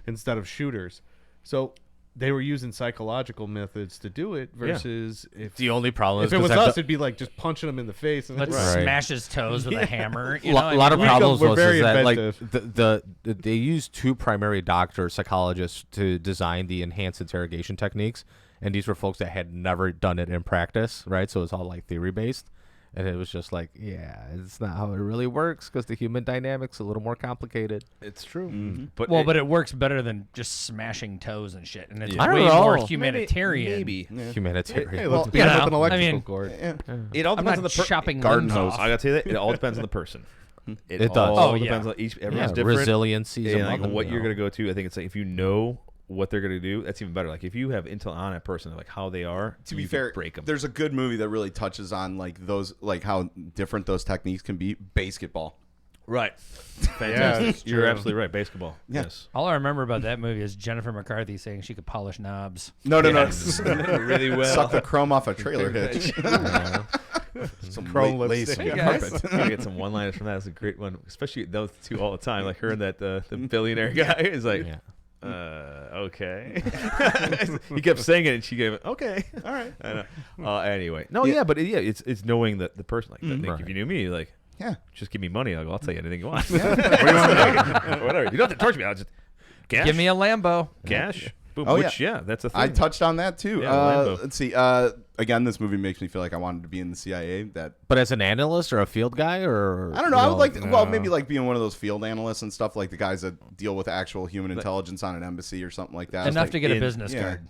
Instead of shooters, so they were using psychological methods to do it versus if The only problem if is it was 'cause us, I've it'd be like just punching them in the face. And Let's Right. smash his toes with a hammer. You a know, lot of we problems we're was very is that like inventive. they used 2 primary doctors, psychologists to design the enhanced interrogation techniques, and these were folks that had never done it in practice, right? So it's all like theory based, and it was just like, yeah, it's not how it really works because the human dynamic's a little more complicated. It's true. Mm-hmm. But but it works better than just smashing toes and shit, and it's I don't way know. more Maybe- humanitarian. Maybe. Humanitarian. Hey, Well, let's beat you him know, with an I electrical mean- cord. It all I'm depends on not the chopping garden limbs hose. off. I gotta tell you that it all depends on the person. It does. all Oh, yeah. depends on each. Everyone's Yeah, different. resiliency is And a like mother, what you you're know. gonna go to. I think it's like if you know what they're gonna do, that's even better. Like if you have intel on that person, like how they are, To be you fair, can break them. there's a good movie that really touches on like those, like how different those techniques can be. Basketball. Right. Yeah, Fantastic. it's You're true. absolutely right. Basketball. Yeah. Yes. All I remember about that movie is Jennifer McCarthy saying she could polish knobs. No. Really well. Suck the chrome off a trailer hitch. Some Chrome lace lipstick. on Hey, your guys. carpet. I get some one-liners from that. That's a great one, especially those two all the time. Like her and that the billionaire guy is like, Yeah. okay. He kept saying it, and she gave it, okay, all right. I know. Anyway, no, yeah, but it's knowing that the person. Like, I think Right. if you knew me, like, Yeah. just give me money. I'll tell you anything you want. What do you want to do? Whatever. You don't have to torture me. I'll just cash. Give me a Lambo. cash. Boom. Oh, Which, yeah, that's a thing. I touched on that too. Yeah, Lambo. Let's see. again, this movie makes me feel like I wanted to be in the CIA. But as an analyst or a field guy, or I don't know. I would like, well, maybe like being one of those field analysts and stuff, like the guys that deal with actual human intelligence on an embassy or something like that. Enough Like, to get a business card.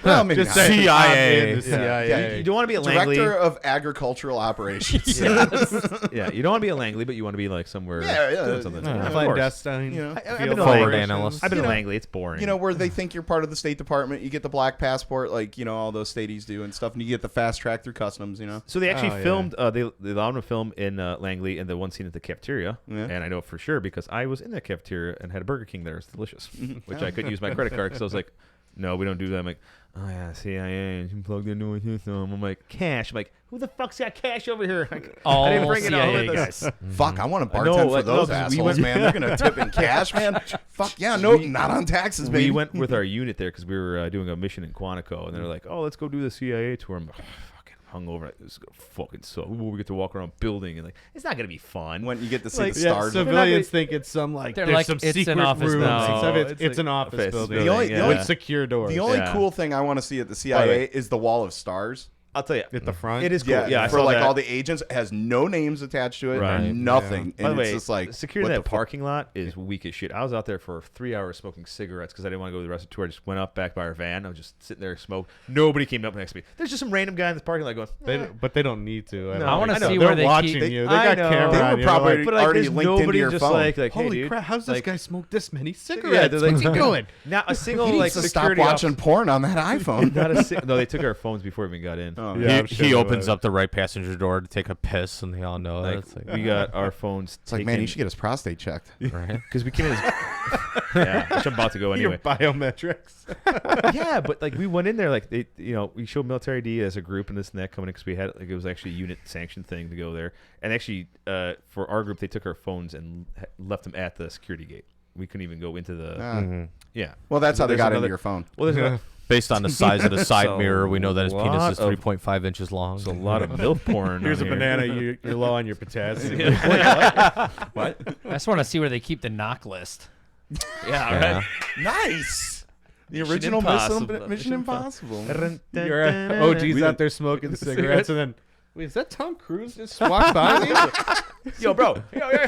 well, maybe Just not. say CIA. I'm in the CIA. You don't want to be a Director Langley. of Agricultural Operations. Yeah, you don't want to be a Langley, but you want to be like somewhere doing something. Yeah. Of course. Clandestine. You know, I've field been a Forward operations. analyst. I've been You a know- Langley. It's boring. You know, where they think you're part of the State Department. You get the black passport, like, you know, all those stadies do and stuff, and you get the fast track through customs, you know. So they actually Oh, yeah. filmed. They allowed them to film in Langley and the one scene at the cafeteria, Yeah. and I know it for sure because I was in that cafeteria and had a Burger King there. It's delicious, which I couldn't use my credit card because I was like, "No, we don't do that." I'm like, "Oh yeah, CIA, you plugged into a system." I'm like, "Cash." I'm like, "Who the fuck's got cash over here?" Like, All I didn't bring it all CIA with us. guys. Fuck, I want to I know, bartend for like, those no, 'cause we assholes, went- man. They're gonna tip in cash, man. Fuck yeah, no, not on taxes, baby. We went with our unit there because we were doing a mission in Quantico, and they're like, "Oh, let's go do the CIA tour." I'm like, fucking hungover. Like, this is gonna fucking suck. Ooh, we get to walk around building, and like, it's not gonna be fun. when you get to see Like, the Yeah, stars. civilians think it's some like They're there's like, some it's an secret office room. building. Except No, it's it's an like office office building. building, yeah. with secure doors. The only Yeah. cool thing I want to see at the CIA way- is the wall of stars. I'll tell you, at the front. it is cool. Yeah, I for saw like that. all the agents, it has no names attached to it, Right. nothing. By the And way, it's just like security what in that the fuck? parking lot is weak as shit. I was out there for 3 hours smoking cigarettes because I didn't want to go to the rest of the tour. I just went up back by our van. I was just sitting there smoke. Nobody came up next to me. There's just some random guy in this parking lot going, But they don't need to. No, I wanna know. see They're where they watching keep- you. They I got know. camera They on were you. probably Like, but like, already there's linked into nobody your just phone. like, hey, holy dude. crap! How's this like, guy smoke this many Yeah, cigarettes? they're like, What's he doing? Not a single He needs like to stop security watching officer. porn on that iPhone. No, they took our phones before we even got in. Oh, Yeah, he I'm sure he they opens would. up the right passenger door to take a piss, and they all know Like, it. It's like, we got our phones. It's like, man, you should get his prostate checked. right? because we came in. Yeah, which I'm about to go Your anyway. biometrics. Yeah, but like we went in there, like they, we showed military ID as a group and this and that coming in because we had like it was actually a unit sanctioned thing to go there. And actually, for our group, they took our phones and left them at the security gate. We couldn't even go into the. Yeah. Well, that's how they There's got into another- your phone. Well, there's another- Based on the size of the side So mirror, we know that his penis lot is of- 3.5 inches long. there's a lot of milk porn. Here's a on here. banana. You're low on your potassium. What? I just want to see where they keep the knock list. Yeah, right. Nice. The Mission original Impossible. Mission Impossible. Your OG's out there smoking cigarettes, and then wait, is that Tom Cruise just walked by me? Yo, bro. Yo.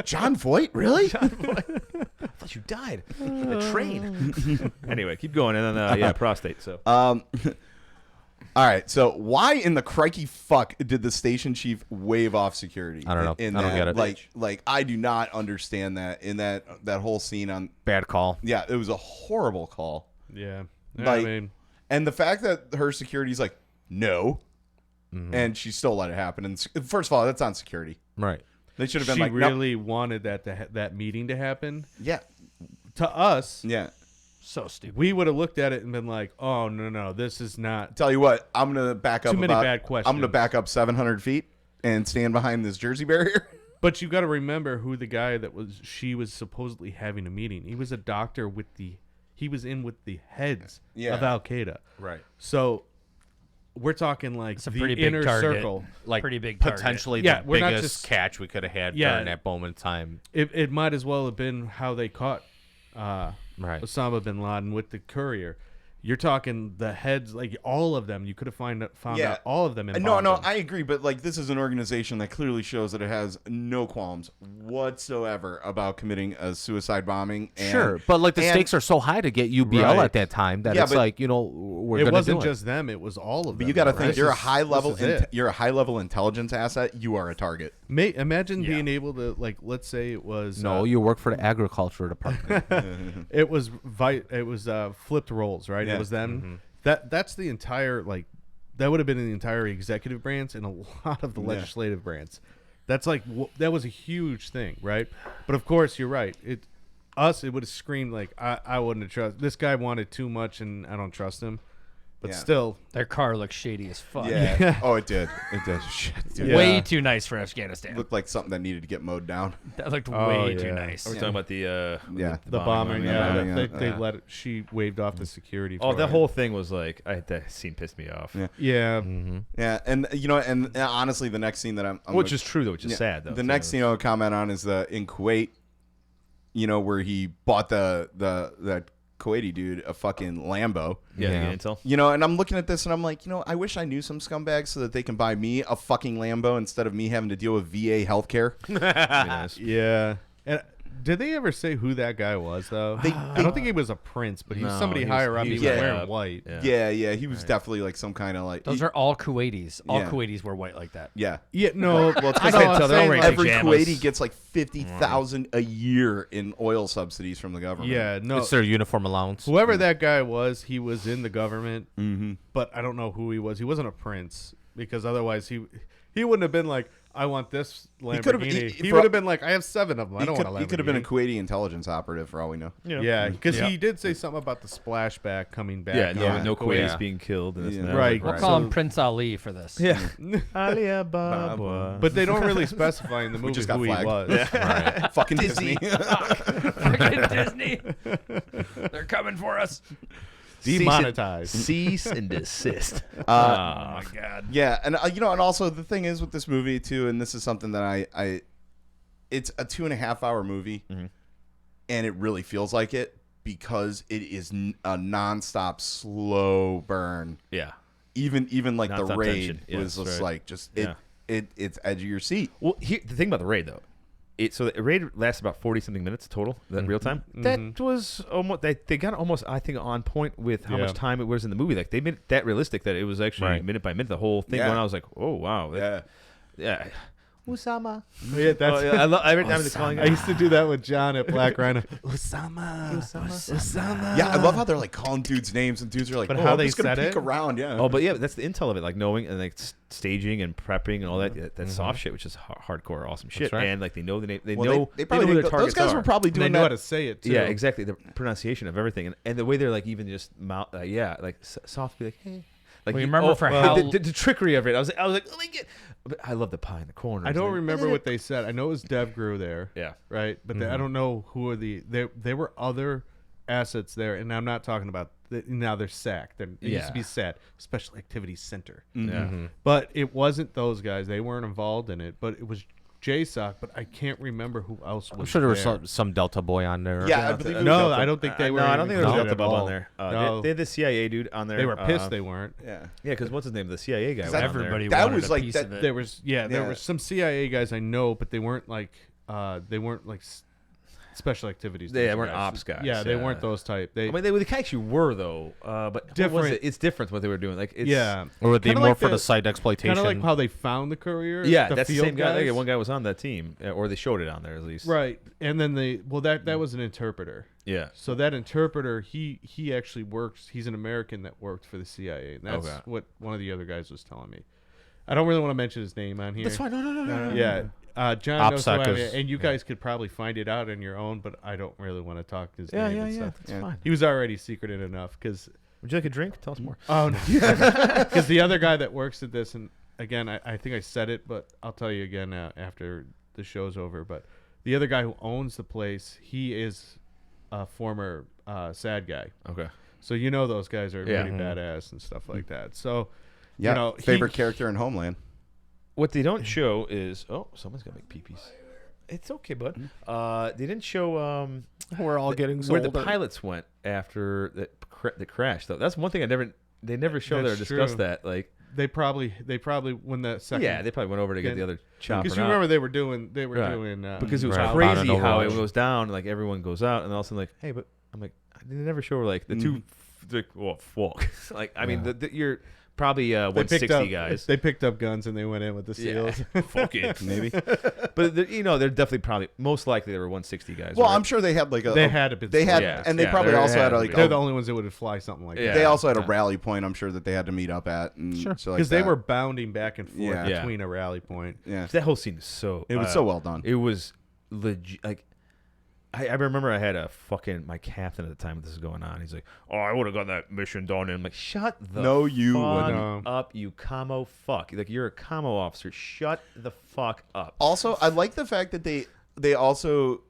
John Voight, really? I thought you died. The train. Anyway, keep going, and then yeah, prostate. So All right. So why in the crikey fuck did the station chief wave off security? I don't know. In I don't that? get it. Like I do not understand that in that whole scene on. Bad call. Yeah, it was a horrible call. Yeah. Like, I mean, and the fact that her security's like, no, and she still let it happen. And first of all, that's on security. Right. They should have been she like, no. really wanted that meeting to happen. Yeah, To us, yeah. So stupid. we would have looked at it and been like, "Oh no, this is not." Tell you what, I'm gonna back up. Too many bad I'm gonna questions. back up 700 feet and stand behind this Jersey barrier. But you got to remember who the guy that she was supposedly having a meeting. He was a doctor with the. He was in with the heads Yeah. of Al Qaeda. Right. So we're talking like It's a the pretty big inner target. circle. Like Pretty big target. potentially Yeah, the we're not biggest just- catch we could have had Yeah. during that moment in time. It might as well have been how they caught Right. Osama bin Laden with the courier. You're talking the heads, like all of them. You could have found Yeah. out all of them. No, involved. I agree, but like this is an organization that clearly shows that it has no qualms whatsoever about committing a suicide bombing. And, Sure, but like the and- stakes are so high to get UBL Right. at that time that Yeah, it's but like we're It gonna wasn't do just them; it was all of them. But you got to though, think right? you're a This is- high level. this is it. You're a high level intelligence asset. You are a target. Imagine being able to, like, let's say it was No, you work for the agriculture department. it was flipped roles, right? Yeah. It was them. That's the entire, like, that would have been in the entire executive branch and a lot of the legislative branch. That's like that was a huge thing, right? But of course, you're right. It would have screamed like I wouldn't have trust this guy wanted too much and I don't trust him. But Yeah. still, Their car looks shady as fuck. Yeah. Oh, it did. It did. Shit, dude. Yeah. Way too nice for Afghanistan. Looked like something that needed to get mowed down. That looked Oh, way yeah. too nice. Are we talking about the Yeah. the bombing, yeah, yeah, yeah, they yeah. let it. She waved off the security. Oh, for that it. whole thing was like, that scene pissed me off. Yeah. yeah. Yeah, and and honestly, the next scene that I'm Which is true though, which is yeah, sad though. The too. next scene I'll comment on is in Kuwait, where he bought the Kuwaiti dude a fucking Lambo. Yeah, Yeah. the intel. You know, and I'm looking at this and I'm like, I wish I knew some scumbags so that they can buy me a fucking Lambo instead of me having to deal with VA healthcare. Nice. Yeah. And did they ever say who that guy was, though? I don't think he was a prince, but he was No, somebody he was- higher up. he He was was like, wearing uh, white. Yeah, he was definitely like some kind of like. Those are all Kuwaitis. All Yeah. Kuwaitis wear white like that. Yeah. Yeah, no. Well, it's I because know, they I'm tell their saying, own like, every pajamas. Kuwaiti gets like 50,000 a year in oil subsidies from the government. yeah, no. It's their uniform allowance. Whoever that guy was, he was in the government, Mm-hmm. but I don't know who he was. He wasn't a prince because otherwise he wouldn't have been like, I want this could've- Lamborghini. he- He for- would have been like, I have 7 of them. I don't want a Lamborghini. He could have been a Kuwaiti intelligence operative for all we know. Yeah, because Yeah. he did say something about the splashback coming back. Yeah, no, Yeah. no Kuwait. Kuwaitis being killed and this and Yeah. that. Right. We'll Right. call So- him Prince Ali for this. Yeah. Alibaba. But they don't really specify in the movie just got who flagged. he was. Right. Fucking Disney. Freaking Disney. They're coming for us. Demonetized. Cease and desist. Oh my God. Yeah, and and also the thing is with this movie too, and this is something that I it's a 2.5-hour movie, and it really feels like it because it is a nonstop slow burn. Yeah. Even like the Nonstop raid tension. Yeah, was that's just right. like just Yeah. it's edge of your seat. Well, the thing about the raid though, so the raid lasts about 40-something minutes total. That real time. That was almost they got almost I think on point with how Yeah. much time it was in the movie. Like they made it that realistic that it was actually Right. minute by minute the whole thing Yeah. going on. I was like, oh wow, yeah. Usama. Yeah, that's. I love every time they're calling I it. used to do that with John at Black Rhino. Osama. Yeah, I love how they're like calling dudes names and dudes are like, But oh, how I'm they just gonna said peek it? around. Yeah. Oh, but yeah, that's the intel of it, like knowing and like staging and prepping and all that soft shit, which is hardcore, awesome shit. right. And like they know the name, they Well, know they probably know who didn't their go- those targets guys are. were probably They doing know how that. to say it too. Yeah, exactly. The pronunciation of everything, and the way they're like even just mouth, like softly, like hey, like Well, you remember for the- how- the trickery of it. I was like, oh my god! But I love the pie in the corner. I don't remember what they said. I know it was Dev Grew there. Yeah. Right, but I don't know who are there were other assets there, and I'm not talking about now they're SAC. It used to be SAT, Special Activities Center. Yeah. But it wasn't those guys. They weren't involved in it. But it was JSOC. But I can't remember who else was. I'm sure there was there. some Delta boy on there. Yeah, I believe it was No, Delta. I don't think they were. No, I don't think there was even Delta Bub involved on there. No. They had the CIA dude on there. They were pissed. They weren't. Yeah. Yeah, because what's his name? The CIA guy. Was that- on there. Everybody That wanted was a like piece that- of it. There was there Yeah. were some CIA guys I know, but they weren't like special activities. They those weren't guys. ops guys. Yeah, they weren't those type. They I mean, they actually were though. But what was Different. it? It's different what they were doing. Like, it's, yeah, Or would they Kinda more like for the the- site exploitation? kind of like how they found the courier. yeah, the that's the field same guy. guys. Yeah, one guy was on that team, or they showed it on there at least. Right, and then that was an interpreter. Yeah. So that interpreter, he actually works. He's an American that worked for the CIA, and that's Okay. what one of the other guys was telling me. I don't really want to mention his name on here. That's fine. No. Yeah, John knows who OPSEC I am, is- and you guys could probably find it out on your own, but I don't really want to talk his Yeah, name yeah, and yeah. stuff. That's Yeah. fine. He was already secreted enough because Would you like a drink? Tell us more. oh no, because the other guy that works at this, and again, I think I said it, but I'll tell you again after the show's over. But the other guy who owns the place, he is a former sad guy. Okay. So you know those guys are Yeah. pretty badass and stuff like that. So Yeah. you know, Favorite character in Homeland. What they don't show is someone's gonna make peepees. It's okay, bud. They didn't show We're all getting where the older. pilots went after the crash. Though that's one thing they never show there or That's discuss true. that. Like, they probably when the second yeah, they probably went over to get the other chopper. because you out. remember they were doing Right. Because it was Right. crazy Right. how it Overwatch. goes down, and like everyone goes out, and all of a sudden like, hey, but I'm like, they never show like the two, fuck. Like, I mean, you're probably they 160 picked up, guys. They picked up guns and they went in with the seals. Fuck it. Maybe. But they're definitely probably most likely there were 160 guys. Well, right? I'm sure they had like They had a bit. They had, Yeah. and they Yeah, probably there also had had to like be. They're the only ones that would fly something like Yeah. that. they also had a Yeah. rally point. I'm sure that they had to meet up at, and Sure. so like Because they that. were bounding back and forth Yeah. Yeah. between a rally point. Yeah, That whole scene is so. it was so well done. It was legit. Like, I remember I had my captain at the time this was going on. He's like, "Oh, I would have got that mission done." And I'm like, "Shut the No, you fuck wouldn't. up, you camo fuck! Like, you're a camo officer. Shut the fuck up." Also, I like the fact that they also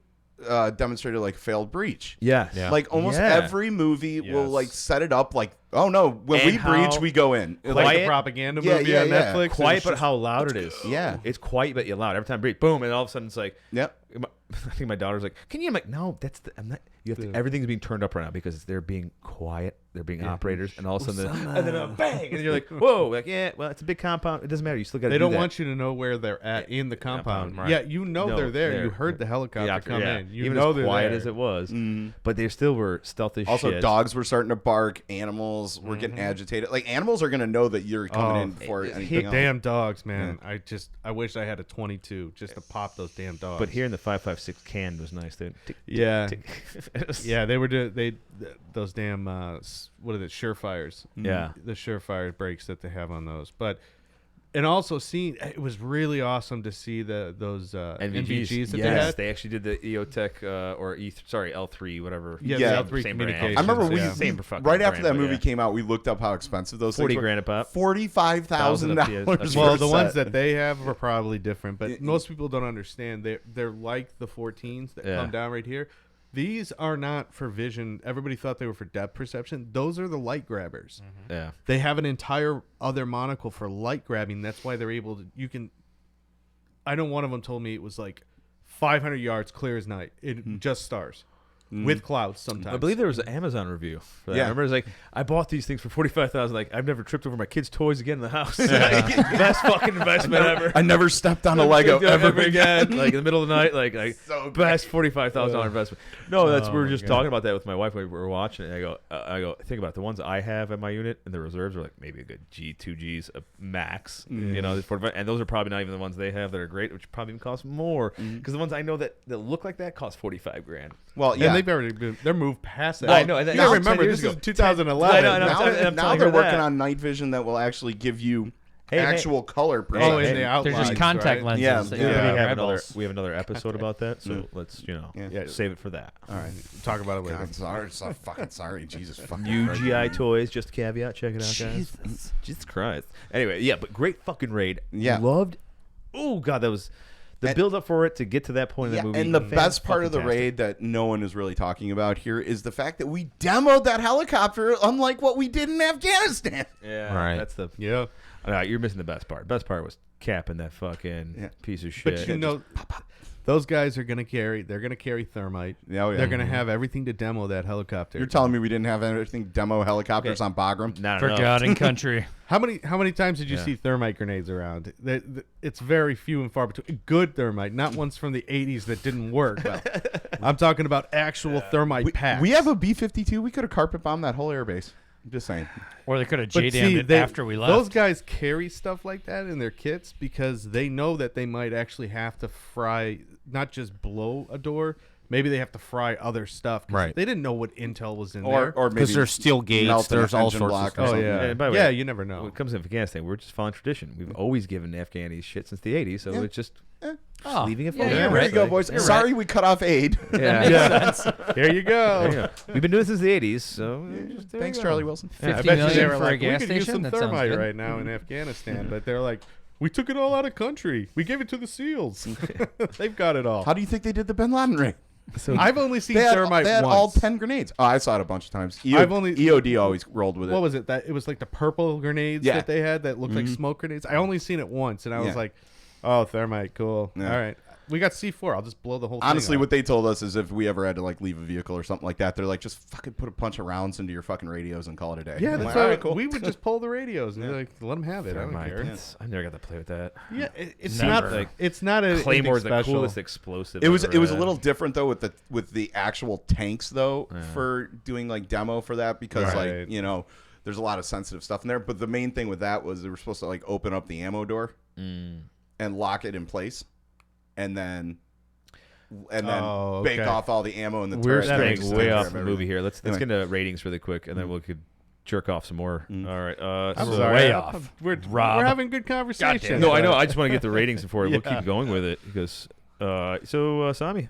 demonstrated like failed breach. Yes. Yeah. Like almost Yeah. every movie will Yes. like set it up like, oh no, when And we how breach, we go in. Like Quiet. the propaganda Yeah, movie yeah, on yeah. Netflix. Quiet, It's but just- how loud it is. Yeah. It's quiet, but you're loud. Every time breach, boom, and all of a sudden it's like, Yep. I think my daughter's like, "Can you?" I'm like, "No, that's the." I'm not. You have to, everything's being turned up right now because they're being quiet. They're being operators, and all of a sudden, and then a bang, and you're like, whoa, like well, it's a big compound. It doesn't matter. You still got to. They don't want you to know where they're at in the compound. Yeah, you know they're there. You heard the helicopter come in. You even know as they're quiet there. as it was, but they still were stealth as Also, shit. dogs were starting to bark. Animals were getting agitated. Like animals are gonna know that you're coming in before anything else. Damn dogs, man! I wish I had a 22 just to pop those damn dogs. But hearing the 5.56 can was nice. Yeah, tick. yeah, they were those damn what are the Surefires? Yeah, the Surefire brakes that they have on those. But and also seeing it was really awesome to see those NVGs that they had. They actually did the EOTech or L3 whatever. Yeah, Yeah, the L3 same communications. I remember right after that movie came. came out, we looked up how expensive those 40 things were. grand a pop. $45,000. Well, the ones that they have are probably different, but most people don't understand. They're like the 14s that come down right here. These are not for vision. Everybody thought they were for depth perception. Those are the light grabbers. Yeah. They have an entire other monocle for light grabbing. That's why they're able to. You can. I know one of them told me it was like 500 yards, clear as night. It just stars. With clouds sometimes. I believe there was an Amazon review for that. Yeah. I remember it was like, I bought these things for $45,000. Like, I've never tripped over my kids' toys again in the house. Best fucking investment ever. I never stepped on a Lego ever again. Like in the middle of the night, like So best $45,000 investment. No, we were just talking about that with my wife when we were watching it. I go, think about it. The ones I have in my unit and the reserves are like maybe a good G, 2Gs a max. You know, and those are probably not even the ones they have that are great, which probably even cost more because the ones I know that look like that cost $45 grand. Well, And yeah. they've already they're moved past that. Well, I know, and You then- gotta now, remember 10 this years is ago. 2011. I know, and I'm now telling they're her working that. on night vision that will actually give you Hey, actual color Oh, perception. in the They're outlines, just contact right? lenses. Yeah. that Yeah. you we grab have another balls. episode about that, so let's Yeah. save it for that. All right, talk about it later. God, sorry, so fucking sorry, Jesus fucking New Christ. GI toys, just caveat, check it out, guys. Jesus Christ. Anyway, yeah, but great fucking raid. Yeah. Loved. Oh god, that was the build up for it to get to that point in Yeah, the movie. and the best part of the raid that no one is really talking about here is the fact that we demoed that helicopter, unlike what we did in Afghanistan. Yeah, Right. that's the. Yeah, No, you're missing the best part. Best part was capping that fucking piece of shit. but you know, those guys are gonna carry. They're gonna carry thermite. Oh, yeah. They're gonna have everything to demo that helicopter. You're telling me we didn't have anything demo helicopters on Bagram? Not enough. Forgotten country. How many times did you see thermite grenades around? It's very few and far between. Good thermite, not ones from the 80s that didn't work. Well, I'm talking about actual thermite packs. We have a B-52. We could have carpet bombed that whole airbase. I'm just saying. Or they could have But J-damned it after we left. Those guys carry stuff like that in their kits because they know that they might actually have to fry, not just blow a door. Maybe they have to fry other stuff. 'Cause Right. They didn't know what intel was in there. Or maybe Because there's steel gates, melt an there's all engine sorts of block or stuff. Oh something. yeah, And by the yeah. way, You never know. When it comes to Afghanistan, we're just following tradition. We've always given Afghanis shit since the 80s, so it's just Oh, leaving it for yeah, them. you're There right. you go, boys. You're Sorry we cut off aid. Yeah. There you go. There you go. We've been doing it since the 80s, so just, there Thanks, you go. Charlie Wilson. Yeah, I 50 bet you they million were for a like, we gas could use station? some That sounds thermite good. right now in Afghanistan, but they're like, we took it all out of country. We gave it to the SEAls. They've got it all. How do you think they did the Bin Laden raid? So I've only seen They had, thermite they had once. all 10 grenades. Oh, I saw it a bunch of times. I've only- EOD always rolled with it. What was it? That it was like the purple grenades Yeah. that they had that looked like smoke grenades. I only seen it once, and I was Yeah. like, "Oh, thermite, cool. Yeah. All right, we got C4. I'll just blow the whole Honestly, thing up." what they told us is if we ever had to like leave a vehicle or something like that, they're like, just fucking put a bunch of rounds into your fucking radios and call it a day. Yeah, I'm that's like, why all right, cool. we would just pull the radios and they're like, let them have it. I don't Thermite, care. I never got to play with that. Yeah, it's Never. not Like, it's not a Claymore's the special. coolest explosive. It was ever a had. little different though with the actual tanks though for doing like demo for that because Right. like there's a lot of sensitive stuff in there. But the main thing with that was they were supposed to like open up the ammo door and lock it in place, and then Oh, bake okay. off all the ammo in the We're turret. straying tanks way and off the everything. movie here. Let's Anyway. get into ratings really quick, and then we could jerk off some more. All right. I'm so- sorry. way I- off. We're Rob. having good conversation. No, I know. I just want to get the ratings before we'll Yeah. keep going with it because. Sami.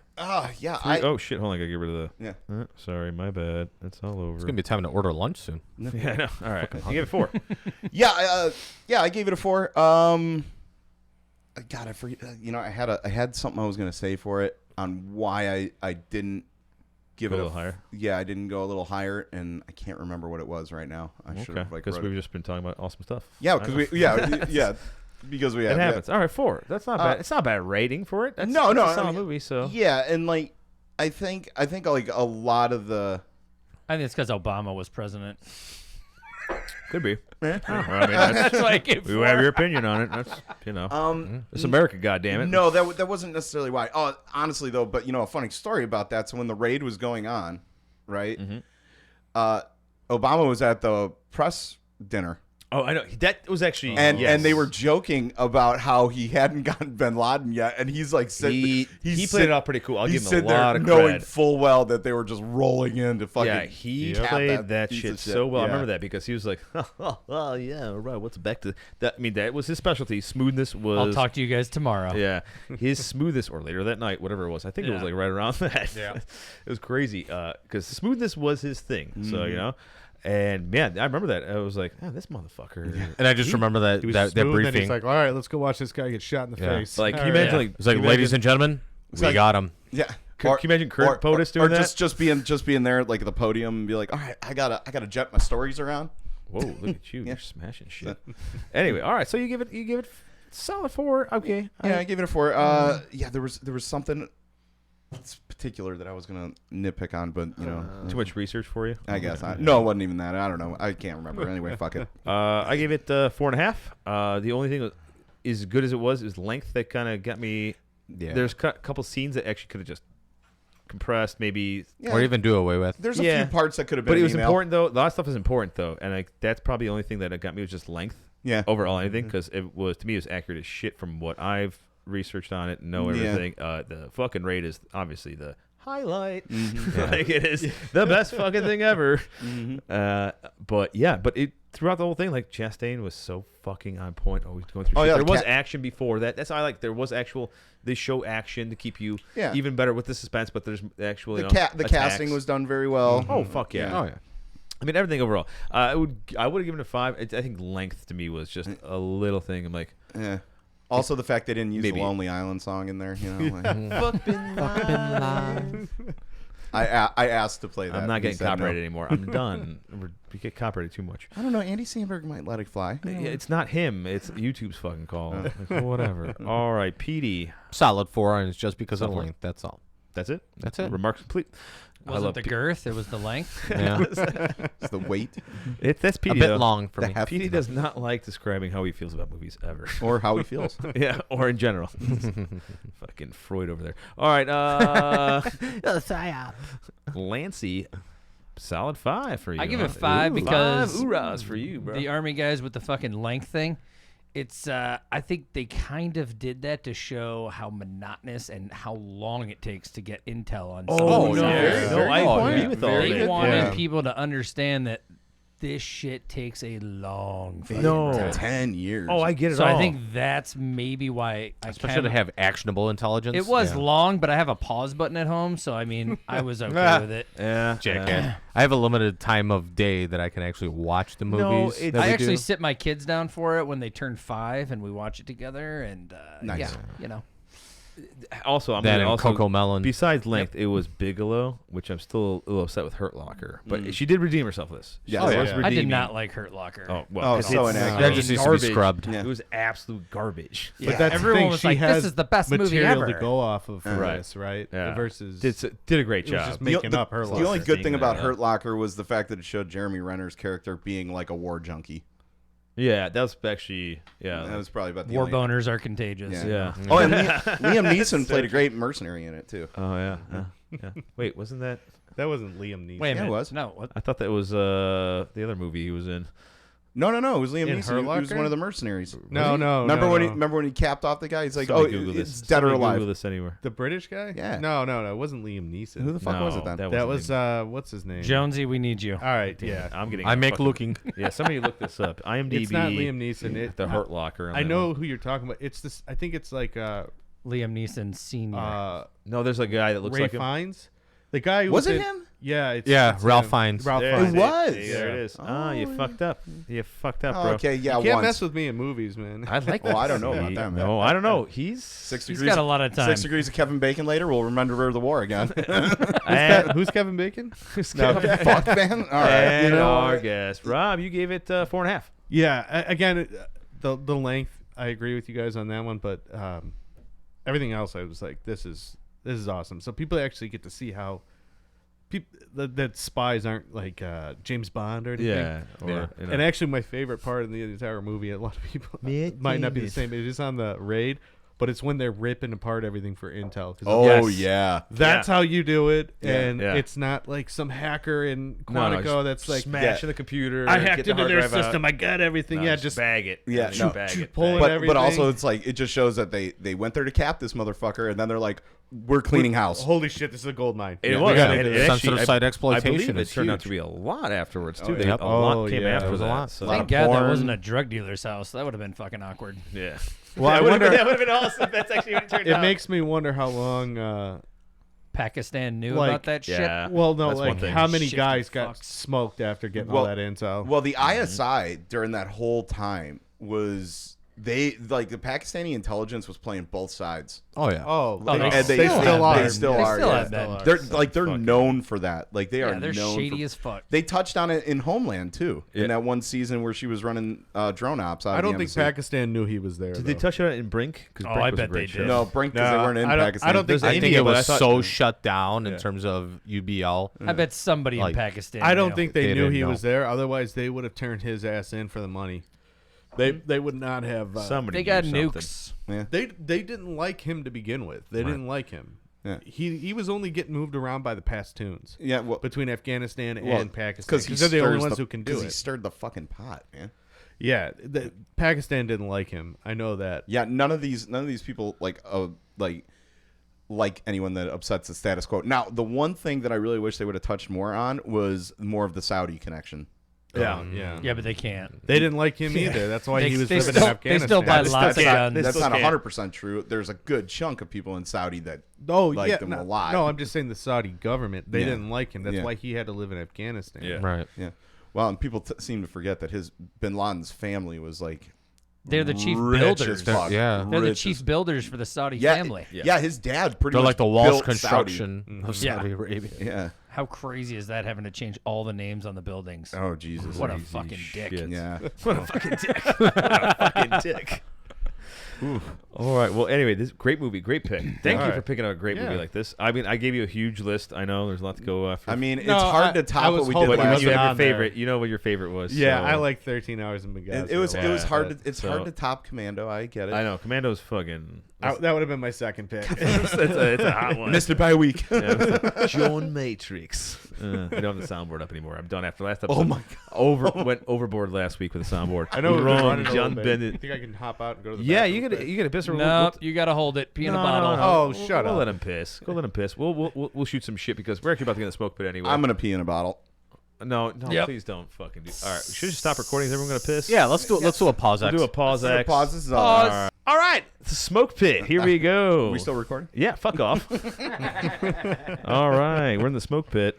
Yeah, Oh shit! Hold on, I gotta get rid of the. Yeah. Sorry, my bad. It's all over. It's gonna be time to order lunch soon. Yeah, I know. All right, you give it 4. I gave it a 4. God, I forget. I had something I was gonna say for it on why I didn't give Go it a little higher. Yeah, I didn't go a little higher, and I can't remember what it was right now. I should Okay, have like because wrote we've it. just been talking about awesome stuff. Yeah, because because we It have happens. All right, 4. That's not bad. It's not a bad rating for it. That's, No, it's no, a I solid mean, movie. So Yeah, and like I think like a lot of the. I think it's because Obama was president. Could be. Well, I mean, that's why I gave we have your opinion on it. That's it's America, goddammit. No, that wasn't necessarily why. Oh, honestly though, but a funny story about that. So when the raid was going on, right? Obama was at the press dinner. Oh, I know. That was actually and they were joking about how he hadn't gotten Bin Laden yet, and he's like he played it off pretty cool. I'll give him a lot of knowing credit. full well that they were just rolling in to fucking. Yeah, he tap played that piece shit of so well. Yeah. I remember that because he was like, "Oh yeah, right. What's back to that?" I mean, that was his specialty. Smoothness was. I'll talk to you guys tomorrow. Yeah, his smoothness, or later that night, whatever it was. I think it was like right around that. Yeah, it was crazy because smoothness was his thing. So And man, I remember that. I was like, "Oh, this motherfucker!" And I just remember that He was that smooth, and briefing. he's like, all right, let's go watch this guy get shot in the Yeah. face. Like, All can you right. imagine? Like, It's like, can you ladies imagine- and gentlemen, we like- got him. Yeah. Can you imagine Kurt POTUS doing or that? just being there like at the podium and be like, all right, I gotta jet my stories around. Whoa, look at you! You're smashing shit. Anyway, all right. So you give it solid 4. Okay. Yeah, I gave it a 4. Yeah, there was something particular that I was gonna nitpick on, but Too much research for you. I guess no, it wasn't even that. I don't know. I can't remember. Anyway, fuck it. I gave it 4.5. The only thing, as good as it was length that kind of got me. Yeah. There's a couple scenes that actually could have just compressed, maybe. Yeah. Or even do away with. There's a few parts that could have been. But it was email. important though. A lot of stuff is important though, and that's probably the only thing that got me was just length. Yeah. Overall, anything because it was to me it was accurate as shit from what I've researched on it and know everything. The fucking raid is obviously the highlight. Like it is the best fucking thing ever. But it throughout the whole thing, like Chastain was so fucking on point. Always going through. There was action before that. That's how I like. There was actual. They show action to keep you even better with the suspense. But there's actual the casting was done very well. Oh fuck yeah. Oh yeah. I mean everything overall. I would have given it a 5. I think length to me was just a little thing. I'm like. Yeah. Also, the fact they didn't use Maybe. the Lonely Island song in there, Fuck Bin Laden. I asked to play that. I'm not and he getting said no. copyrighted anymore. I'm done. We get copyrighted too much. I don't know. Andy Samberg might let it fly. Yeah, it's not him. It's YouTube's fucking call. Like, whatever. All right, PD. Solid 4, and it's just because of Solid the 4. length. That's all. That's it. That's it. Remarks complete. Wasn't the girth, it was the length. Yeah. It's the weight That's PD. A bit though. long for The me. heft. PD does not like describing how he feels about movies ever. or how he feels. Yeah, or in general. Fucking Freud over there. All right, Lancy, solid 5 for you. I give it huh? 5 because 5 oorahs for you, bro. the army guys with the fucking length thing. It's I think they kind of did that to show how monotonous and how long it takes to get intel on Oh, something. no. yeah. No, I Oh, agree yeah. with all of They it. wanted Yeah. people to understand that this shit takes a long fucking No. time. 10 years. Oh, I get it So all. I think that's maybe why I Especially kinda, to have actionable intelligence. it was Yeah. long, but I have a pause button at home, so I mean I was okay with it. Yeah. Jackass. I have a limited time of day that I can actually watch the movies. it's- that I we actually do. sit my kids down for it when they turn 5, and we watch it together. And Nice. Also, I'm That gonna and also, Coco Melon. Besides length, it was Bigelow, which I'm still a little upset with Hurt Locker. But she did redeem herself this. She Yes. was Yeah. I did redeeming. not like Hurt Locker. Oh, well. Oh, 'cause so it's inaccurate. That just needs to be garbage. scrubbed. Yeah. It was absolute garbage. Yeah, But that's everyone the thing. was She like, has "This is the best movie material ever." to go off of for Right. this, right? Yeah. Versus Did a great it was job. just making up her The only life. good thing about Yeah. Hurt Locker was the fact that it showed Jeremy Renner's character being like a war junkie. Yeah, that was actually That was probably about the War only... boners are contagious. Yeah. Oh, and Liam Neeson played a great mercenary in it too. Oh yeah. Yeah. Wait, wasn't that? That wasn't Liam Neeson. Wait a Yeah, it minute. was. No, what? I thought that was the other movie he was in. No, it was Liam In Neeson. Hurt He was Locker? one of the mercenaries. No. Remember no, when no. remember when he capped off the guy? He's like, Somebody "Oh, Google it's this. dead or Somebody alive." Google this anywhere. The British guy? Yeah. No, it wasn't Liam Neeson. Who the fuck was it then? That that wasn't was him. what's his name? Jonesy, we need you. All right, yeah. I'm getting. I a make fucking- looking. Yeah, somebody look this up. IMDb. It's not Liam Neeson. The Hurt Locker. on I that know one. who you're talking about. It's this. I think it's like Liam Neeson Sr. No, there's a guy that looks Ray like him. Fiennes. The guy who Was it in- him? Yeah, it's Ralph him. Fiennes. Ralph There Fiennes. It was. There it is. Oh, you fucked up. You fucked up, Oh, bro. okay, yeah, You can't once. mess with me in movies, man. I like. Well, that. I don't know about that, man. No, I don't know. He's 6 He's degrees. got a lot of time. 6 degrees of Kevin Bacon later. We'll remember the war again. Who's Kevin Bacon? No, fuck, man. All right. and You know, our guest, Rob, you gave it 4.5. Yeah, again, the length. I agree with you guys on that one, but everything else, I was like, this is this is awesome. So people actually get to see how that spies aren't like James Bond or anything. Yeah. Or, you know. And actually, my favorite part in the entire movie, a lot of people might not be the same. It is on the raid, but it's when they're ripping apart everything for intel. Oh, yeah. That's how you do it, Yeah. and Yeah. it's not like some hacker in No, Quantico just that's like smashing the computer. I get hacked the into hard their drive out. system. I got everything. No, Yeah, just just bag it. Yeah, Just no. bag it. pulling Bag it. But also, everything. it's like it just shows that they went there to cap this motherfucker, and then they're like, "We're cleaning house." Holy shit, this is a gold mine. It Yeah, was. we gotta and do it this. Sensitive actually, site I exploitation believe it is turned out huge. to be a lot afterwards too. Oh, yeah. A lot came yeah. after There was a that. lot. So. Lot Thank of God that porn. wasn't a drug dealer's house. That would have been fucking awkward. Yeah. Well, I that would wonder. have been awesome. That's actually what it turned It out. makes me wonder how long. Pakistan knew Like, about that shit. Yeah. Well, no, That's one like thing. how many Shifty guys got fucks. smoked after getting Well- all that intel? Well, the ISI during that whole time was the Pakistani intelligence was playing both sides. Oh yeah. oh, Oh, they, they And they still still have are. They still They are. still yeah. have been. They're known for that. Like they Yeah, are they're known shady for, as fuck. They touched on it in Homeland too. Yeah. In that one season where she was running drone ops out I of don't the think embassy. Pakistan knew he was there. Did they though. touch on it in Brink? 'Cause Oh, Brink I was a bet great they show. did. No, Brink because No, they weren't in I don't- Pakistan. I don't think There's I think India, it but I was thought- so shut down in Yeah. terms of UBL. I bet somebody Like, in Pakistan. I don't knew. think they They knew didn't he know. was there. Otherwise, they would have turned his ass in for the money. They would not have. Somebody they got knew something. nukes. Yeah. They didn't like him to begin with. They didn't like him. Yeah. He was only getting moved around by the Pashtuns Yeah, well, between Afghanistan well, and Pakistan because because they're the only ones who can do He it. stirred the fucking pot, man. Yeah, Pakistan didn't like him. I know that. Yeah, none of these people like anyone that upsets the status quo. Now, the one thing that I really wish they would have touched more on was more of the Saudi connection. Yeah, Yeah, but they can't. They didn't like him either. That's why he was they living still, in Afghanistan. They still buy That's- lots of that's guns. That's still not can't. 100% true. There's a good chunk of people in Saudi that Oh like yeah, them no, a lot. no, I'm just saying the Saudi government. They Yeah. didn't like him. That's Yeah. why he had to live in Afghanistan. Yeah. Right. Yeah. Well, and people seem to forget that his Bin Laden's family was like They're the chief rich builders. as fuck. Yeah. They're the Rich chief as- builders for the Saudi yeah, family. Yeah, his dad pretty They're much like the Walsh built construction of Yeah. Saudi Arabia. Saudi. Yeah. How crazy is that having to change all the names on the buildings? Oh Jesus. What a crazy fucking dick. shit. Yeah. What a fucking dick. What a fucking dick. All right. Well, anyway, this great movie, great pick. Thank All you for right. picking out a great movie Yeah. like this. I mean, I gave you a huge list. I know there's a lot to go after. I mean, it's No, hard I- to top I what was we hoping did but you last have wasn't your on there. favorite. You know what your favorite was. Yeah, so- I like 13 Hours in Benghazi. It was a lot. hard but- to it's so- hard to top Commando. I get it. I know. Commando's fucking. That would have been my second pick. It's a hot one. Missed it by a week. Yeah, John Matrix. I don't have the soundboard up anymore. I'm done after last episode. Oh my God. Went overboard last week with the soundboard. I know we're Wrong, running a John little bit. Bennett. You think I can hop out and go to the Yeah, bathroom? you get a piss. Or No, you gotta hold it. Pee in a bottle. Oh, We'll shut up. let him piss. Go let him piss. We'll shoot some shit because we're actually about to get in the smoke pit anyway. I'm gonna pee in a bottle. No, Yep. please don't fucking do. All right, should we just stop recording? Is everyone gonna piss? Yeah, let's do a pause. We'll do a pause. Let's do a X. pause. This is All right, the smoke pit. Here we go. Are we still recording? Yeah, fuck off. All right, we're in the smoke pit.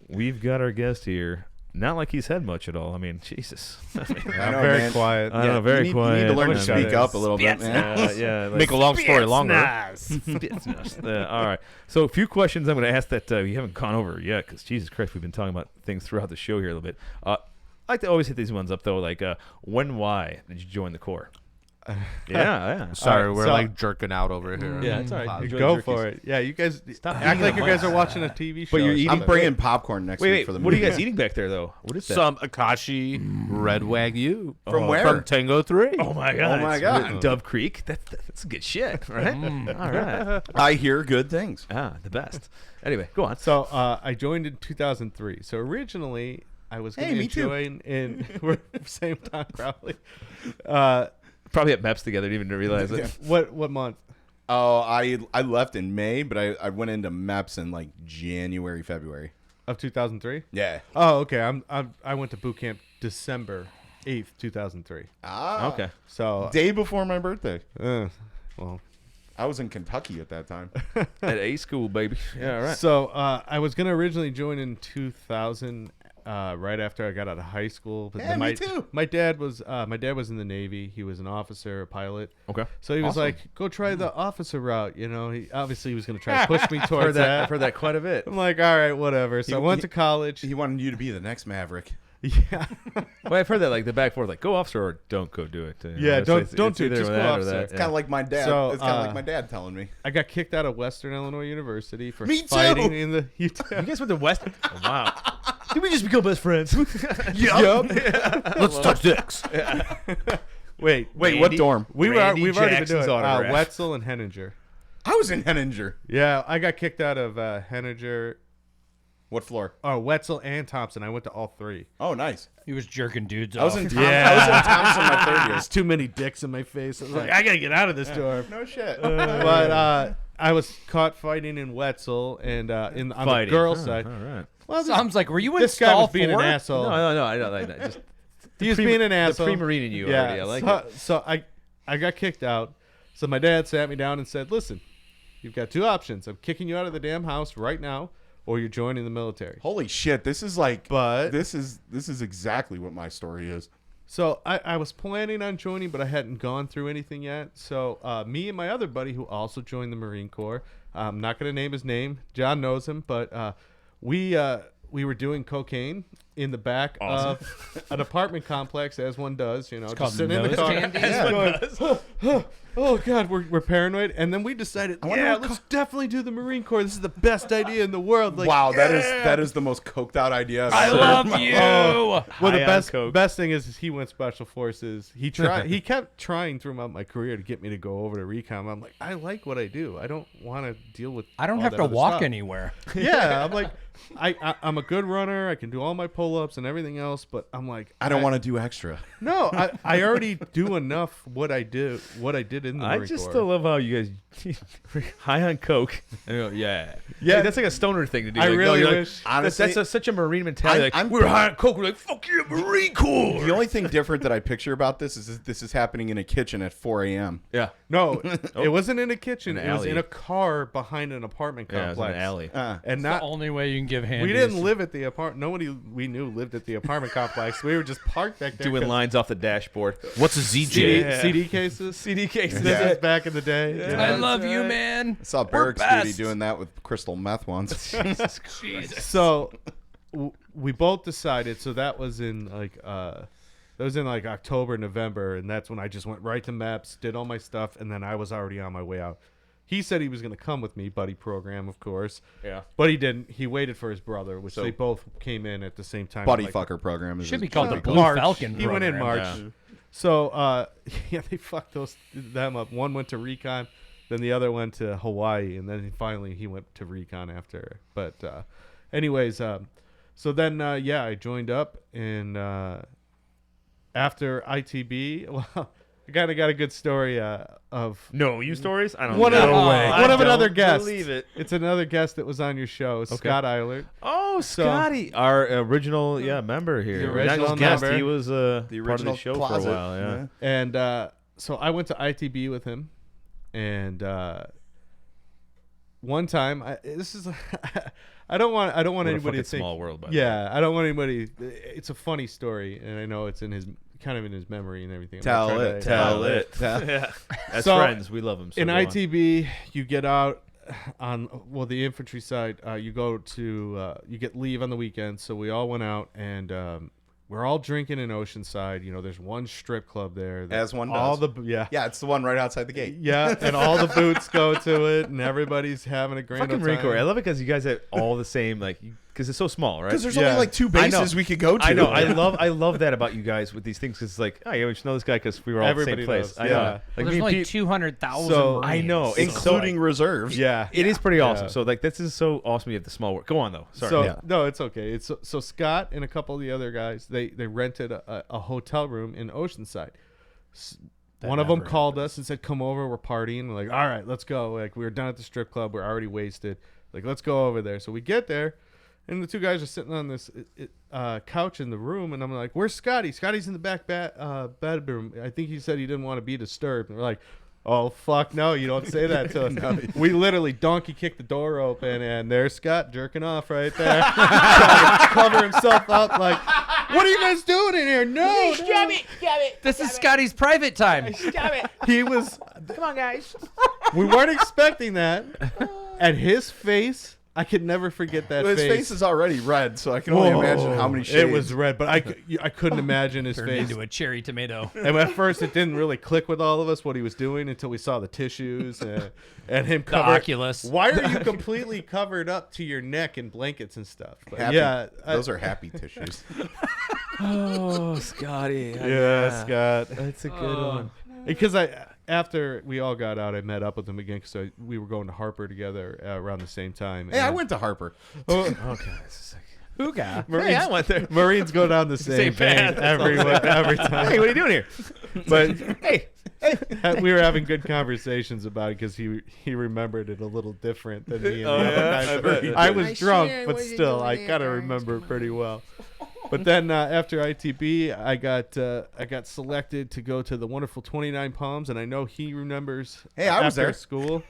We've got our guest here. Not like he's had much at all. I mean, Jesus. I I'm know, very man. quiet. I know, very you quiet. need to learn to Much speak better. up a little bit, man. yeah. Like, Make a long story longer. all right. So a few questions I'm going to ask that you haven't gone over yet because, Jesus Christ, we've been talking about things throughout the show here a little bit. I like to always hit these ones up, though, like why did you join the Corps? Yeah. Sorry, All right, we're so- like jerking out over here. Yeah, it's all right. Enjoy Go the for jerkies. it. Yeah, you guys Stop act eating like the you guys mic. are watching a TV show. you're or eating- I'm something. bringing popcorn next week Wait, for the what are movie. you guys eating back there, though? What is that? Some Akashi Red Wagyu From where? From Tango 3. Oh my god! Oh my it's God. Dove Creek. That's good shit, right? All right. I hear good things. The best. Anyway, go on. So I joined in 2003. So originally I was going Hey, to me too. join in we're same time probably. Probably at MEPS together, didn't even realize it. What month? Oh, I left in May, but I went into MEPS in like January, February. Of 2003? Yeah. Oh, okay. I went to boot camp December 8th, 2003. Ah. Okay. So Day before my birthday. well, I was in Kentucky at that time. At A school, baby. Yeah, all right. so I was going to originally join in 2000 right after I got out of high school. But Yeah, then me too. My dad was in the Navy. He was an officer, a pilot. Okay. So he was Awesome. like, "Go try the officer route." You know, he obviously was going to try to push me towards I've that. heard that quite a bit. I'm like, all right, whatever. So I went to college. He wanted you to be the next Maverick. Yeah. Well, I've heard that like the back and forth, like go officer or don't go do it. Yeah, It's- don't it's do it, either just go that or officer. that, It's kind of like my dad. So, it's kind of like my dad telling me. I got kicked out of Western Illinois University for Me too. fighting in the. You guys went to West? Oh, wow. Did we just become best friends? Yup. Let's touch dicks. Wait, What dorm? we've already been Jackson's doing autograph. Wetzel and Henninger. I was in Henninger. Yeah, I got kicked out of Henninger, What floor? Wetzel and Thompson. I went to all three. Oh, nice. He was jerking dudes I was off. in I was in Thompson my third year. There's too many dicks in my face. I was like, I gotta get out of this dorm. No shit. But I was caught fighting in Wetzel and on the girls' side. All right. Well, Sounds like, were you in this guy stall was being 4? an asshole. No, I don't like that. Just He was being an asshole. The pre-marine in you Yeah. already. I like it. So I got kicked out. So my dad sat me down and said, "Listen, you've got two options. I'm kicking you out of the damn house right now, or you're joining the military." Holy shit! This is like. But This is exactly what my story is. so I was planning on joining, but I hadn't gone through anything yet. So me and my other buddy, who also joined the Marine Corps, I'm not going to name his name. John knows him, but we were doing cocaine in the back of an apartment complex, as one does. You know, called just sitting in the nose car. candy? Going, oh God, we're paranoid. And then we decided, let's definitely do the Marine Corps. This is the best idea in the world. Like, Wow, that is the most coked out idea I've I ever love heard. you. Well, the High on coke. best thing is he went special forces. He kept trying throughout my career to get me to go over to recon. I'm like, I like what I do. I don't want to deal with. I don't all have that to other walk stuff. anywhere. Yeah, I'm like, I'm a good runner. I can do all my pull-ups and everything else. But I'm like, I don't want to do extra. No, I already do enough. What I did in the I Marine just Corps. still love how you guys high on coke. And you go, yeah. Yeah. Like, that's like a stoner thing to do. I Like, no, really you're like, wish. Honestly, that's such a Marine mentality. Like, I'm- we're high on coke. We're like, fuck you, Marine Corps. The only thing different that I picture about this is this is happening in a kitchen at 4 a.m. Yeah. No, it wasn't in a kitchen. An It was alley. in a car behind an apartment Yeah, it was complex. an alley. And The not only way you can give handies. we didn't live at the apartment. Nobody we knew lived at the apartment complex. We were just parked back there. Doing 'cause lines off the dashboard. What's a ZJ? Yeah. CD cases. CD cases. This is back in the day. you know? I love you, man. I saw We're Barracks Duty best. doing that with crystal meth once. So we both decided. So that was in like October, November, and that's when I just went right to MEPS, did all my stuff, and then I was already on my way out. He said he was going to come with me, buddy program, of course. Yeah. But he didn't. He waited for his brother, which So- they both came in at the same time. Buddy Like, fucker program is Should be called the should Blue March. Falcon He went in program. March. Yeah. So yeah, they fucked them up. One went to recon, then the other went to Hawaii, and then finally he went to recon after. But anyways, so then I joined up, and after ITB, well, I kind of got a good story of No, you stories? I don't one know. of I one of don't another guest. believe it. It's another guest that was on your show, Scott Eilert. Oh, Scotty, our original member here. The original Not just guest, member. he was The part of original the show closet. for a while. Yeah. And so I went to ITB with him, and one time, I don't want What a anybody fucking to think. small world, by the way. Yeah, I don't want anybody. It's a funny story, and I know it's in his kind of in his memory and everything. I'm not Tell trying it, to- tell it. Yeah. As So, friends, we love him. So In go on. ITB, you get out on the infantry side. You go to you get leave on the weekend, so we all went out and. We're all drinking in Oceanside. You know, there's one strip club there. that As one all does. the Yeah, it's the one right outside the gate. Yeah, and all the boots go to it, and everybody's having a great Fucking old Marine time. Corps. I love it because you guys have all the same, like, because it's so small, right? Because there's Yeah. only like 2 I know. bases we could go to. I know. I love that about you guys with these things because it's like, oh, yeah, we should know this guy because we were all at the Everybody same place. knows, I yeah. know. Well, Like Well, me there's and only Pete- 200,000 So- I know, Marines. including reserves. Yeah, it is pretty awesome. Yeah. So like this is so awesome. You have the small work. Go on though. Sorry. So Yeah. no, it's okay. It's so Scott and a couple of the other guys they rented a hotel room in Oceanside. One of them never called us and said, "Come over, we're partying." We're like, "All right, let's go." Like we were done at the strip club, we're already wasted. Like let's go over there. So we get there, and the two guys are sitting on this couch in the room, and I'm like, "Where's Scotty?" Scotty's in the back bedroom. I think he said he didn't want to be disturbed. And we're like, "Oh fuck no, you don't say that to us." We literally donkey kicked the door open, and there's Scott jerking off right there, trying to cover himself up. Like, what are you guys doing in here? No, no. This is Scotty's private time. He was. Come on, guys. We weren't expecting that, and his face I could never forget that His face. face is already red, so I can only imagine how many shades. It was red, but I couldn't imagine his Turned face. into a cherry tomato. And at first, it didn't really click with all of us what he was doing until we saw the tissues and him The covered. Oculus. Why are you completely covered up to your neck in blankets and stuff? But happy. yeah, Those are happy tissues. Oh, Scotty. yeah, Scott. That's a good one. Because after we all got out, I met up with him again because we were going to Harper together around the same time. Hey, I and- went to Harper. Okay. This is Hooah. Hey, I went there. Marines go down the same path. vein every time. Hey, what are you doing here? But Hey. we were having good conversations about it because he remembered it a little different than me and the Oh, other yeah? guys. I bet. I was drunk, but still, I kind of remember it pretty well. But then after ITB, I got selected to go to the wonderful 29 Palms, and I know he remembers. Hey, I was after there. School.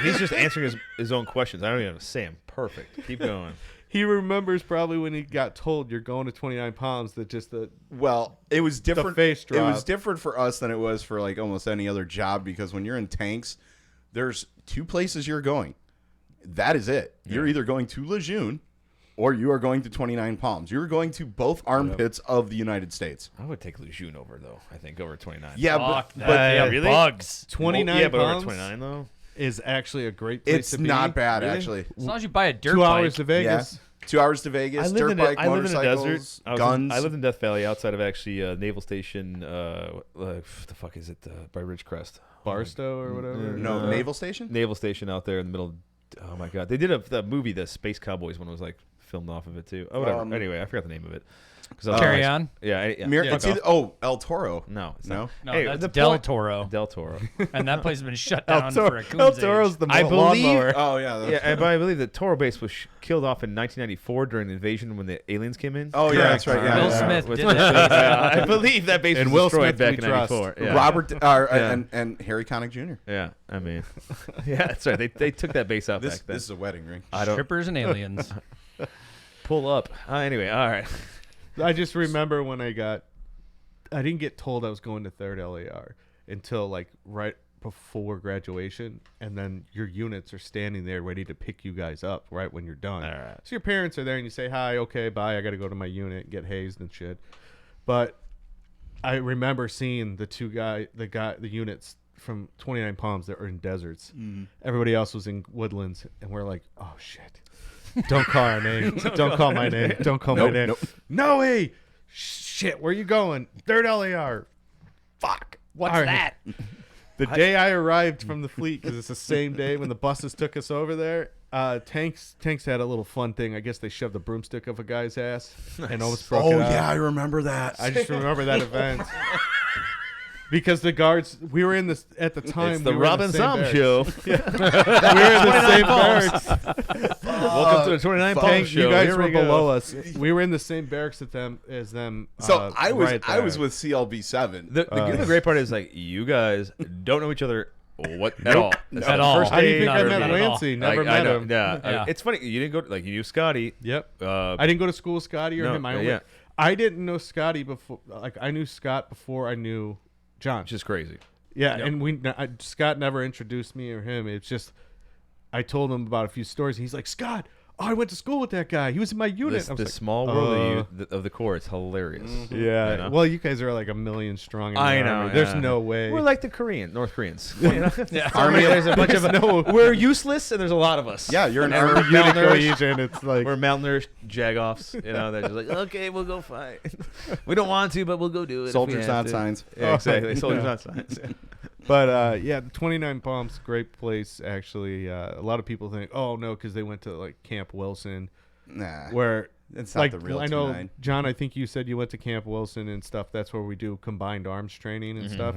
He's just answering his own questions. I don't even have to say him. Perfect. Keep going. He remembers probably when he got told you're going to 29 Palms that just the Well, it was different. face It was drop. different for us than it was for like almost any other job because when you're in tanks, there's two places you're going. That is it. You're either going to Lejeune or you are going to 29 Palms. You're going to both armpits of the United States. I would take Lejeune over, though. I think over 29. Yeah, Fuck but that. They have really? bugs. 29 Yeah, but over Palms 29 though. is actually a great place it's to be. not bad Really? actually. As long as you buy a dirt 2 bike. hours to Vegas. Yeah. 2 hours to Vegas, dirt bike, I lived in the motorcycles, desert. guns. I lived in Death Valley outside of actually Naval Station. The fuck is it? By Ridgecrest. Barstow or whatever. no, Naval Station? Naval Station out there in the middle. Oh my god, they did the movie, the Space Cowboys one was like filmed off of it too. Oh whatever. Anyway, I forgot the name of it. Carry on. Yeah. It's either, El Toro. No, it's No? not. No, Hey, that's the Del point- Toro. Del Toro. And that place has been shut down El for a Toro, El coon's Toro's age. the I believe- lawnmower. Oh yeah. Yeah, but I believe the Toro base was killed off in 1994 during the invasion when the aliens came in. Oh yeah, that's right. Yeah, Will yeah. Smith With- did that. I believe that base And was Will destroyed Smith back we in trust. '94. Yeah. Robert Yeah. and Harry Connick Jr. Yeah, I mean, yeah, that's right. They took that base out This back then. is a wedding ring. I don't Strippers and aliens. pull up. Anyway, all right. I just remember when I didn't get told I was going to 3rd LAR until like right before graduation, and then your units are standing there ready to pick you guys up right when you're done. All right. So your parents are there and you say, hi, okay, bye, I got to go to my unit, get hazed and shit. But I remember seeing the units from 29 Palms that were in deserts. Everybody else was in woodlands, and we're like, oh shit. Don't call our name. Don't call my name. Don't call my Nope, name. nope. No way. Shit, where you going? 3rd LAR. Fuck. What's All right. that? The day I arrived from the fleet, because it's the same day when the buses took us over there, tanks had a little fun thing. I guess they shoved a broomstick up a guy's ass and almost broke it Oh out. yeah, I remember that. I just remember that event. Because the guards, we were in this at the time. It's the we were in Robin same Zom barracks. show. We were in the same barracks. Welcome to the 29 Palm Tank, show. you guys Here were we go. below us. We were in the same barracks as them. So I was right I was there. with CLB7. The great part is like you guys don't know each other at all. It's At the all. First How do you day, think I Not met at all. Lancy? like, Never I met know, him. Yeah. Yeah. It's funny. You didn't go. You knew Scotty. Yep. I I didn't go to school with Scotty or No, him. yeah. I didn't know Scotty before. Like I knew Scott before I knew John. Which is crazy. Yeah, and Scott never introduced me or him. It's just I told him about a few stories. And he's like, Scott, I went to school with that guy. He was in my unit. This I was the like, small world of the Corps. It's hilarious. yeah. You know? Well, you guys are like 1 million strong. In the I know. army. There's yeah. no way. We're like the North Koreans. You know? Yeah. Army. There's a bunch of no. We're useless, and there's a lot of us. Yeah, you're an And we're army. Unit malnourished. cohesion. It's like We're malnourished jagoffs. You know, they're just like, okay, we'll go fight. We don't want to, but we'll go do it. if we Soldiers, have not to. signs. Yeah, exactly. Soldiers, Yeah. not signs. But yeah, the 29 Palms, great place actually. A lot of people think, oh no, because they went to like Camp Wilson, Nah, where it's not like the real I know 29. John. I think you said you went to Camp Wilson and stuff. That's where we do combined arms training and stuff.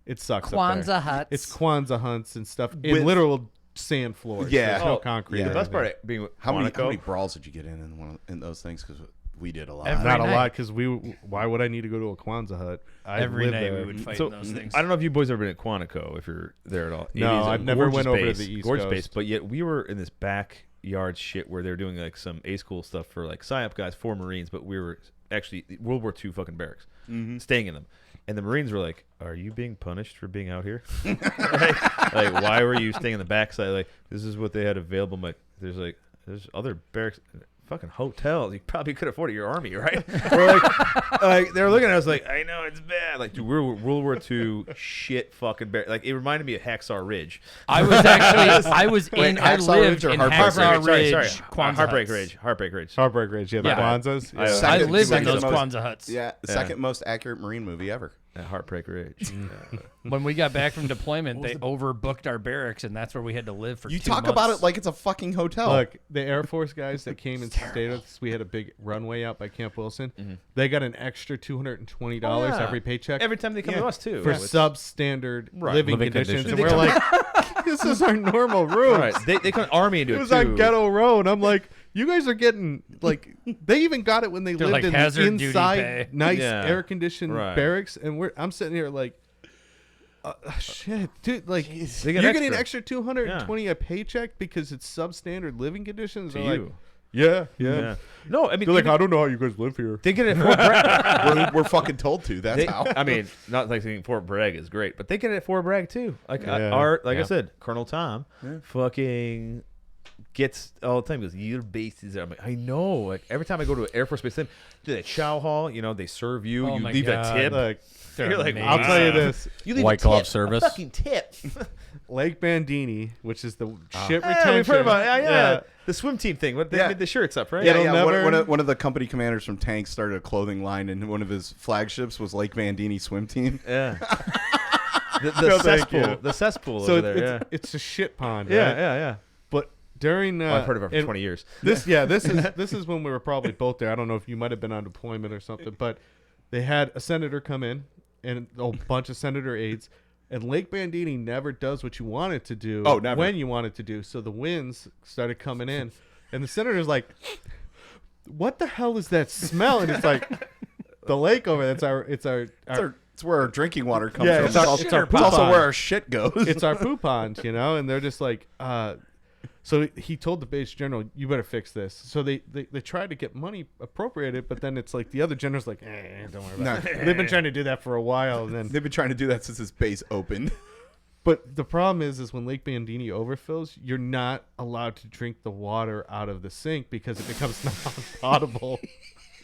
It sucks. up there. Kwanzaa huts. It's Kwanzaa hunts and stuff in With- literal sand floors. Yeah. There's no Oh, concrete. yeah. or The best anything. part being How many Quantico. brawls did you get in those things? Because we did a lot. Every Not a night. lot because why would I need to go to a Kwanzaa hut? I Every live night there. we would fight So in those things. I don't know if you boys ever been at Quantico, if you're there at all. It No, is a I've never gorgeous went over to base, the East gorgeous Coast. base, but yet we were in this backyard shit where they were doing like some A school stuff for like PSYOP guys for Marines, but we were actually World War II fucking barracks, staying in them. And the Marines were like, "Are you being punished for being out here? like, why were you staying in the backside? Like, this is what they had available." I'm like, there's like, there's other barracks, fucking hotels. You probably could afford it. Your army, right? Or like they were looking at us like, I know it's bad. Like, dude, we're World War II shit fucking barracks. Like, it reminded me of Hacksaw Ridge. I was actually, I was Wait, in, I Hacksaw lived Ridge or in Heartbreak Hacksaw Ridge? Ridge, Sorry, Kwanzaa Heartbreak huts. Ridge. Heartbreak Ridge. Heartbreak Ridge, yeah, the Yeah. Kwanzaas. I- Yeah. I Second- lived in second those most- Kwanzaa huts. Yeah, the second most accurate Marine movie ever. Heartbreak Ridge. When we got back from deployment, they overbooked our barracks, and that's where we had to live for You 2 talk months. about it like it's a fucking hotel. Look, the Air Force guys that came and stayed with us, we had a big runway out by Camp Wilson. They got an extra $220 Yeah. every paycheck Every time they come to us too. for It's- substandard living Living conditions. And conditions. we're like, this is our normal room. All right, they come army into It it was too. on Ghetto Row, and I'm like, you guys are getting, like, they even got it when they They're lived like in hazard duty inside pay. nice Yeah. air-conditioned Right. barracks, and I'm sitting here like, shit, dude, like, They get you're getting extra. extra 220 a paycheck because it's substandard living conditions? To They're like, you. yeah. Yeah. No, I mean, They're like, even- I don't know how you guys live here. they get it at Fort Bragg. we're fucking told to. That's They- how. I mean, not like saying Fort Bragg is great, but they get it at Fort Bragg too. Like Yeah. I Yeah. said, Colonel Tom, fucking gets all the time. Goes, your base is. I'm like, I know. Like every time I go to an Air Force base, do that chow hall. You know, they serve you. Oh you my leave God. a tip. Like, They're You're like, amazing. I'll tell you this. You leave White a tip, glove service. A fucking tip. Lake Bandini, which is the shit Yeah, retention. we've heard about it. Yeah. The swim team thing. What they Yeah. made the shirts up, right? Yeah, It'll yeah. never- One of the company commanders from Tanks started a clothing line, and one of his flagships was Lake Bandini Swim Team. Yeah. the No, thank cesspool. you. The cesspool So over there. it's a shit pond, Yeah. right? Yeah. But during I've heard of it for and 20 years. this is when we were probably both there. I don't know if you might have been on deployment or something, but they had a senator come in and a bunch of senator aides, and Lake Bandini never does what you want it to do. Oh, never. When you want it to do. So the winds started coming in, and the senator's like, "What the hell is that smell?" And it's like the lake over there. It's It's where our drinking water comes Yeah, from. it's our- also, it's our it's also pond. where our shit goes. it's our poo pond, you know, and they're just like, so he told the base general, you better fix this. So they tried to get money appropriated, but then it's like the other general's like, don't worry about it. They've been trying to do that for a while, and then They've been trying to do that since this base opened. but the problem is when Lake Bandini overfills, you're not allowed to drink the water out of the sink because it becomes non-potable.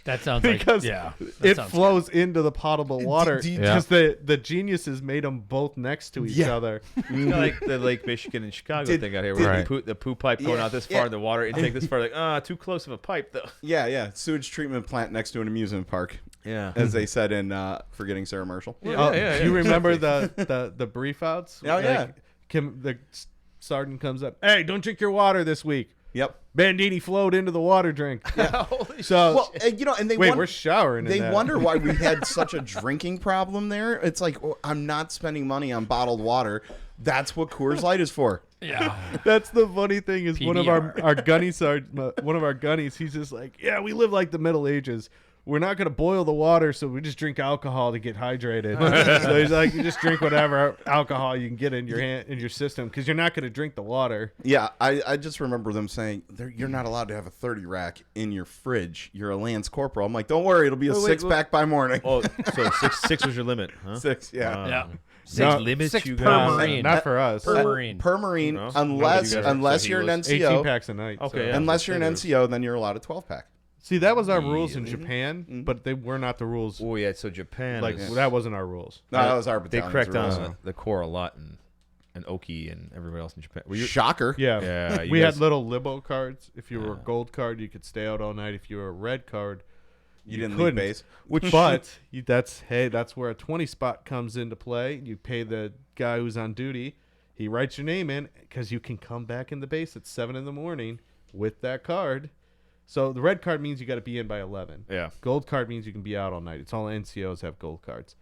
That sounds Because like, yeah. that It sounds flows into the potable water do you- because the geniuses made them both next to each Yeah. other. Kind of like the Lake Michigan and Chicago Did- thing out here, did- where the poo pipe going Yeah, out this far, yeah. and the water intake this far. Like, too close of a pipe, though. Yeah. Sewage treatment plant next to an amusement park, Yeah. as they said in Forgetting Sarah Marshall. Yeah, Do you remember the brief outs? Oh, yeah. The sergeant comes up. Hey, don't drink your water this week. Yep. Bandini flowed into the water drink. So Well, and they wait, won- we're showering. They in that. wonder why we had such a drinking problem there. It's like, oh, I'm not spending money on bottled water. That's what Coors Light is for. yeah. That's the funny thing is one of PBR. our gunny sergeant, one of our gunnies. He's just like, yeah, we live like the Middle Ages. We're not gonna boil the water, so we just drink alcohol to get hydrated. So he's like, you just drink whatever alcohol you can get in your system because you're not gonna drink the water. Yeah, I just remember them saying, you're not allowed to have a 30 rack in your fridge. You're a Lance Corporal. I'm like, don't worry, it'll be a Oh, wait, six-pack by morning. Oh, so six was your limit, huh? 6, yeah. Yeah. No, limits six you per got. Marine. Not for us. Per Marine. Per Marine, No? unless No, but you guys are- unless so you're he an was 18 NCO. packs a night. Okay, so. yeah. Unless you're an NCO, then you're allowed a 12-pack. See, that was our rules in Japan, but they were not the rules. Oh yeah, so Japan, Like is, that wasn't our rules. No, that was our they battalion. cracked on the core a lot, and Oki and everybody else in Japan. Were you? Shocker. Yeah, Yeah, you we guys- had little limo cards. If you were a gold card, you could stay out all night. If you were a red card, You didn't couldn't. leave base. But that's where a 20 spot comes into play. You pay the guy who's on duty. He writes your name in because you can come back in the base at 7 a.m. with that card. So the red card means you got to be in by 11. Yeah. Gold card means you can be out all night. It's all NCOs have gold cards.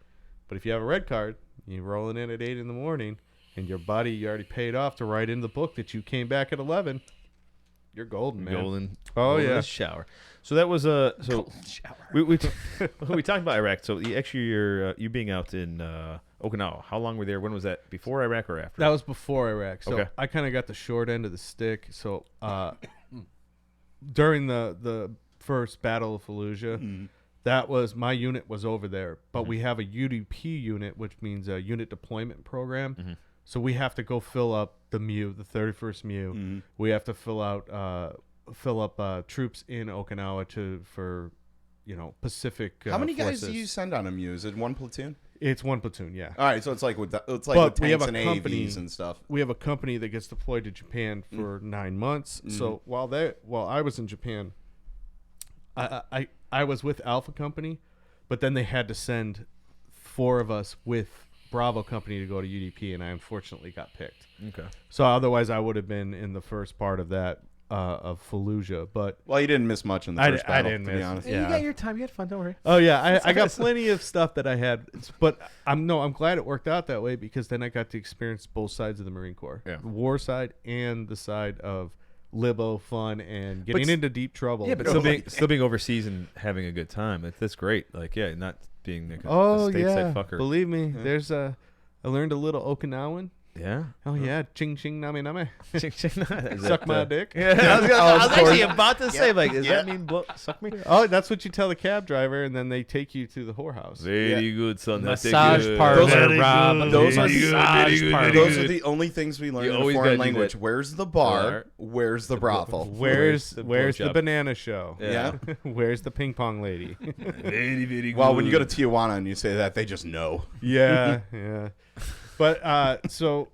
But if you have a red card, you're rolling in at 8 a.m. and your buddy you already paid off to write in the book that you came back at 11. You're golden, man. Golden. Oh, golden yeah. shower. So that was we talked about Iraq. So you being out in Okinawa. How long were you there? When was that? Before Iraq or after? That was before Iraq. So Okay. I kind of got the short end of the stick. So during the first Battle of Fallujah, that was my unit was over there. But we have a UDP unit, which means a unit deployment program. So we have to go fill up the MU, the 31st MU. We have to fill out fill up troops in Okinawa for Pacific. How many guys forces. do you send on a Mew? Is it one platoon? It's one platoon, yeah. All right, so it's like with with But we have tanks a and company- AVs and stuff. We have a company that gets deployed to Japan for 9 months. So while I was in Japan, I was with Alpha Company, but then they had to send 4 of us with Bravo Company to go to UDP, and I unfortunately got picked. Okay. So otherwise, I would have been in the first part of that of Fallujah. But Well, you didn't miss much in the first battle, to be honest. Yeah. You got your time. You had fun. Don't worry. Oh yeah, I got plenty of stuff that I had, but I'm glad it worked out that way because then I got to experience both sides of the Marine Corps, Yeah. the war side and the side of libo fun and getting into deep trouble. Yeah, but still being overseas and having a good time. That's great. Like, yeah, not being like a stateside fucker. Believe me, I learned a little Okinawan. Yeah. Oh yeah, ching ching name name. Suck Suck my dick. Yeah, I was actually about to say, like, does that mean suck me? Oh, that's what you tell the cab driver, and then they take you to the whorehouse. Very good, son. That's Massage good. parlor, Those are- Rob. those are- Massage parlor. Those are the only things we learn You in a always foreign gotta do language. that. Where's the bar? Where's the brothel? Where's the blowjob? banana show? Yeah. Where's the ping pong lady? Very, very good. Well, when you go to Tijuana and you say that, they just know. Yeah, yeah. But so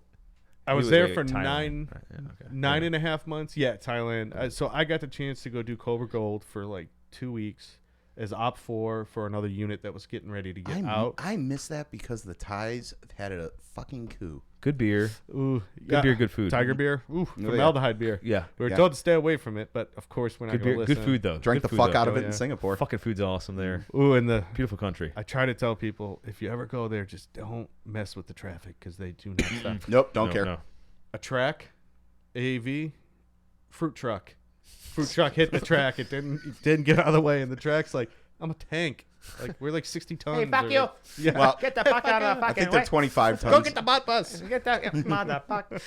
I was You there were for Thailand. nine Right, yeah, okay. nine and a half months. Yeah, Thailand. So I got the chance to go do Cobra Gold for like 2 weeks as Op 4 for another unit that was getting ready to get out. I miss that because the Thais had a fucking coup. Good beer. Ooh, Good beer, good food. Tiger beer. Ooh, formaldehyde beer. Yeah. We were Yeah. told to stay away from it, but of course we're not Good going to beer. listen. Good food though. Drank Good the food, fuck though. out of Oh, it yeah. in Singapore. Fucking food's awesome there. Ooh, and Beautiful country. I try to tell people if you ever go there, just don't mess with the traffic because they do not stop. Nope, don't No, care. no. A track, AV, fruit truck. Fruit truck hit the track. It didn't get out of the way, and the track's like, I'm a tank. Like we're like 60 tons. Hey, fuck you. Yeah. Well, Get the fuck out of the I fucking think they're way. 25 tons. Go get the butt bus. Get that motherfucker.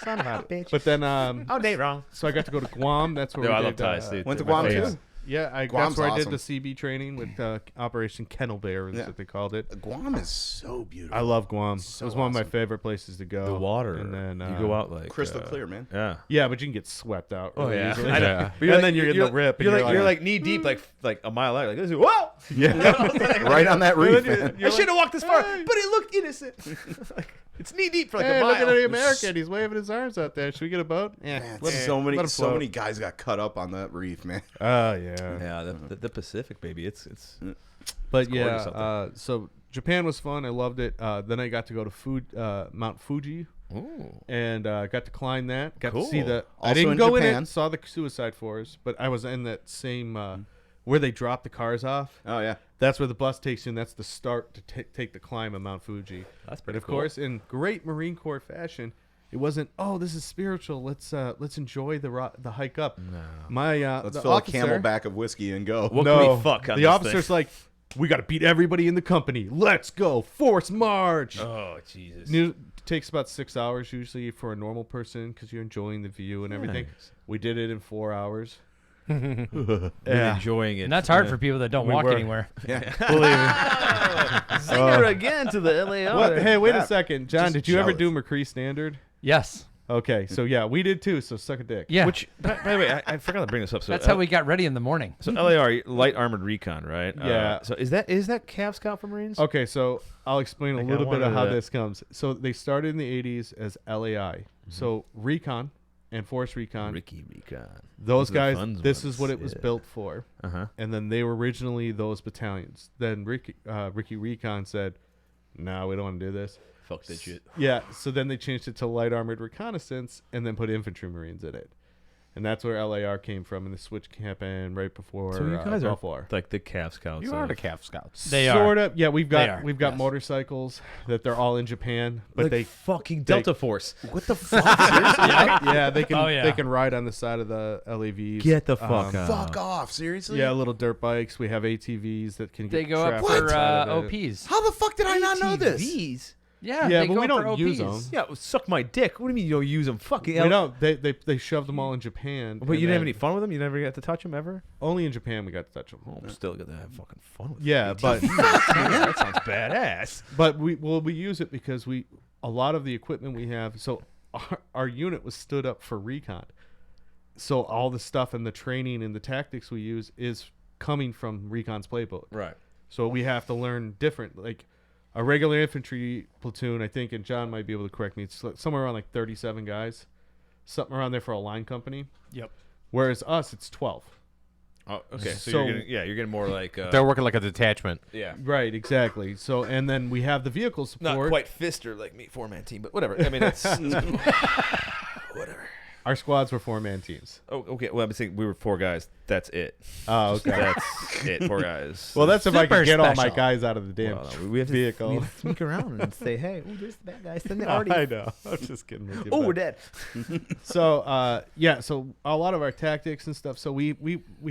Son of a bitch. But then, Oh, they wrong. so I got to go to Guam. That's where No, we I did, love ties, dude. went to They're my Guam, faves. too? Yeah, Guam's that's where I awesome. did the CB training with Operation Kennel Bear, is Yeah. what they called it. Guam is so beautiful. I love Guam. So it was one of my awesome. favorite places to go. The water. And then you go out like Crystal clear, man. Yeah. Yeah, but you can get swept out. Oh really yeah. easily. I know. Yeah. But And then you're in the rip, and You're you're like like- knee deep, like a mile out. Like this. Whoa! Yeah. Right on that reef, man. I should have walked this far, but it looked innocent. Like, it's knee deep for like Hey, a mile. look at the American. He's waving his arms out there. Should we get a boat? Yeah. Man, let him- so let him float. many guys got cut up on that reef, man. Oh yeah. Yeah, the Pacific, baby. It's But gorgeous yeah, out so Japan was fun. I loved it. Then I got to go to Mount Fuji ooh. and got to climb that. Got to see Cool. the. I Also didn't in go in Japan. it. Saw the suicide forest, but I was in that same where they drop the cars off. Oh, yeah. That's where the bus takes you, and that's the start to take the climb of Mount Fuji. That's But pretty of cool. course, in great Marine Corps fashion, it wasn't. Oh, this is spiritual. Let's enjoy the hike up. No. My Let's the fill officer, a camelback of whiskey and go. What no, can we fuck on the this officer's thing? like, we got to beat everybody in the company. Let's go, force march. Oh Jesus. It takes about 6 hours usually for a normal person because you're enjoying the view and everything. Nice. We did it in 4 hours. Really Yeah. enjoying it. And that's hard for people that don't We walk were. anywhere. Yeah. Zinger again to the LAO. What? Hey, wait a Yeah. second, John. Just Did you ever jealous. do McCree Standard? Yes. Okay, so yeah, we did too. So suck a dick. Yeah. Which, by the way, I forgot to bring this up. So That's how we got ready in the morning. So LAR, light armored recon, right? Yeah. So is that Cav Scout for Marines? Okay, so I'll explain Like, a I little bit of wanted how to- this comes. So they started in the 80s as LAI. So recon and force recon. Ricky Recon. Those Those are the guys, fun this is ones, what it was yeah. built for. Uh-huh. And then they were originally those battalions. Then Ricky Recon said, "No, we don't want to do this." Fuck that shit. Yeah, so then they changed it to light armored reconnaissance and then put infantry marines in it. And that's where LAR came from, and the switch happened right before So you guys Gulf are War. like the Cav Scouts. You are the Calf Scouts. They are. Sort of. Yeah, we've They got are, we've got yes. motorcycles that they're all in Japan, but like they fucking Delta Force. What the fuck? Seriously? yeah, they can Oh, yeah. they can ride on the side of the LAVs. Get the fuck out. Fuck off. Seriously? Yeah, little dirt bikes. We have ATVs that can They get go up trapped for inside of it. OPs. How the fuck did I not know this? ATVs? Yeah, Yeah, they but go we for don't use OPs. them. Yeah, suck my dick. What do you mean you don't use them? Fucking We don't. They shoved them all in Japan. But and you didn't have then any fun with them? You never got to touch them ever? Only in Japan we got to touch them. Oh, I'm still gonna have fucking fun with Yeah, but that sounds badass. but we use it because a lot of the equipment we have. So our unit was stood up for recon. so all the stuff and the training and the tactics we use is coming from Recon's playbook. Right. So we have to learn different. Like a regular infantry platoon, I think, and John might be able to correct me, it's somewhere around like 37 guys, something around there for a line company. Yep. Whereas us, it's 12. Oh, okay. So, So- you're getting more like They're working like a detachment. yeah. Right, exactly. So, and then we have the vehicle support. Not quite Fister like me, 4-man team, but whatever. I mean, that's whatever. Our squads were 4-man teams. Oh, okay. Well, I'm saying we were 4 guys. That's it. Oh, okay. That's it. 4 guys. Well, that's if I Super could get all my special. guys out of the damn Well, no, we have to vehicle. We have to sneak around and say, "Hey, oh, there's the bad guys." Then they I already. know. I'm just kidding with you. Oh, but- we're dead. So yeah, so a lot of our tactics and stuff. So we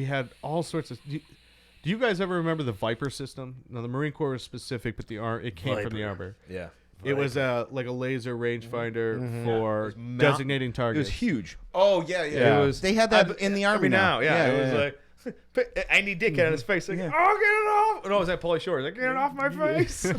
had all sorts of. Do you guys ever remember the Viper system? Now the Marine Corps was specific, but it came from the Armor. Yeah. It was like a laser rangefinder for mount- designating It targets. was huge. Oh yeah. Yeah. It was. They had that in the army now. Yeah. It was like. Andy Dick on his face, like, "Oh, get it off!" No, it was that Pauly Shore, like, "Get it off my face!"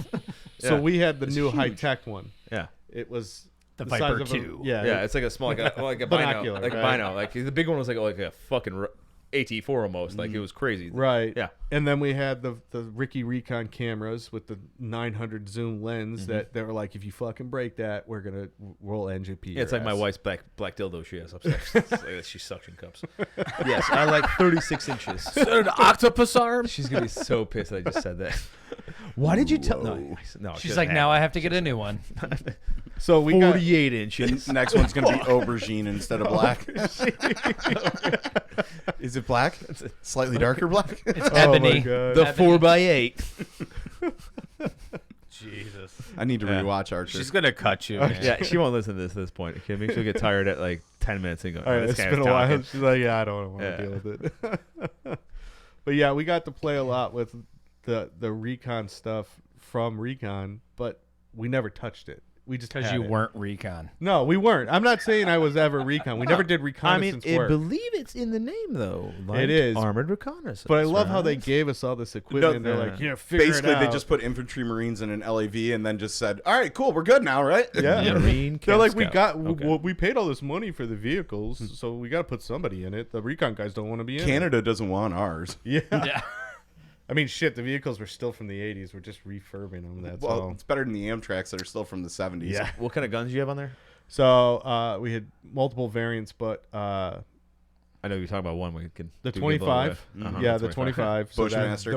So we had the It's new huge. high tech one. Yeah, It was The size Viper of a- 2. Yeah, it's like a small, like a bino, Binocular, like a right? bino. Like the big one was like a fucking AT4 almost. Like it was crazy. right. Yeah. And then we had the Ricky Recon cameras with the 900 zoom lens that they were like, if you fucking break that, we'll NJP. Yeah, it's your like my ass. wife's black dildo she has upstairs. It's like she suction cups. Yes, I like 36 inches. An octopus arm. She's gonna be so pissed that I just said that. Why did you tell? No, she She's doesn't like, have now it. I have to get a new one. So we got 48 The inches. next one's gonna be aubergine instead of black. Is it black? Slightly darker black. It's Oh my ebony. God. The 4x8. Jesus. I need to Yeah. rewatch Archer. She's gonna cut you, man. Yeah, she won't listen to this at this point. Okay, maybe she'll get tired at like 10 minutes and go, All right, this it's guy's been a while. talking. She's like, yeah, I don't want to Yeah. deal with it. But yeah, we got to play a lot with the Recon stuff from Recon, but we never touched it. We just Because had you it. weren't Recon. No, we weren't. I'm not saying I was ever Recon. We never did I mean, reconnaissance I work. believe it's in the name though. Like It is. armored reconnaissance. But I love how they right? gave us all this equipment. They're like, yeah, figure Basically, it out. they just put infantry marines in an LAV and then just said, "All right, cool, we're good now, right?" yeah. Marine They're like, we Scout. got, Okay. we paid all this money for the vehicles, so we got to put somebody in it. The Recon guys don't want to be in it. Canada doesn't want ours. Yeah. Yeah. I mean, shit, the vehicles were still from the 80s. We're just refurbing them. That's Well, all. it's better than the Amtraks that are still from the 70s. Yeah. What kind of guns do you have on there? So we had multiple variants, but I know you're talking about one. We can the do we give a little 25. bit? Yeah, the 25. So that- Bushmaster.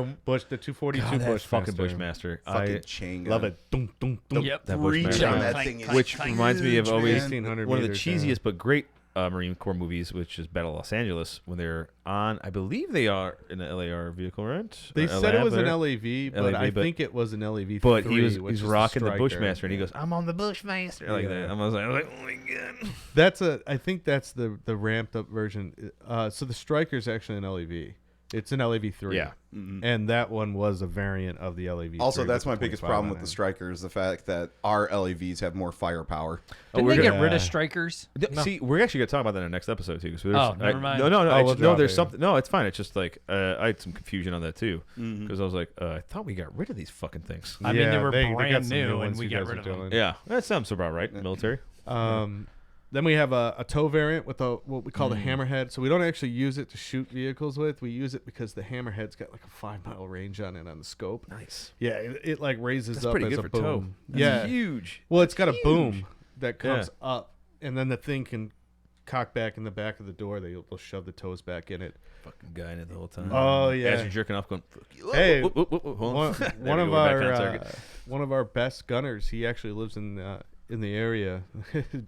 the 242 God, that Bushmaster. fucking Bushmaster. Fucking I chain Love gun. it. Dum, dum, dum. Yep. that Reach Bushmaster. on Clank, that thing. clank, Which clank. reminds me of huge, always man. 1600 one of the meters, yeah. cheesiest but great Marine Corps movies, which is Battle of Los Angeles, when they're on. I believe they are in an LAR vehicle, right? They Or said it was an there. LAV, but LAV, I but- think it was an LAV. But 3, he's which is rocking the Striker. Bushmaster, and he goes, "I'm on the Bushmaster," like Yeah. that. I was like, "Oh my god!" I think that's the ramped up version. So the Striker is actually an LAV. It's an LAV 3. Yeah. And that one was a variant of the LAV. Also, 3 that's with my the biggest 25 problem on with the it. Striker is the fact that our LAVs have more firepower. Didn't we're they get gonna- rid of strikers? See, we're actually gonna talk about that in the next episode too. So Oh, never mind. No, we'll no. drop There's it. something. No, it's fine. It's just like I had some confusion on that too, because I was like, I thought we got rid of these fucking things. I mean, they were got brand some new, and ones we you got guys rid are of them. doing. Yeah, that sounds about right. Military. Then we have a tow variant with what we call the hammerhead. So we don't actually use it to shoot vehicles with. We use it because the hammerhead's got like a 5-mile range on it on the scope. Nice. Yeah, it like raises That's up pretty as good a for boom. tow. That's Yeah, huge. well, it's got a Huge. boom that comes Yeah. up, and then the thing can cock back in the back of the door. They'll shove the toes back in it. Fucking guy in it the whole time. Oh, As yeah. you're jerking off, going. Fuck you. Hey, Whoop, whoop, whoop, whoop. Hold on. One, There one we of go, back on our target. one of our best gunners. He actually lives in the area,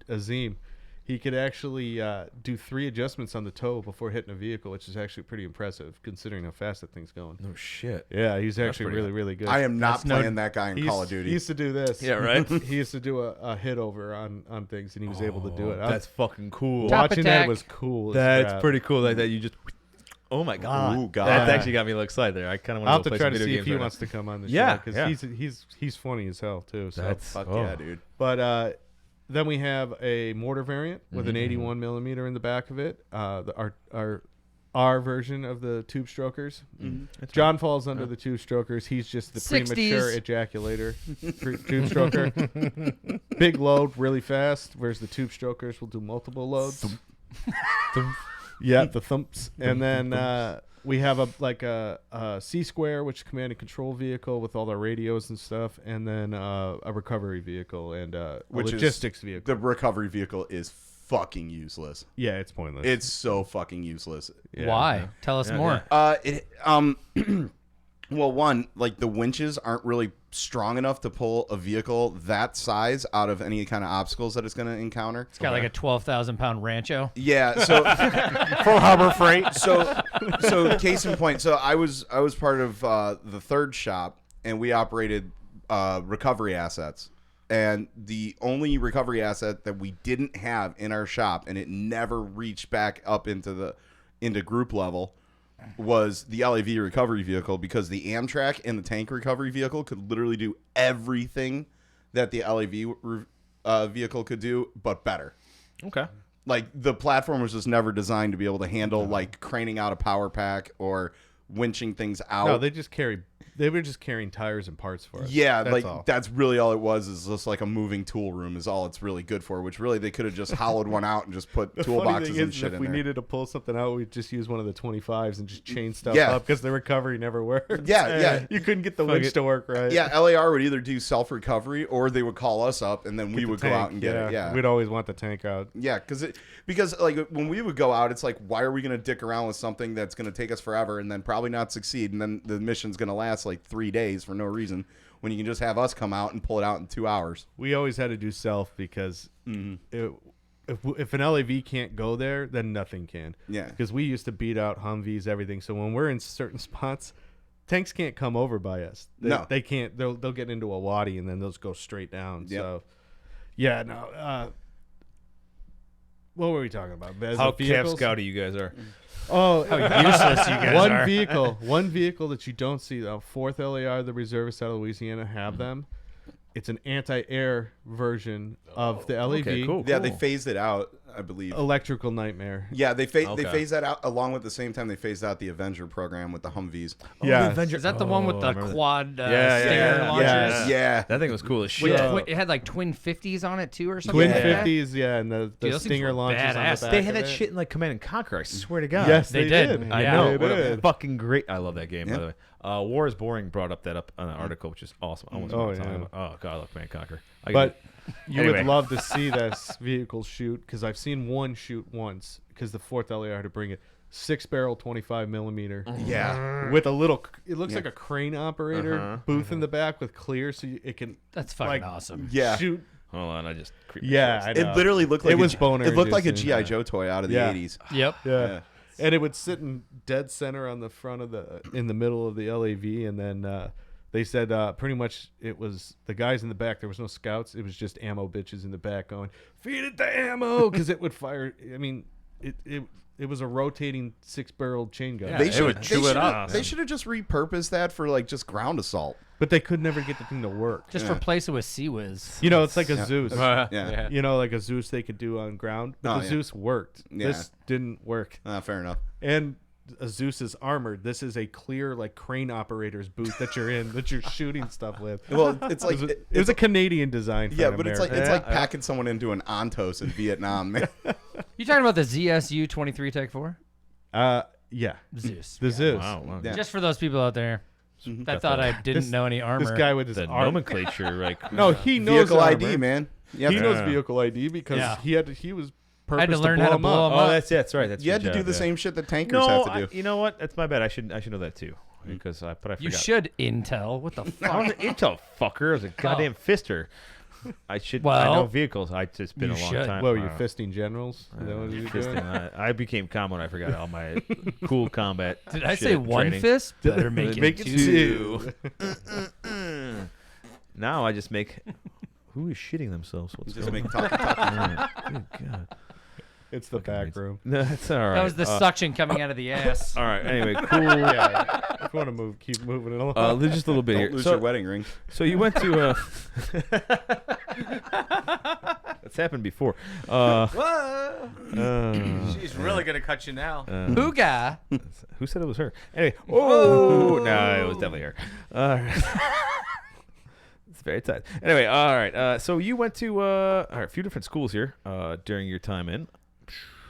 Azim. He could actually do 3 adjustments on the toe before hitting a vehicle, which is actually pretty impressive considering how fast that thing's going. No shit. Yeah, he's actually pretty really, good. really good. I am not That's no- playing that guy in He Call used- of Duty. He used to do this. Yeah, right. He used to do a hit over on things, and he was able to do it. That's fucking cool. Top Watching attack. that was cool. as That's crap. pretty cool. Like that, you just. Oh my god. Ooh, God. That actually got me a little excited there. I kind of I'll want have to to try play to some see video if games he right wants to come on the Yeah, show because yeah. he's funny as hell too. So. That's Fuck oh. yeah, dude. But then we have a mortar variant with Mm-hmm. an 81 millimeter in the back of it. Our version of the tube strokers. John falls under the tube strokers. He's just the 60s. premature ejaculator tube stroker. Big load, really fast. Whereas the tube strokers will do multiple loads. Yeah, the thumps. And then we have a C square, which is command and control vehicle with all the radios and stuff, and then a recovery vehicle and a logistics vehicle. The recovery vehicle is fucking useless. Yeah, it's pointless. It's so fucking useless. Yeah. Why? Tell us more. Well, one, like the winches aren't really strong enough to pull a vehicle that size out of any kind of obstacles that it's going to encounter. It's got like a 12,000-pound Rancho. Yeah, so Full Harbor Freight. so case in point, so I was part of the third shop, and we operated recovery assets. And the only recovery asset that we didn't have in our shop, and it never reached back up into group level, was the LAV recovery vehicle, because the Amtrak and the tank recovery vehicle could literally do everything that the LAV vehicle could do, but better. Okay. Like, the platform was just never designed to be able to handle like craning out a power pack or winching things out. No, they were just carrying tires and parts for us. Yeah, That's like all. that's really all it was, is just like a moving tool room is all it's really good for, which really they could have just hollowed one out and just put The funny toolboxes thing and is, shit if in we there. needed to pull something out, we'd just use one of the 25s and just chain stuff Yeah. up because the recovery never worked. Yeah. You couldn't get the winch to work right. Yeah, LAR would either do self-recovery or they would call us up and then we Get the would go tank, out and get it. Yeah. We'd always want the tank out. Yeah, because like when we would go out, it's like, why are we gonna dick around with something that's gonna take us forever and then probably not succeed, and then the mission's gonna last like 3 days for no reason, when you can just have us come out and pull it out in 2 hours. We always had to do self because if an LAV can't go there, then nothing can. Yeah. Because we used to beat out Humvees, everything. So when we're in certain spots, tanks can't come over by us. No. They can't. They'll get into a wadi and then they'll just go straight down. Yep. So, yeah, no. What were we talking about? How Cav vehicles? Scouty you guys are. Oh, How useless you guys one are. one vehicle that you don't see. The 4th LAR, the reservists out of Louisiana have them. It's an anti-air version of the LAV. Okay, cool. Yeah, they phased it out, I believe. Electrical nightmare. Yeah, they Okay. phased that out along with the same time they phased out the Avenger program with the Humvees. Yeah. Is that the one with the remember that. quad Yeah, stinger yeah, launchers? Yeah. That thing was cool as With shit. it had like twin 50s on it too, or something. Twin like that? 50s, yeah, and the Dude, those things stinger were launches on the badass. back They had of that it. shit in like Command and Conquer. I swear to God. Yes, They they did. did. I Yeah, know. they What a did. fucking great. I love that game, Yeah. by the way. War is Boring brought up that on an article, which is awesome. I almost Oh, forgot to talk yeah. about. Oh, God, I love Command and Conquer. But you Anyway. would love to see this vehicle shoot, because I've seen one shoot once, because the 4th LAR had to bring it. 6-barrel 25 millimeter Yeah. with a little, it looks Yeah. like a crane operator booth in the back with clear, so it can That's fucking like, awesome. Yeah. shoot. Hold on, I just. creeped my Yeah, shorts. I know. It literally looked like It was boner It looked like a inducing. G.I. Joe toy out of the Yeah. 80s. Yep. Yeah. Yeah. And it would sit in dead center on the front of in the middle of the LAV, and then they said pretty much it was the guys in the back. There was no scouts. It was just ammo bitches in the back going, "Feed it the ammo," because it would fire. I mean, it was a rotating 6-barrel chain gun. Yeah, They it should would chew it up. They should have just repurposed that for like just ground assault. But they could never get the thing to work. Just Yeah. replace it with Sea Whiz. You know, it's like a Yeah. Zeus. Yeah. You know, like a Zeus they could do on ground, but Oh, the yeah. Zeus worked. Yeah. This didn't work. Fair enough. And a Zeus is armored. This is a clear, like, crane operator's booth that you're in, that you're shooting stuff with. Well, it's like It was a Canadian design. For yeah, an but it's like American. packing someone into an Ontos in Vietnam, man. You talking about the ZSU 23 Tech 4? Yeah, Zeus. the Zeus. Wow. Yeah. Just for those people out there that thought I didn't This- know any armor. This guy with his The arm. nomenclature, like. No, he knows Vehicle ID, armor. man. You He knows Yeah. vehicle ID because Yeah. he was I had to purposed learn how to him blow up. him Oh, up. that's right. That's You your had to do job, the yeah. same shit that tankers No, have to do. you know what? That's my bad. I should know that too, because I forgot. You should Intel. What the I fuck? was an intel fucker. I was a goddamn fister. I should. I Well, know vehicles. I just been you a long should. time. What were you Uh, fisting generals? Is that what you were doing? fisting. I became calm when I forgot all my cool combat. Did I shit say one training. fist? Better make it two. Now I just make. Who is shitting themselves? What's Just going make on? talkie. Good God. It's the back room. No, that's all right. That was the suction coming out of the ass. All right. Anyway, cool. Yeah, if you want to keep moving it along. Just a little bit Don't here. lose your wedding ring. So you went to. That's happened before. She's really gonna cut you now. Hooah. Who said it was her? Anyway. Oh no, it was definitely her. It's very tight. Anyway, all right. So you went to a few different schools here during your time in.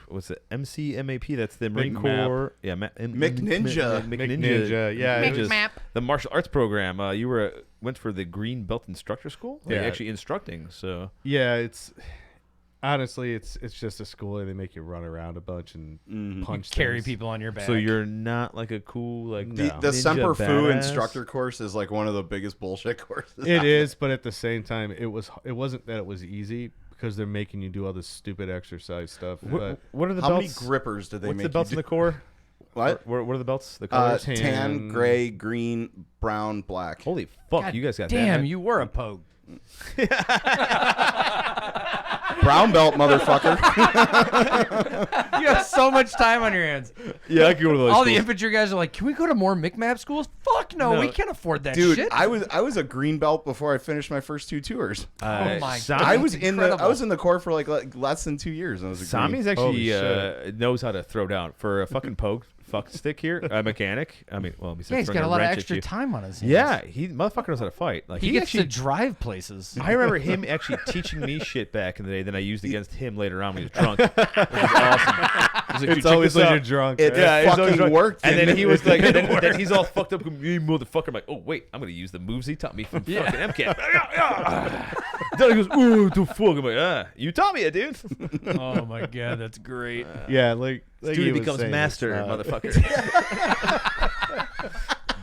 what's it? MCMAP. That's the Marine McMap. Corps. Yeah, McNinja. McNinja, yeah. Ninjas. The martial arts program. You went for the Green Belt Instructor School. Like, Yeah. actually instructing. So Yeah, it's honestly it's just a school where they make you run around a bunch and punch Carry things. people on your back. so you're not like a cool like The ninja Semper Fu badass? instructor course is like one of the biggest bullshit courses. It is, but at the same time, it wasn't that it was easy because they're making you do all this stupid exercise stuff. But What are the How many belts? grippers did they What's make? the belts in you the Corps? What? What are the belts? The do? colors? Tan, gray, green, brown, black. Holy fuck! God you guys got that. damn, man. you were a pogue. Brown belt, motherfucker. You have so much time on your hands. Yeah, I could go to those. All the schools. infantry guys are like, can we go to more McMap schools? Fuck no, No. we can't afford that Dude, shit. I was a green belt before I finished my first 2 tours. Oh my Sam- God. I was incredible. in the Corps for like less than 2 years. And I was a green. Sami's actually Holy shit. knows how to throw down for a fucking poke fuck stick here. A mechanic. I mean, well, yeah, he's got a lot of extra time on his hands. Yeah, he motherfucker knows how to fight. Like He gets actually. to drive places. I remember him actually teaching me shit back in the day. Then I used against him later on when he was drunk. Which was awesome. He's like, "Dude, it's check always this when out." you're drunk. It right? Yeah, he's always fucking drunk. worked. And then didn't he it? was like, then he's all fucked up. You motherfucker! I'm like, oh wait, I'm gonna use the moves he taught me from fucking MCAT. Then he goes, ooh, the fuck. I'm like, you taught me it, dude. Oh my God, that's great. Yeah, like he Student was becomes saying, master, it's not- motherfucker.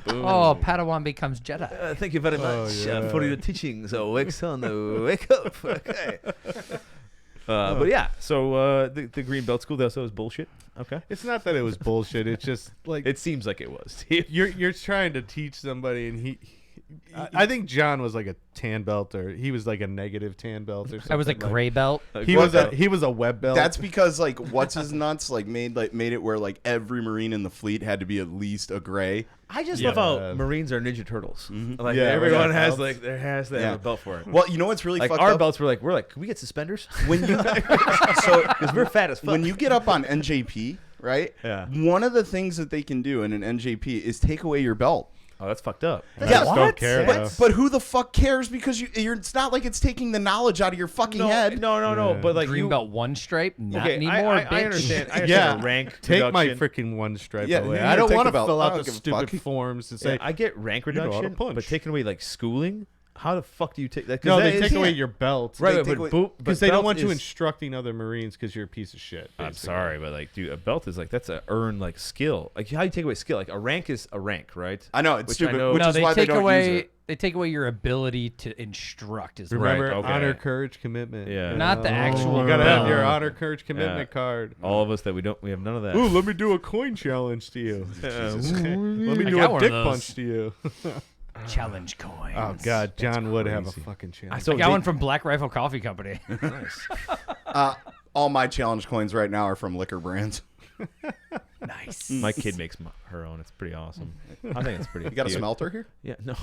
Boom. Oh, Padawan becomes Jedi. Thank you very Oh, much yeah. for your teachings. So wake up. Okay. But yeah, so the Green Belt School, that was bullshit. Okay. It's not that it was bullshit. It's just like It seems like it was. you're trying to teach somebody, and I think John was like a tan belt, or he was like a negative tan belt, or something. I was a gray belt. He was a web belt. That's because like what's his nuts made it where like every Marine in the fleet had to be at least a gray. I just Yeah. love how Marines are Ninja Turtles. Like Yeah, everyone we got has belts. like there has to have a belt for it. Well, you know what's really Like fucked our up? belts we're like, can we get suspenders? When you Because we're fat as fuck. when you get up on NJP, right? Yeah. One of the things that they can do in an NJP is take away your belt. Oh, that's fucked up. I Yeah, just don't care. though. But who the fuck cares? Because you're. It's not like it's taking the knowledge out of your fucking head. No. Yeah. But like Green you, belt one stripe, not okay, anymore, I bitch. understand. I understand Yeah, a rank take my reduction. freaking one stripe Yeah, away. here, I don't take want the to belt. fill I out don't the give a stupid fuck. forms and Yeah, say, I get rank You know how to reduction, but punch. taking away like schooling. How the fuck do you take that? 'Cause no, that they is- take away your belt. Right, They but take away- boot Because they don't belt want you is- instructing other Marines because you're a piece of shit. I'm basically. sorry, but like, dude, a belt is like that's a earned like skill. Like, how do you take away skill? Like, a rank is a rank, right? I know it's Which stupid. I know- Which no, is they why take they don't away. use it. They take away your ability to instruct. Is Remember, Right, okay. honor, courage, commitment. Yeah. Not the actual You gotta have belt. your honor, courage, commitment Yeah. card. All of us that we have none of that. Ooh, let me do a coin challenge to you. Let me I do got a one of dick those. punch to you. challenge coins. Oh God, John would have a crazy. fucking challenge. So I got one from Black Rifle Coffee Company. nice. All my challenge coins right now are from liquor brands. Nice. My kid makes her own. It's pretty awesome. I think it's pretty. You got a cute. smelter here? Yeah, no.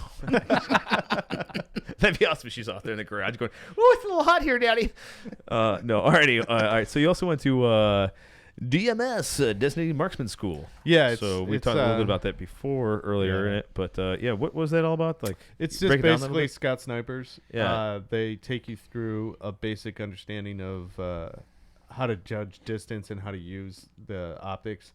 That'd be awesome if she's out there in the garage going, "Oh, it's a little hot here, Daddy." No, alrighty. All right. So you also went to DMS, Designated Marksman School. Yeah, So we it's, talked a little bit about that before earlier in it, but yeah, what was that all about? Like, It's just break it down a little basically bit? scout snipers. Yeah. They take you through a basic understanding of how to judge distance and how to use the optics.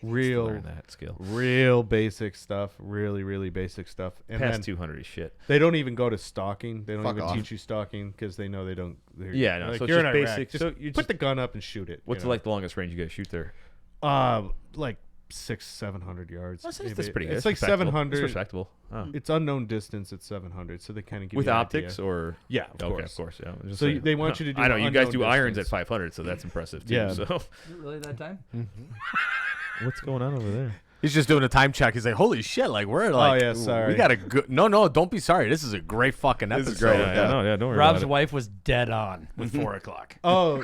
Real, learn that skill. real basic stuff. Really, really basic stuff. And Past then 200 is shit. they don't even go to stalking. They don't Fuck even off. teach you stalking because they know they don't. Yeah, no, like, so it's you're in just Iraq. basic- Just so you put just- the gun up and shoot it. What's you know? like the longest range you guys shoot there? Like 600-700 yards. That's maybe. pretty good. It's like respectable. 700. It's respectable. Oh. It's unknown distance at 700, so they kind of give With you an optics idea. or Yeah, okay, of course. Yeah. I was just So saying. they want you to do I know you guys unknown do irons at distance. 500, so that's impressive too. Yeah. So Really that time? what's going on over there? He's just doing a time check. He's like, "Holy shit! Like we're like, yeah, sorry. we got a good. No, don't be sorry. This is a great fucking episode. This is great. Yeah, no, yeah, don't worry Rob's about it. wife was dead on with 4 o'clock. Oh,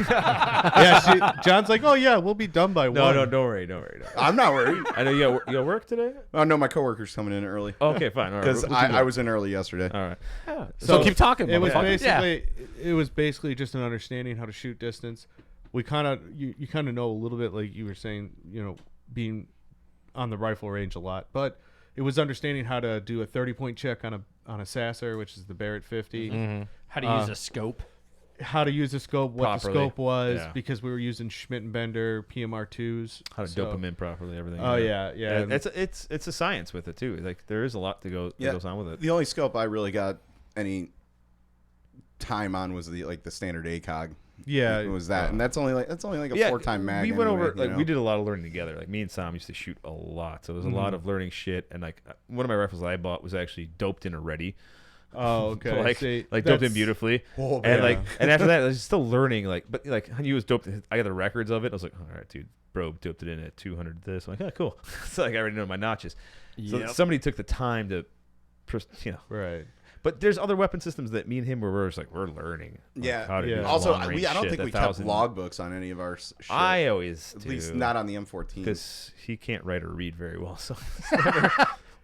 yeah. John's like, oh yeah, we'll be done by No, 1. no, don't worry. I'm not worried. I know you got work today. Oh no, my coworker's coming in early Okay, fine. All right. because We'll keep I going. was in early yesterday. All right. So keep talking. It was motherfucker. basically just an understanding how to shoot distance. We kind of you kind of know a little bit, like you were saying, being on the rifle range a lot, but it was understanding how to do a 30-point check on a Sasser, which is the Barrett 50. How to use a scope. how to use the scope, what Properly. the scope was, Yeah. because we were using Schmidt and Bender PMR2s. How to dope them in properly, everything. Oh yeah. And it's a science with it too. Like there is a lot that goes on with it. The only scope I really got any time on was the standard ACOG. Yeah. It was that, and that's only like a 4-time mag. We went anyway, over, like, you know? we did a lot of learning together. Like me and Sam used to shoot a lot, so it was a lot of learning shit. And like one of my rifles that I bought was actually doped in already. Oh, okay. like See, doped in that's- beautifully. Oh, And man. and after that, I was still learning. But he was doped. I got the records of it. I was like, all right, dude, bro, doped it in at 200. This. I'm like, oh, cool. So like I already know my notches. So Yep. somebody took the time to, Right. But there's other weapon systems that me and him we're just like we're learning. Like, Yeah. how to do Also, long-range I don't shit, think we 1,000 kept logbooks on any of our shit. I always At do. least not on the M14. Because he can't write or read very well. So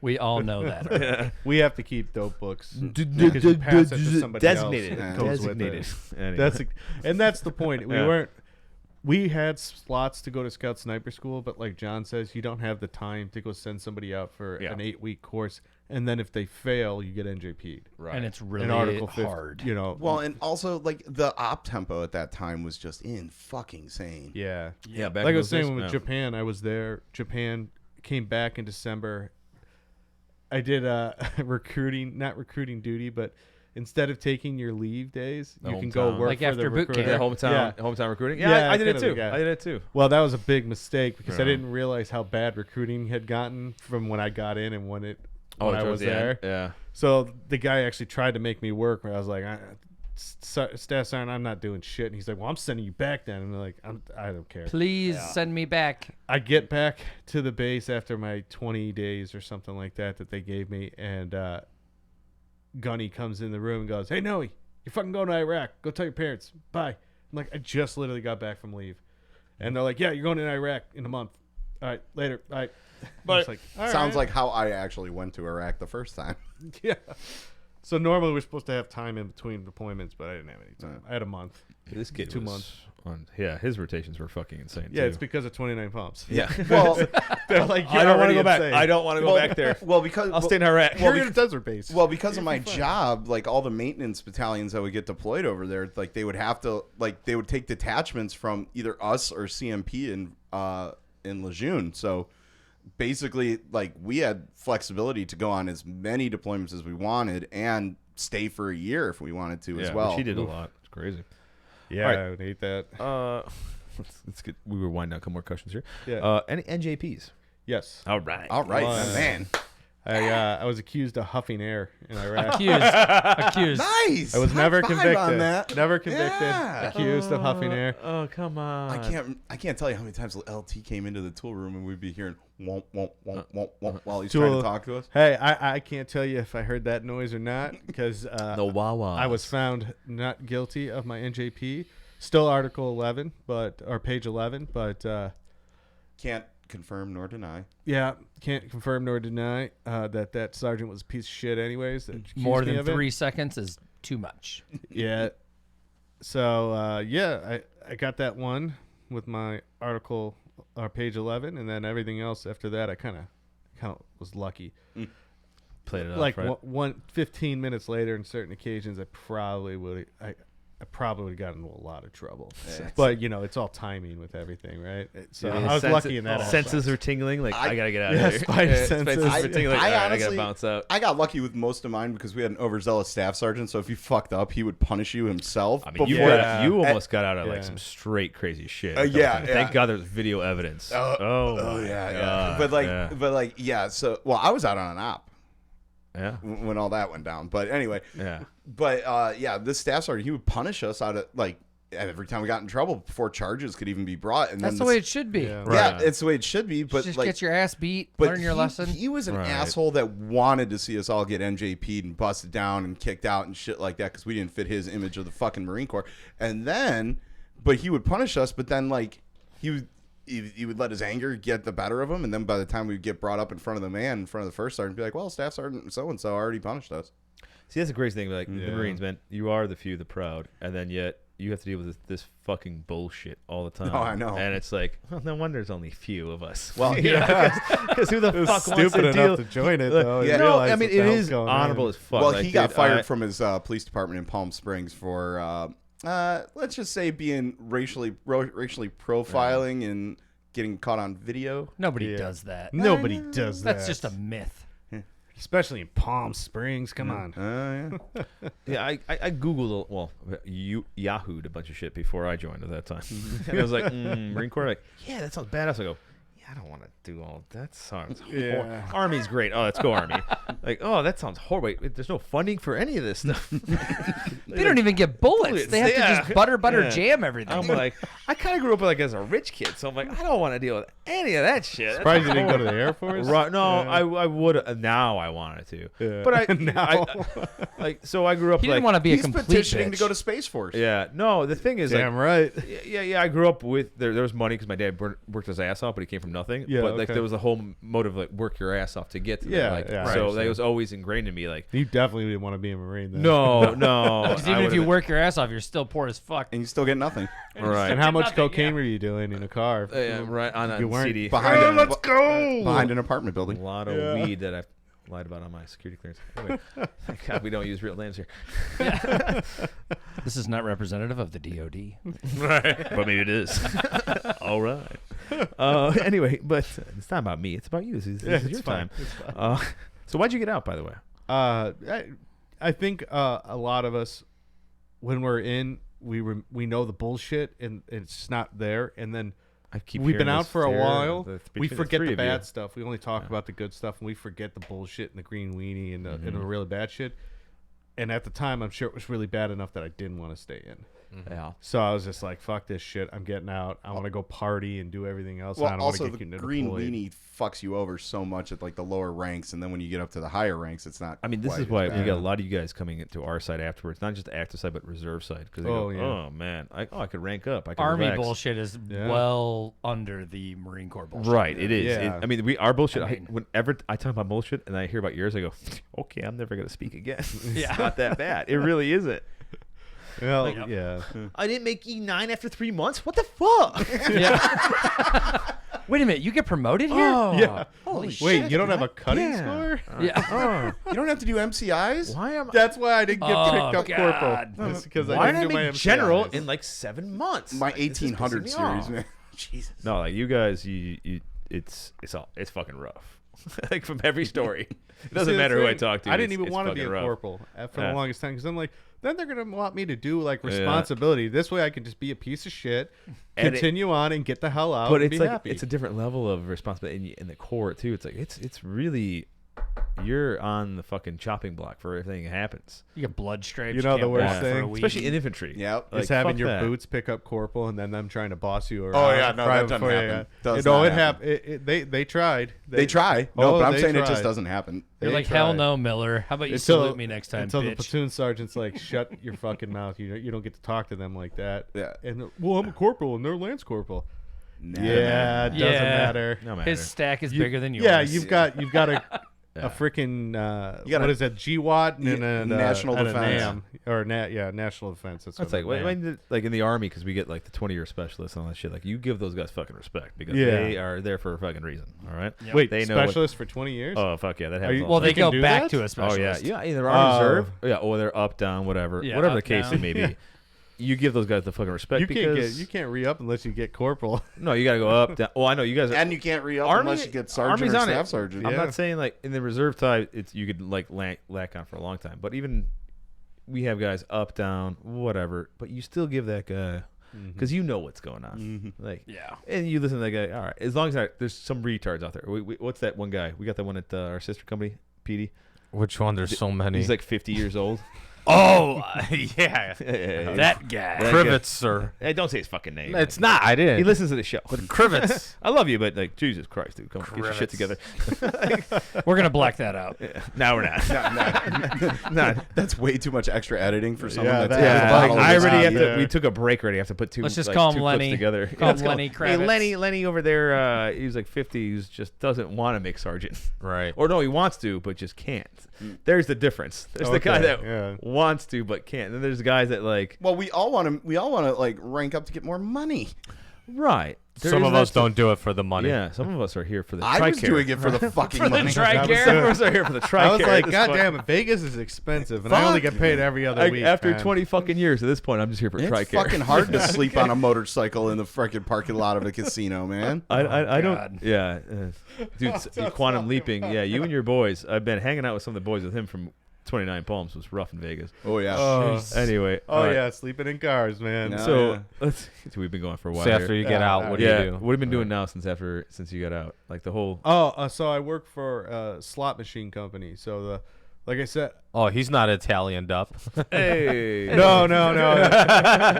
We all know that. already. We have to keep dope books because you pass it to somebody designated. else. Yeah. It goes with Designated. it. Anyway. And that's the point. Yeah. We had slots to go to Scout Sniper School, but like John says, you don't have the time to go send somebody out for Yeah. an 8-week course, and then if they fail, you get NJP'd. Right. And it's In really Article 50, hard. you know. well, and also like the op tempo at that time was just fucking sane. yeah. yeah, back Like in I was those saying days, with yeah. Japan, I was there. Japan came back in December. I did not recruiting duty, but instead of taking your leave days, The you can go hometown. work Like for after the boot recruiter. camp. Hometown recruiting. Yeah, Yeah, I did it kind of too. the guy. I did it too. Well, that was a big mistake because I Yeah. didn't realize how bad recruiting had gotten from when I got in and when I was towards the end. there. Yeah. So the guy actually tried to make me work. Where I was like, Staff Sergeant, I'm not doing shit. And he's like, well, I'm sending you back then. And I'm like, I don't care. Please send me back. I get back to the base after my 20 days or something like that they gave me, and Gunny comes in the room and goes, "Hey, Noe, you're fucking going to Iraq. Go tell your parents. Bye." I'm like, I just literally got back from leave. And they're like, "Yeah, you're going to Iraq in a month. All right, later. Bye." But like, all Sounds right. like how I actually went to Iraq the first time. Yeah. So normally we're supposed to have time in between deployments, but I didn't have any time. I had a month. This kid 2 was months. his rotations were fucking insane. Yeah, too. it's because of 29 pumps. Yeah. Well, They're like, I don't want to already go back. insane. I don't want to go back there. well, because I'll stay in Iraq. You're in a desert base. Well, because of my job, like all the maintenance battalions that would get deployed over there, like they would have to, like they would take detachments from either us or CMP in Lejeune. So basically, like we had flexibility to go on as many deployments as we wanted and stay for a year if we wanted to as well. She did a lot. It's crazy. yeah, all right. I would hate that. Let's get. We were winding down a couple more questions here. Yeah. Any NJPs? Yes. All right. All right, Well, man. I was accused of huffing air in Iraq. Accused. Nice. I was High never five convicted. on that. Never convicted. Yeah. Accused of huffing air. Oh, come on. I can't tell you how many times LT came into the tool room and we'd be hearing womp womp womp womp womp while he's trying to talk to us. Hey, I can't tell you if I heard that noise or not because The Wawa. I was found not guilty of my NJP. Still Article 11, or page 11, but Can't confirm nor deny. yeah, can't confirm nor deny that sergeant was a piece of shit. Anyways, that accused More me than of it. 3 seconds is too much. Yeah. So yeah, I got that one with my article or page 11, and then everything else after that I kind of was lucky. played it off, Like right? 15 minutes later, in certain occasions, I probably would have gotten into a lot of trouble. Yeah. But it's all timing with everything, right? So Yeah, I was senses- lucky in that. aspect. Senses are tingling. Like I gotta get out Yeah, of here. spidey senses. Senses are tingling. I All right, I honestly- gotta bounce out. I got lucky with most of mine because we had an overzealous staff sergeant. So if you fucked up, he would punish you himself. I mean, you, before- you almost got out of like Yeah. some straight crazy shit. yeah, Thank yeah. God there's video evidence. Oh, my yeah, yeah. God, But yeah. So I was out on an op yeah, when all that went down. But anyway, yeah. but this staff sergeant, he would punish us out of like every time we got in trouble before charges could even be brought. And That's then the way it should be. Yeah. yeah, Right. it's the way it should be. But Just like, get your ass beat, but learn your lesson. He was an Right. asshole that wanted to see us all get NJP'd and busted down and kicked out and shit like that because we didn't fit his image of the fucking Marine Corps. And then, but he would punish us. But then, like, he would let his anger get the better of him. And then by the time we would get brought up in front of the man, in front of the first sergeant, be like, well, Staff Sergeant so and so already punished us. See, that's the crazy thing. Like Yeah. the Marines, man, you are the few, the proud, and then yet you have to deal with this fucking bullshit all the time. Oh, I know. And it's like, well, no wonder there's only few of us. Well, because who the It was fuck wants stupid to deal? enough to join it, though. Yeah. and No, realize I mean what the it hell's is going honorable on. as fuck. Well, Like, he got dude, fired from his police department in Palm Springs for Let's just say being racially profiling and getting caught on video. Nobody does that. Nobody does that. That's just a myth. Especially in Palm Springs. Come on. Yeah. Yeah, I Googled, Yahoo'd a bunch of shit before I joined at that time. And I was like, Marine Corps, like, yeah, that sounds badass. I go, yeah, I don't want to do all that. Sounds horrible. Army's great. Oh, let's go Army. Like, oh, that sounds horrible. Wait, there's no funding for any of this stuff. They don't even get bullets. They have to just butter, jam everything. I'm like, I kind of grew up like as a rich kid, so I'm like, I don't want to deal with any of that shit. Surprised you didn't go to the Air Force? Right? No, I would. Now I wanted to, Yeah. but so I grew up He like didn't want to be a He's complete petitioning bitch. to go to Space Force. Yeah, no. The thing is, Damn like, right. yeah. I grew up with there was money because my dad worked his ass off, but he came from nothing. Yeah, but like okay. there was a whole motive like work your ass off to get to Yeah, that. Like, yeah, so right, that so- was always ingrained in me. Like, You definitely didn't want to be a Marine then. no. Because I even if you would've- work your ass off, you're still poor as fuck. And you still get nothing. right, And how much Nothing, cocaine yeah. were you doing in a car? yeah, right on You a weren't CD. Behind let's go! Behind an apartment A building. lot of weed that I've lied about on my security clearance. Anyway, thank God we don't use real names here. This is not representative of the DOD. But maybe it is. All right. Anyway, but it's not about me. It's about you. This is your it's fine. time. So why'd you get out, by the way? I think a lot of us, when we're in, we know the bullshit and it's just not there. And then I keep we've been hearing out this for a there, while. between We forget three the of you. bad stuff. We only talk about the good stuff, and we forget the bullshit and the green weenie and the really bad shit. And at the time, I'm sure it was really bad enough that I didn't want to stay in. Yeah. So I was just like, "Fuck this shit! I'm getting out. I want to go party and do everything else. I Well, don't want to also get the deployed." green weenie fucks you over so much at like the lower ranks, and then when you get up to the higher ranks, it's not. I mean, this quite is as why bad. we got a lot of you guys coming into our side afterwards, not just the active side, but reserve side. Because Oh, yeah. oh man, I could rank up. I could Army relax. bullshit is Yeah. well under the Marine Corps bullshit. Right, it is. Yeah. I mean, our bullshit. I mean- Whenever I talk about bullshit and I hear about yours, I go, "Okay, I'm never gonna speak again." Yeah. It's not that bad. It really isn't. Well, yeah. I didn't make E9 after 3 months. What the fuck? Yeah. Wait a minute, you get promoted here? Yeah. Holy shit. Wait, you don't have a cutting Yeah. score? Yeah. You don't have to do MCIs. Why am That's why I didn't get Oh, picked up God. corporal. It's because Why I did I didn't do my make general MCIs. in like 7 months? My Like, this is 1800 pissing me series, off. man. Jesus. No, like you guys, it's fucking rough. Like from every story, it doesn't See, the matter who I thing, talk to. I didn't it's- even it's want to be a fucking rough. corporal for Yeah. the longest time because I'm like, then they're gonna want me to do like responsibility. This way, I can just be a piece of shit, And it- continue on, and get the hell out. But and it's be like happy. it's a different level of responsibility in the core too. It's like it's really you're on the fucking chopping block for everything that happens, You get blood stripes. You know the can't worst walk for thing? a week. especially in infantry. Yep. Like, Just having fuck your that. boots pick up corporal and then them trying to boss you around. Oh, yeah, no, right that doesn't before you happen. got- Does no, not it happen. happened. They tried. They try. No, Oh, but I'm they saying it just tried. doesn't happen. You're They like, hell tried. no, Miller. How about you Until- salute me next time, Until the bitch? platoon sergeant's like, shut your fucking mouth. You don't get to talk to them like that. Yeah. And well, I'm a corporal and they're lance corporal. Nah. Yeah, it doesn't Yeah. matter. No matter. His stack is You- bigger than yours. Yeah, you've got a freaking You got what a- is that? GWAT and a National and a Defense. NAM or national defense. That's That's what like NAM. like in the army because we get like the 20-year specialists and all that shit. Like you give those guys fucking respect because Yeah. they are there for a fucking reason. All right. Yep. Wait, they know what- specialist for 20 years? Oh fuck yeah, that happens. you- all Well, the they can go do back that? to a Oh specialist. yeah, either on reserve, or they're up, down, whatever, Yeah, whatever the up, case down. it may be. You give those guys the fucking respect you can't because you can't re-up unless you get corporal. no, you gotta go up, down. Well, I know you guys are. And you can't re-up Army- unless you get sergeant Army's or on it. staff sergeant. I'm Yeah. not saying like in the reserve type, it's you could like lack on for a long time, but even we have guys up, down, whatever, but you still give that guy because you know what's going on. Like Yeah. and you listen to that guy. All right, as long as there's some retards out there. What's that one guy? We got that one at our sister company, PD. Which one? There's so many. He's like 50 years old. oh, yeah. That guy. Crivets, sir. Hey, don't say his fucking name. It's not. I He didn't. listens to the show. Crivets. I love you, but like Jesus Christ, dude, come on, get your shit together. We're going to black that out. No, we're not. No. That's way too much extra editing for someone Yeah, that's that- a Yeah, bottle of I whiskey. already have to. Yeah. We took a break already. I have to put two. Let's just like, call him two clips Lenny. together. Call Yeah, him let's Lenny Hey, Kravitz. Lenny over there. He's like 50. He just doesn't want to make sergeant, Right. or no, he wants to but just can't. There's the difference. There's the guy Okay, that yeah. wants to but can't. And then there's the guys that like Well, we all want to like rank up to get more money. right. Some of us don't do it for the money. Yeah, some of us are here for the I TRICARE. was doing it for the fucking money. Some of us are here for the TRICARE. I was like, at this God point. damn it, Vegas is expensive, and I only get paid every other Like, week. after man. 20 fucking years at this point, I'm just here for It's TRICARE. fucking hard to sleep on a motorcycle in the freaking parking lot of a casino, man. I don't. God. Yeah, dude, quantum leaping. Yeah, you and your boys. I've been hanging out with some of the boys with him from 29 Palms. Was rough in Vegas. Oh yeah. Anyway. Oh all right. yeah, sleeping in cars, man. No. So yeah. let's. We've been going for a while. So after here. you get out, what do yeah. you do? What have you been doing now since you got out? Like the whole. So I work for a slot machine company. So like I said, Oh, he's not Italianed up. Hey. no.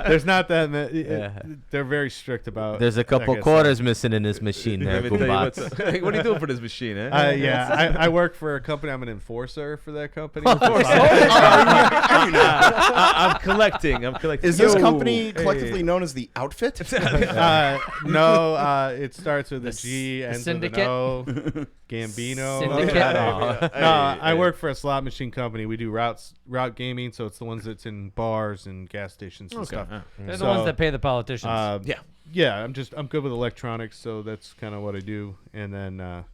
There's not that. Yeah. They're very strict about. There's a couple like I said. quarters missing in this machine there, Let me tell you what's Boombox. up. What are you doing for this machine, eh? Yeah, I work for a company. I'm an enforcer for that company. I'm collecting. Is this Yo. company collectively known as the Outfit? No, it starts with a G, ends with an syndicate? O. Gambino. Syndicate? I work for a slot machine company. We do route gaming, so it's the ones that's in bars and gas stations and stuff. They're the So, ones that pay the politicians. Yeah, I'm good with electronics, so that's kind of what I do. And then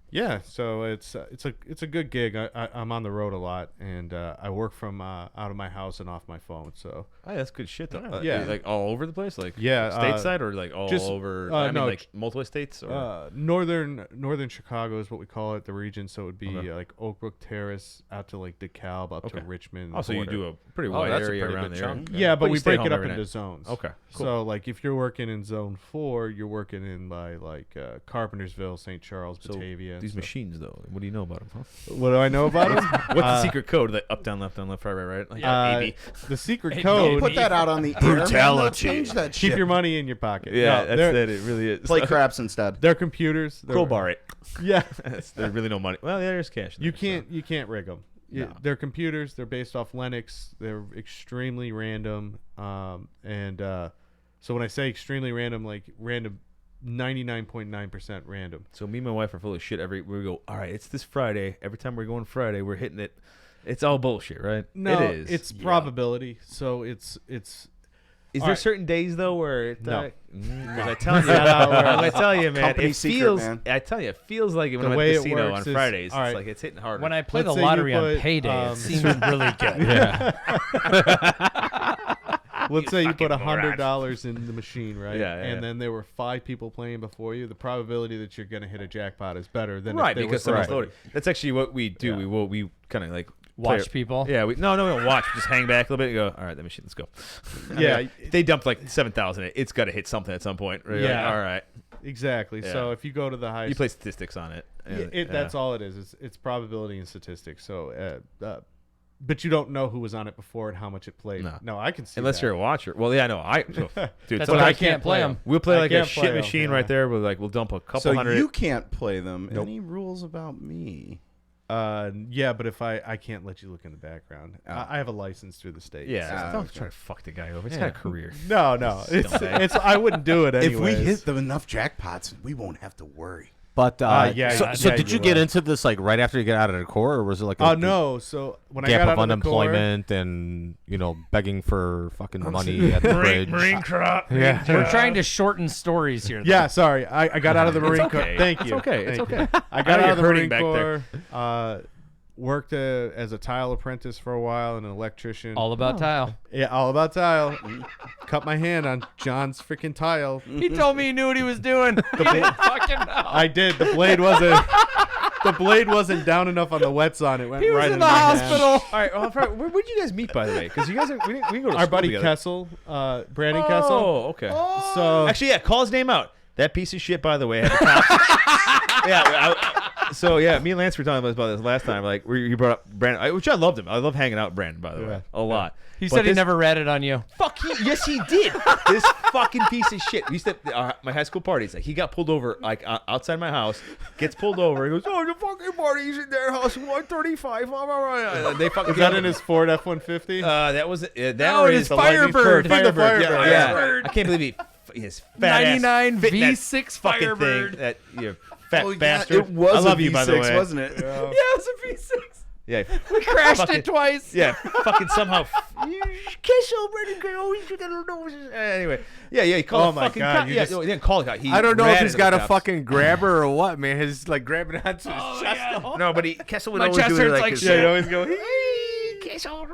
yeah, so it's a good gig. I'm on the road a lot, and I work from out of my house and off my phone. So Oh, yeah, that's good shit though. Yeah. Like all over the place, like Yeah, stateside or like all just, over. no, like multiple states or northern Chicago is what we call it, the region. So it would be Okay. like Oak Brook Terrace out to like DeKalb, up to Okay. Richmond. oh, so you border. do a pretty Oh, wide that's a area pretty around good there. chunk. Yeah, but you we stay break home it up every into night. zones. Okay, cool. So like if you're working in zone 4, you're working in by like Carpentersville, St. Charles, So Batavia. and these stuff. machines though, what do you know about them? Huh? What do I know about them? What's the secret code? Like up, down, left, right, right? Like AB. The secret Hey, code. Put that out on the air. Brutality. Change that Keep shit. your money in your pocket. Yeah, No, that's they're- it. It really is. Play craps instead. They're computers. They're, Crowbar it. Yeah. There's really no money. Well, yeah, there's cash. in You there, can't rig them. No. They're computers. They're based off Linux. They're extremely random. So when I say extremely random, like random, 99.9% random. So me and my wife are full of shit. We go, all right, it's this Friday. Every time we're going Friday, we're hitting it. It's all bullshit, right? No, it is. it's probability. So it's. Is all there right. certain days though where it? No. Because I tell you, I tell you, man, Company it secret, feels. man. I tell you, it feels like it when The I'm way at it the casino on works is- Fridays. all right. It's like it's hitting hard. when I play Let's the say you lottery on put, payday, it seems really good. Let's say you put fucking moron. $100 in the machine, right? Yeah, yeah, and yeah. then there were 5 people playing before you. The probability that you're going to hit a jackpot is better than right, if there because was someone's somebody. loaded. That's actually what we do. Yeah. We kind of like Watch play- people. Yeah, we don't watch. We just hang back a little bit and go, all right, that machine, let's go. Yeah, If they dumped like 7,000. It's got to hit something at some point. Right? Yeah. Like, all right. Exactly. Yeah. So if you go to the highest, You play statistics on it. that's all it is. It's probability and statistics. So, but you don't know who was on it before and how much it played. No. I can see Unless that. you're a watcher. Well, yeah, no, dude. That's sometimes why I can't play them. we'll play I like a can't play shit 'em, machine yeah. right there. We'll dump a couple So hundred. you can't play them. Nope. Any rules about me? Yeah, but if I can't let you look in the background. I have a license through the state. Yeah, so- don't try to fuck the guy over. It's got a career. No, it's I wouldn't do it anyways. If we hit them enough jackpots, we won't have to worry. But yeah, so yeah, did you you're get right. into this like right after you get out of the Corps, or was it like Oh a no! So when I gap got of out of the Corps, unemployment and begging for fucking money at the bridge? crop. Yeah. We're trying to shorten stories here. though. yeah, sorry, I got out of the Marine Corps. okay. Thank It's you. okay. It's Thank you. okay. I got know out of the you're Marine hurting back Corps. Worked as a tile apprentice for a while and an electrician. All about tile. Yeah, all about tile. Cut my hand on John's freaking tile. He told me he knew what he was doing. He didn't fucking know. I did. The blade wasn't down enough on the wet zone. It went He was right in the my hand. hospital. All right. Well, where'd you guys meet, by the way? Because you guys, we didn't go to Our school buddy together. Kessel, Brandon Kessel. Oh, okay. So Actually, yeah. Call his name out. That piece of shit, by the way. Had the cops. So yeah, me and Lance were talking about this last time. Like, you brought up Brandon, which I loved him. I love hanging out with Brandon, by the way, a lot. He But said he this- never ratted on you. Fuck yes he did. This fucking piece of shit. We used to my high school parties. Like he got pulled over like outside my house. Gets pulled over. He goes, "Oh, the fucking parties in their house, 135." They fucking is that in his Ford F-150? that was that No, or it his is the Lightning Firebird. Bird. The Firebird. Yeah, Firebird. yeah. Firebird. I can't believe his fat 99 ass fit in that V6 fucking Firebird. thing. That fat Oh, yeah, bastard. it was I love a you, by the V6, way. wasn't it? Yeah, it was a V6. Yeah. We crashed Fucking- it twice. Yeah, fucking somehow. Kiss already, girl. Anyway, yeah, he called Oh the my fucking God, cop. you Yeah, just- no, he didn't call the cop. He I don't know if ran he's into got the a cops. fucking grabber or what, man. He's like grabbing onto his chest. No, but Kessel would My always chest do it hurts like like this. shit. Yeah, he'd always go, hey, Kessel.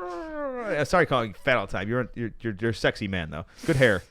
Sorry calling you fat all the time. You're a sexy man though. Good hair.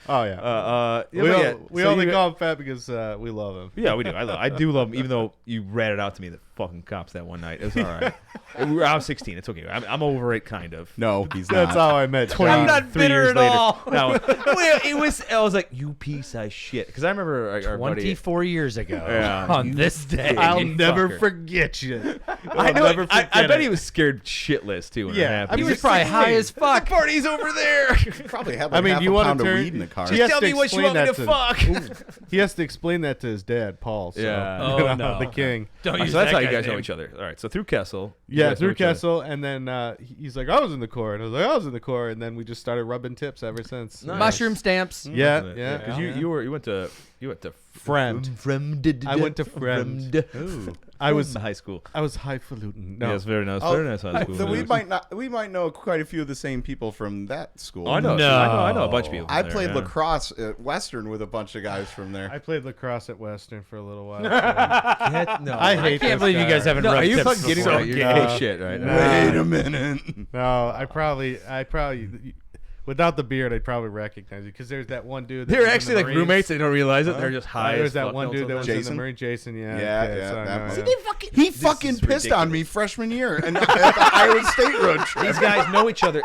Oh yeah. We so only you- call him fat because we love him. Yeah, we do. I do love him, even though you ratted out to me the fucking cops that one night. It was all right. I was 16. It's okay. I'm over it, kind of. No, he's That's not. how I met. I'm not 3 bitter years at later. all. No, well, it was. I was like, you piece of shit, because I remember our buddy. 24 years ago Yeah. on this day. I'll You never fucker. forget you. I know. never I forget bet it. he was scared shitless too. When Yeah, it happened. I mean, He was probably high as fuck. party's over there. Probably had I like mean, half you a wanna pound of turn- weed in the car. He has Tell to me what you explain want me to that fuck. He has to explain that to his dad, Paul. So, Yeah. Oh, no. the king. Don't So use that's that how you guy's guys know name. each other. All right. So through Kessel. you Yeah, guys know through each other. Kessel, and then he's like, I was in the Corps, and I was like, I was in the Corps, and then we just started rubbing tips ever since. Nice. Mushroom stamps. Yeah, yeah. Because you went to Friend. I went to Friend. Ooh. I was high school. highfalutin. No, Yeah, it's very nice. Oh, Very nice high school. So we might know quite a few of the same people from that school. Oh, I know. No. I know a bunch of people. I from there, played yeah. lacrosse at Western with a bunch of guys from there. I played lacrosse at Western for a little while. so- No, I hate I can't this believe you guy. guys haven't No, rubbed are you tips fucking getting before. right? You're No. gay shit, right? No. Wait a minute. No, I probably, without the beard, I'd probably recognize you because there's that one dude. that They're was in actually the like Marines. roommates. They don't realize it. They're just high. There's as that fuck one all dude the that was time. in Jason? the Marine. Jason, yeah. Yeah, okay, yeah, so I that know one. him. He This fucking is pissed on ridiculous. me freshman year and at the Iowa State road trip. These guys know each other.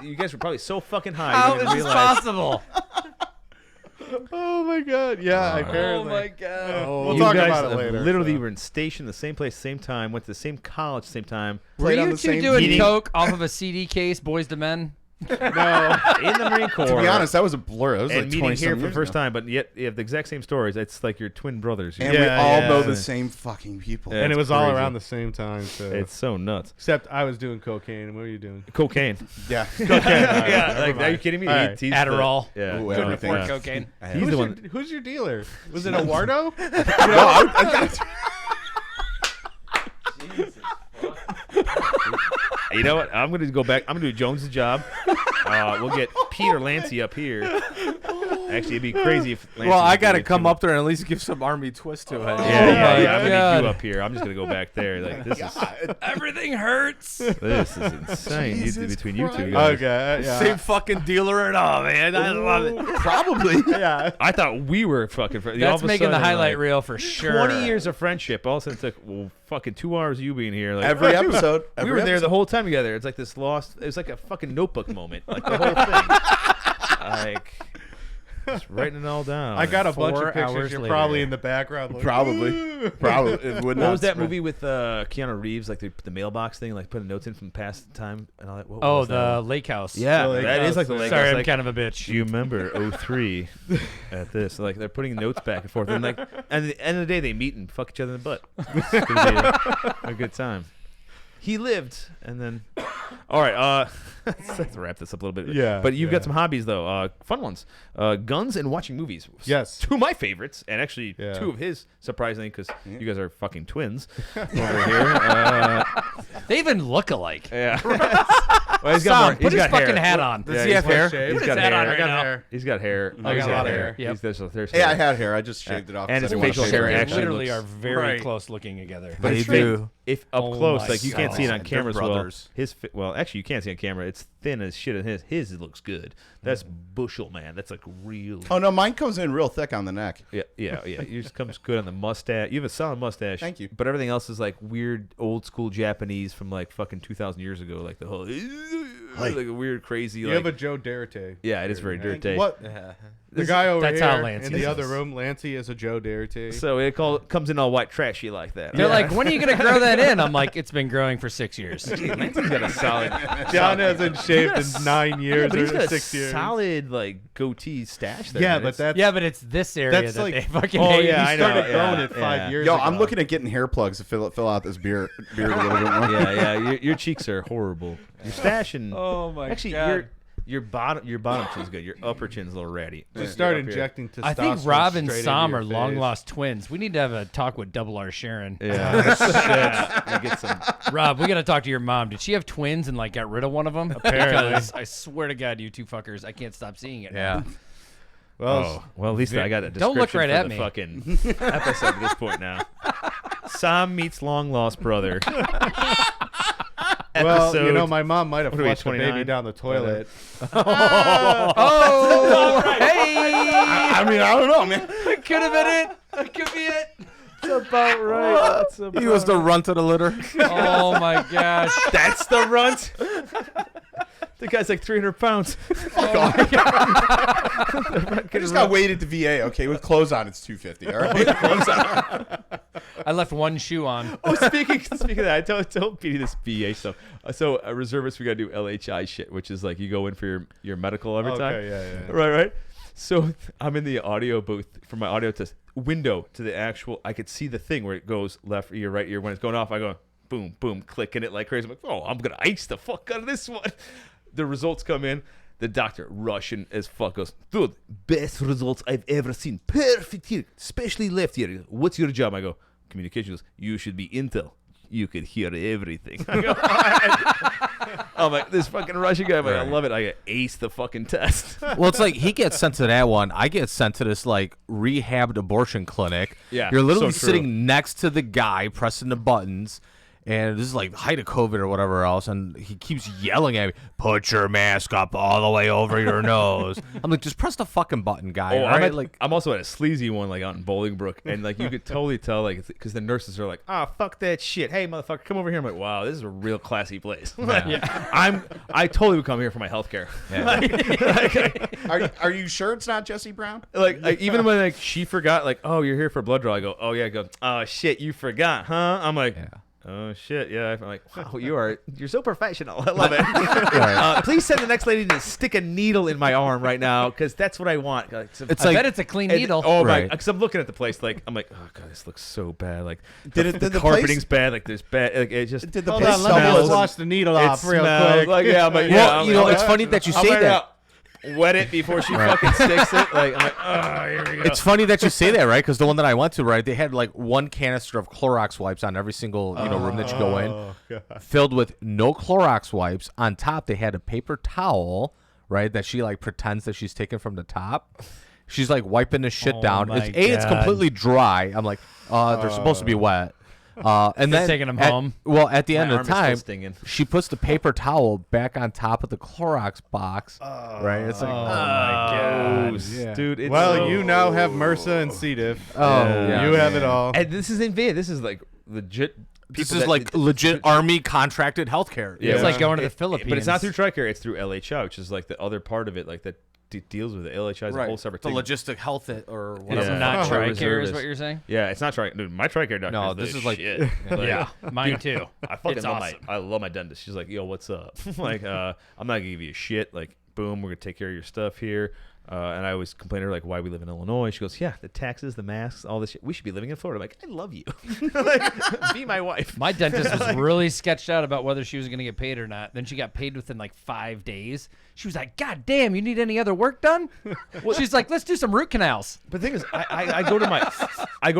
You guys were probably so fucking high. How you is didn't this realize. possible? Oh my god, yeah, apparently. Oh my god. We'll You talk guys about it later. literally so. were in station, the same place, same time, went to the same college, same time. Were Played on you the two same doing meeting. coke off of a CD case, Boys to Men? No, in the Marine Corps. To be honest, that was a blur. That was and like meeting 20 here some for the years first ago. time, but yet you have the exact same stories. It's like your twin brothers. And Yeah, we all yeah. know the same fucking people. Yeah. And it It's was all crazy. around the same time. So. It's so nuts. Except I was doing cocaine. What were you doing? Cocaine. Yeah. Yeah, like, are you kidding me? All right. He's Adderall. yeah. Ooh, Yeah. everything. Or Yeah. cocaine. He's the one. Who's your dealer? Was it Eduardo? You know what? I'm gonna go back. I'm gonna do Jones's job. We'll get Pete or Lancey up here. Actually, it'd be crazy if. Lancey Well, I was got to doing come too. up there and at least give some army twist to it. Yeah, Oh yeah, my yeah. I'm gonna God. need you up here. I'm just gonna go back there. Like this is Everything hurts. this is insane. Jesus Between you two Christ. guys. Okay, yeah. Same fucking dealer and all, man. I love it. Probably. Yeah. I thought we were fucking friends. That's making the highlight reel for sure. 20 years of friendship. All of a sudden, it's like, well, fucking 2 hours of you being here. Like, Every episode. we every were there the episode. whole time together. It's like this lost. It was like a fucking Notebook moment. Like the whole thing. Like just writing it all down. I got a bunch 4 of pictures. hours You're later. probably in the background. Like, Probably. Probably. It would What not was that surprise- movie with Keanu Reeves? Like the mailbox thing, like putting notes in from past time and all that. What Oh, was that the one? lake house. Yeah, The lake that is house, like the yeah. lake Sorry, house. I'm Like, kind of a bitch. do you remember 03 at this? Like they're putting notes back and forth, and like, and at the end of the day, they meet and fuck each other in the butt. It's gonna be a good time. He lived, and then, all right. Let's wrap this up a little bit. Yeah, but you've got yeah. some hobbies though, fun ones. Guns and watching movies. Yes. 2 of my favorites, and actually Yeah. 2 of his, surprisingly, because you guys are fucking twins over here. They even look alike. Yeah. Well, he's got Sam, more. put He's his got fucking hair. hat on. Does Yeah, he have hair? He's Put got his hat hair. on right now. He's got hair. I got a lot of hair. He's- there's Yeah, I hair. had hair. I just shaved it off. And 'cause his I didn't facial want hair to shave it. actually literally looks- are very Right. close looking together. But They it's straight- do. If up Oh close, my like you can't see it on God. camera as They're well. brothers. Well, actually, you can't see it on camera. It's thin as shit, and his looks good. That's bushel, man. That's like real. Oh no, mine comes in real thick on the neck. Yeah. Yours comes good on the mustache. You have a solid mustache. Thank you. But everything else is like weird, old school Japanese from like fucking 2,000 years ago. Like the whole, like a weird, crazy. You like, have a Joe Derrite. yeah, it is very dirty. What? The guy over That's here how Lancey in the is. other room, Lancey is a Joe Derrite. So it comes in all white trashy like that. They're like, when are you going to grow that in? I'm like, it's been growing for 6 years. Lancey's got a solid. John hasn't shaved in 9 years But he's or got a 6 years. solid like goatee stash there. Yeah, man. but It's- that's Yeah, but it's this area That's that like- they fucking Oh, hate. yeah, he I know, started growing yeah, it 5 yeah. years Yo, ago. I'm looking at getting hair plugs to fill out this beard a little bit more. yeah. Your cheeks are horrible. Your stash and Oh my actually God. Your bottom chin's good. Your upper chin's a little ratty. Just start injecting testosterone. I think Rob and straight Sam into are your long face. lost twins. We need to have a talk with Double R Sharon. Yeah. Shit. Get some. Rob, we got to talk to your mom. Did she have twins and like got rid of one of them? Apparently. Because I swear to God, you two fuckers, I can't stop seeing it. Yeah. Well, Well, at least I got a description Don't look right for at the me. fucking episode at this point now. Sam meets long lost brother. well, Episode- my mom might have what are we, flushed the baby 29? down the toilet. Oh, hey! I mean, I don't know, man. That could have been it. That could be it. That's about right. That's about He was the runt of the litter. Oh my gosh. That's the runt. The guy's like 300 pounds. I just got weighed at the VA. Okay, with clothes on, it's 250. All right. I left one shoe on. Oh, speaking of that, I told Petey this VA stuff. So a reservist, we gotta do LHI shit, which is like you go in for your medical every time. Okay, yeah. Right. So I'm in the audio booth for my audio test. Window to the actual, I could see the thing where it goes left ear, right ear. When it's going off, I go boom, boom, clicking it like crazy. I'm like, oh, I'm gonna ice the fuck out of this one. The results come in. The doctor, Russian as fuck, goes, dude, best results I've ever seen. Perfect here, especially left ear. He goes, what's your job? I go, communication. He goes, you should be Intel. You could hear everything. I go, I'm like, this fucking Russian guy, but I love it. I get ace the fucking test. Well, it's like he gets sent to that one. I get sent to this like rehabbed abortion clinic. Yeah, You're literally so true. sitting next to the guy pressing the buttons. And this is like the height of COVID or whatever else. And he keeps yelling at me, put your mask up all the way over your nose. I'm like, just press the fucking button, guy. Oh, all right? I'm also at a sleazy one like out in Bolingbrook, and like you could totally tell like because the nurses are like, "Ah, fuck that shit. Hey, motherfucker, come over here." I'm like, "Wow, this is a real classy place." I totally would come here for my healthcare. Yeah. Are you sure it's not Jesse Brown? Like even when like she forgot, like, "Oh, you're here for a blood draw," I go, "Oh yeah," I go, "Oh shit, you forgot, huh?" I'm like. Yeah. Oh shit! Yeah, I'm like, wow, you're so professional. I love it. Please send the next lady to stick a needle in my arm right now, because that's what I want. It's I like bet it's a clean needle. Oh my! Right. Because I'm looking at the place, like I'm like, oh god, this looks so bad. Like Did the the carpeting's place- bad. Like there's bad. Like it just Did the Hold place on, let me smell? just wash the needle it off real smells quick. like yeah. I'm like, well, I'm you know, like, it's funny that you I'll say find that. out. Wet it before she fucking sticks it. Like I'm like, oh, here we go. It's funny that you say that, right? Because the one that I went to, right, they had like one canister of Clorox wipes on every single room that you go in, filled with no Clorox wipes. On top, they had a paper towel, right, that she like pretends that she's taken from the top. She's like wiping the shit down. my It's God. completely dry. I'm like, they're supposed to be wet. And then taking 'em at- home. Well, at the My end of arm the is still time, stinging. she puts the paper towel back on top of the Clorox box. Right? It's like, Oh, dude. It's Well, so- you now have MRSA and C. diff. yeah, you have it all. And this is in VA. This is like legit. this people is that- like legit army contracted healthcare. Yeah. It's like going to the It- Philippines. But it's not through TRICARE. It's through LHI, which is like the other part of it, like that deals with it. LHI is a whole separate the thing. logistic health or It's whatever. Yeah. not For TRICARE is reservists. what you're saying? Yeah, it's not TRICARE. Dude, my TRICARE doctor. No, is this the is like- shit. Yeah, mine too. I fucking It's love awesome. I love my dentist. She's like, yo, what's up? Like, I'm not gonna give you a shit. Like, boom, we're gonna take care of your stuff here. And I always complain to her like, why we live in Illinois. She goes, yeah, the taxes, the masks, all this shit. We should be living in Florida. I'm like, I love you. Like, be my wife. My dentist was really sketched out about whether she was going to get paid or not. Then she got paid within like 5 days. She was like, God damn, you need any other work done? She's like, let's do some root canals. But the thing is, I go to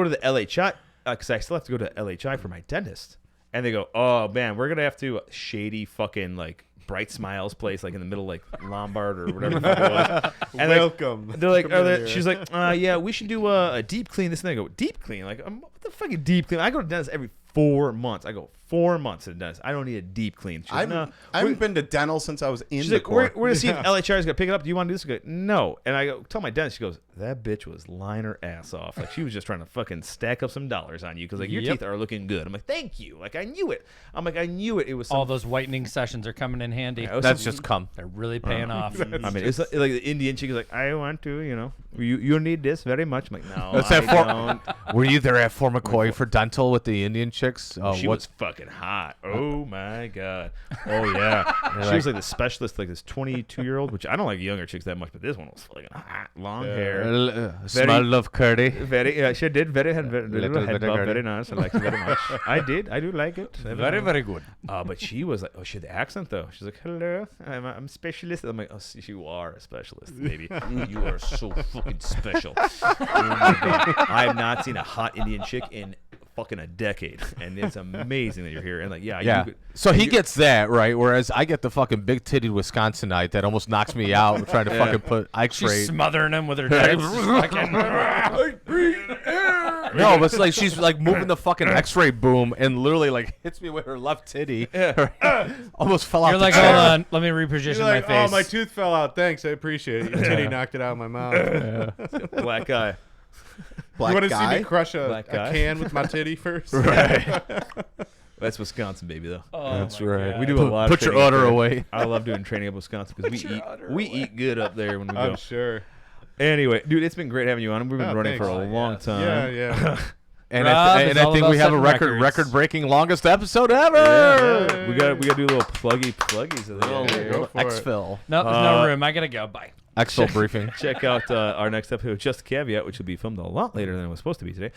the LHI because I still have to go to LHI for my dentist, and they go, oh man, we're gonna have to shady fucking like Bright Smiles place, like in the middle, like Lombard or whatever the fuck it was. And like, Welcome. they're like, Come here. she's like, yeah, we should do a deep clean. This and I go, deep clean? Like, what the fucking deep clean? I go to the dentist every 4 months. I go 4 months to the dentist. I don't need a deep clean. She's like, no. I haven't been to dental since I was in She's the like, we're Corps. going to see if LHR is going to pick it up. Do you want to do this? I go, no. And I go, tell my dentist, she goes, that bitch was lying her ass off. Like, she was just trying to fucking stack up some dollars on you because, like, your Yep. teeth are looking good. I'm like, thank you. Like, I knew it. I'm like, I knew it. It was some, All those whitening sessions are coming in handy. it was That's some- just cum. They're really paying off. I mean, it's like the Indian chick is like, I want to, you need this very much. I'm like, no, That's I that for- don't. Were you there at Fort McCoy for dental with the Indian chicks. She was fucking hot. Oh my god. Oh yeah. She was like the specialist, like this 22-year-old, which I don't like younger chicks that much, but this one was fucking hot, long hair. Smell of curdy. Very, yeah, she did. Had Little head bit bob, of very nice. I like it very much. I do like it. Very good. But she was like, oh, she had the accent though. She's like, hello, I'm specialist. I'm like, oh, you are a specialist, baby. You are so fucking special. Oh my god, I have not seen a hot Indian chick in fucking a decade, and it's amazing that you're here. And like, yeah. Yeah. So he gets that, right? Whereas I get the fucking big titted Wisconsinite that almost knocks me out trying to fucking put X-ray. She's smothering him with her tits. No, but it's like she's like moving the fucking X-ray boom and literally like hits me with her left titty. Almost fell out. You're the like, chair. hold on, let me reposition You're my like, face. oh, my tooth fell out. Thanks, I appreciate it. Your titty knocked it out of my mouth. Black guy. Black You want to see guy. me crush a Black guy? can with my titty first? Right. That's Wisconsin, baby, though. That's right. We do a lot. Put of your training up udder there. away. I love doing training up in Wisconsin because we eat good up there when we go. I'm sure. Anyway, dude, it's been great having you on. We've been Oh, running for a thanks. long time. Yeah. And Rob I, is I all think about we have a setting records. record-breaking longest episode ever. Yeah. We got to do little pluggies of the Go end. for it. Xfil. No, there's no room. I gotta go. Bye. Xfil briefing. Check out our next episode, Just a Caveat, which will be filmed a lot later than it was supposed to be today.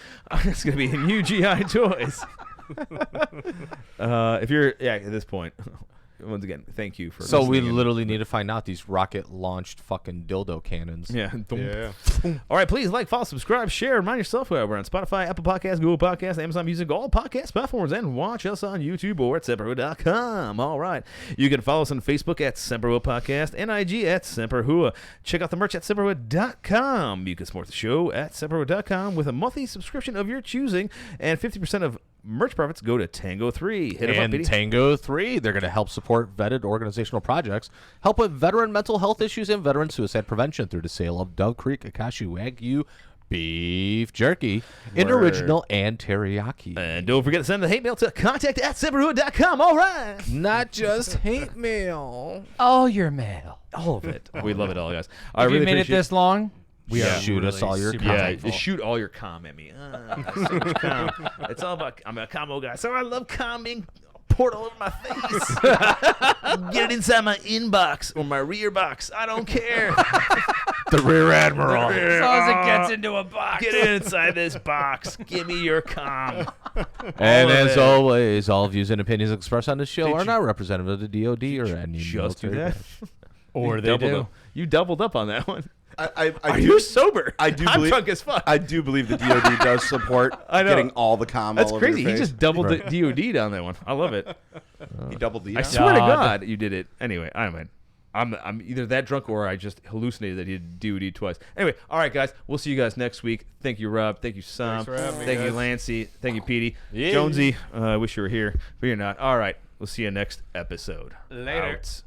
It's going to be in UGI Toys. If you're, at this point, once again, thank you for So we listening. literally need to find out these rocket-launched fucking dildo cannons. Yeah. Yeah. All right, please like, follow, subscribe, share. Remind yourself we're on Spotify, Apple Podcasts, Google Podcasts, Amazon Music, all podcast platforms, and watch us on YouTube or at semperhooah.com. All right. You can follow us on Facebook at Semperhooah Podcast and IG at Semperhooah. Check out the merch at semperhooah.com. You can support the show at semperhooah.com with a monthly subscription of your choosing, and 50% of merch profits go to Tango 3. Hit 'em up, And Petey. Tango 3, they're going to help support vetted organizational projects, help with veteran mental health issues and veteran suicide prevention through the sale of Dove Creek Akashi Wagyu beef jerky in Word. original and teriyaki. And don't forget to send the hate mail to contact@semperhooah.com. All right. Not just hate mail. All your mail. All of it. We love it all, guys. If you really made it appreciate- this long, we Yeah. are Shoot us really all your super comments. Yeah, thankful. just shoot all your calm at me. So much calm. It's all about. I'm a combo guy, so I love calming. Pour it all over my face. Get it inside my inbox or my rear box. I don't care. The Rear Admiral. As long as it gets into a box. Get it inside this box. Give me your calm. And All of as it. always, all views and opinions expressed on this show Did are you- not representative of the DOD or any Just do military that. branch. Or You they doubled do. up. You doubled up on that one. I Are do, you sober? I do I'm believe- drunk as fuck. I do believe the DoD does support I know. getting all the calm. That's all over crazy. Your He face. just doubled the DOD on that one. I love it. He doubled the. I swear to God. God, you did it. Anyway, I mean, I'm either that drunk or I just hallucinated that he did DOD twice. Anyway, all right, guys. We'll see you guys next week. Thank you, Rob. Thank you, Sam. Thanks for having me, Thank you, guys. Lancy. Thank you, Petey. Yeah. Jonesy, I wish you were here, but you're not. All right. We'll see you next episode. Later. Out.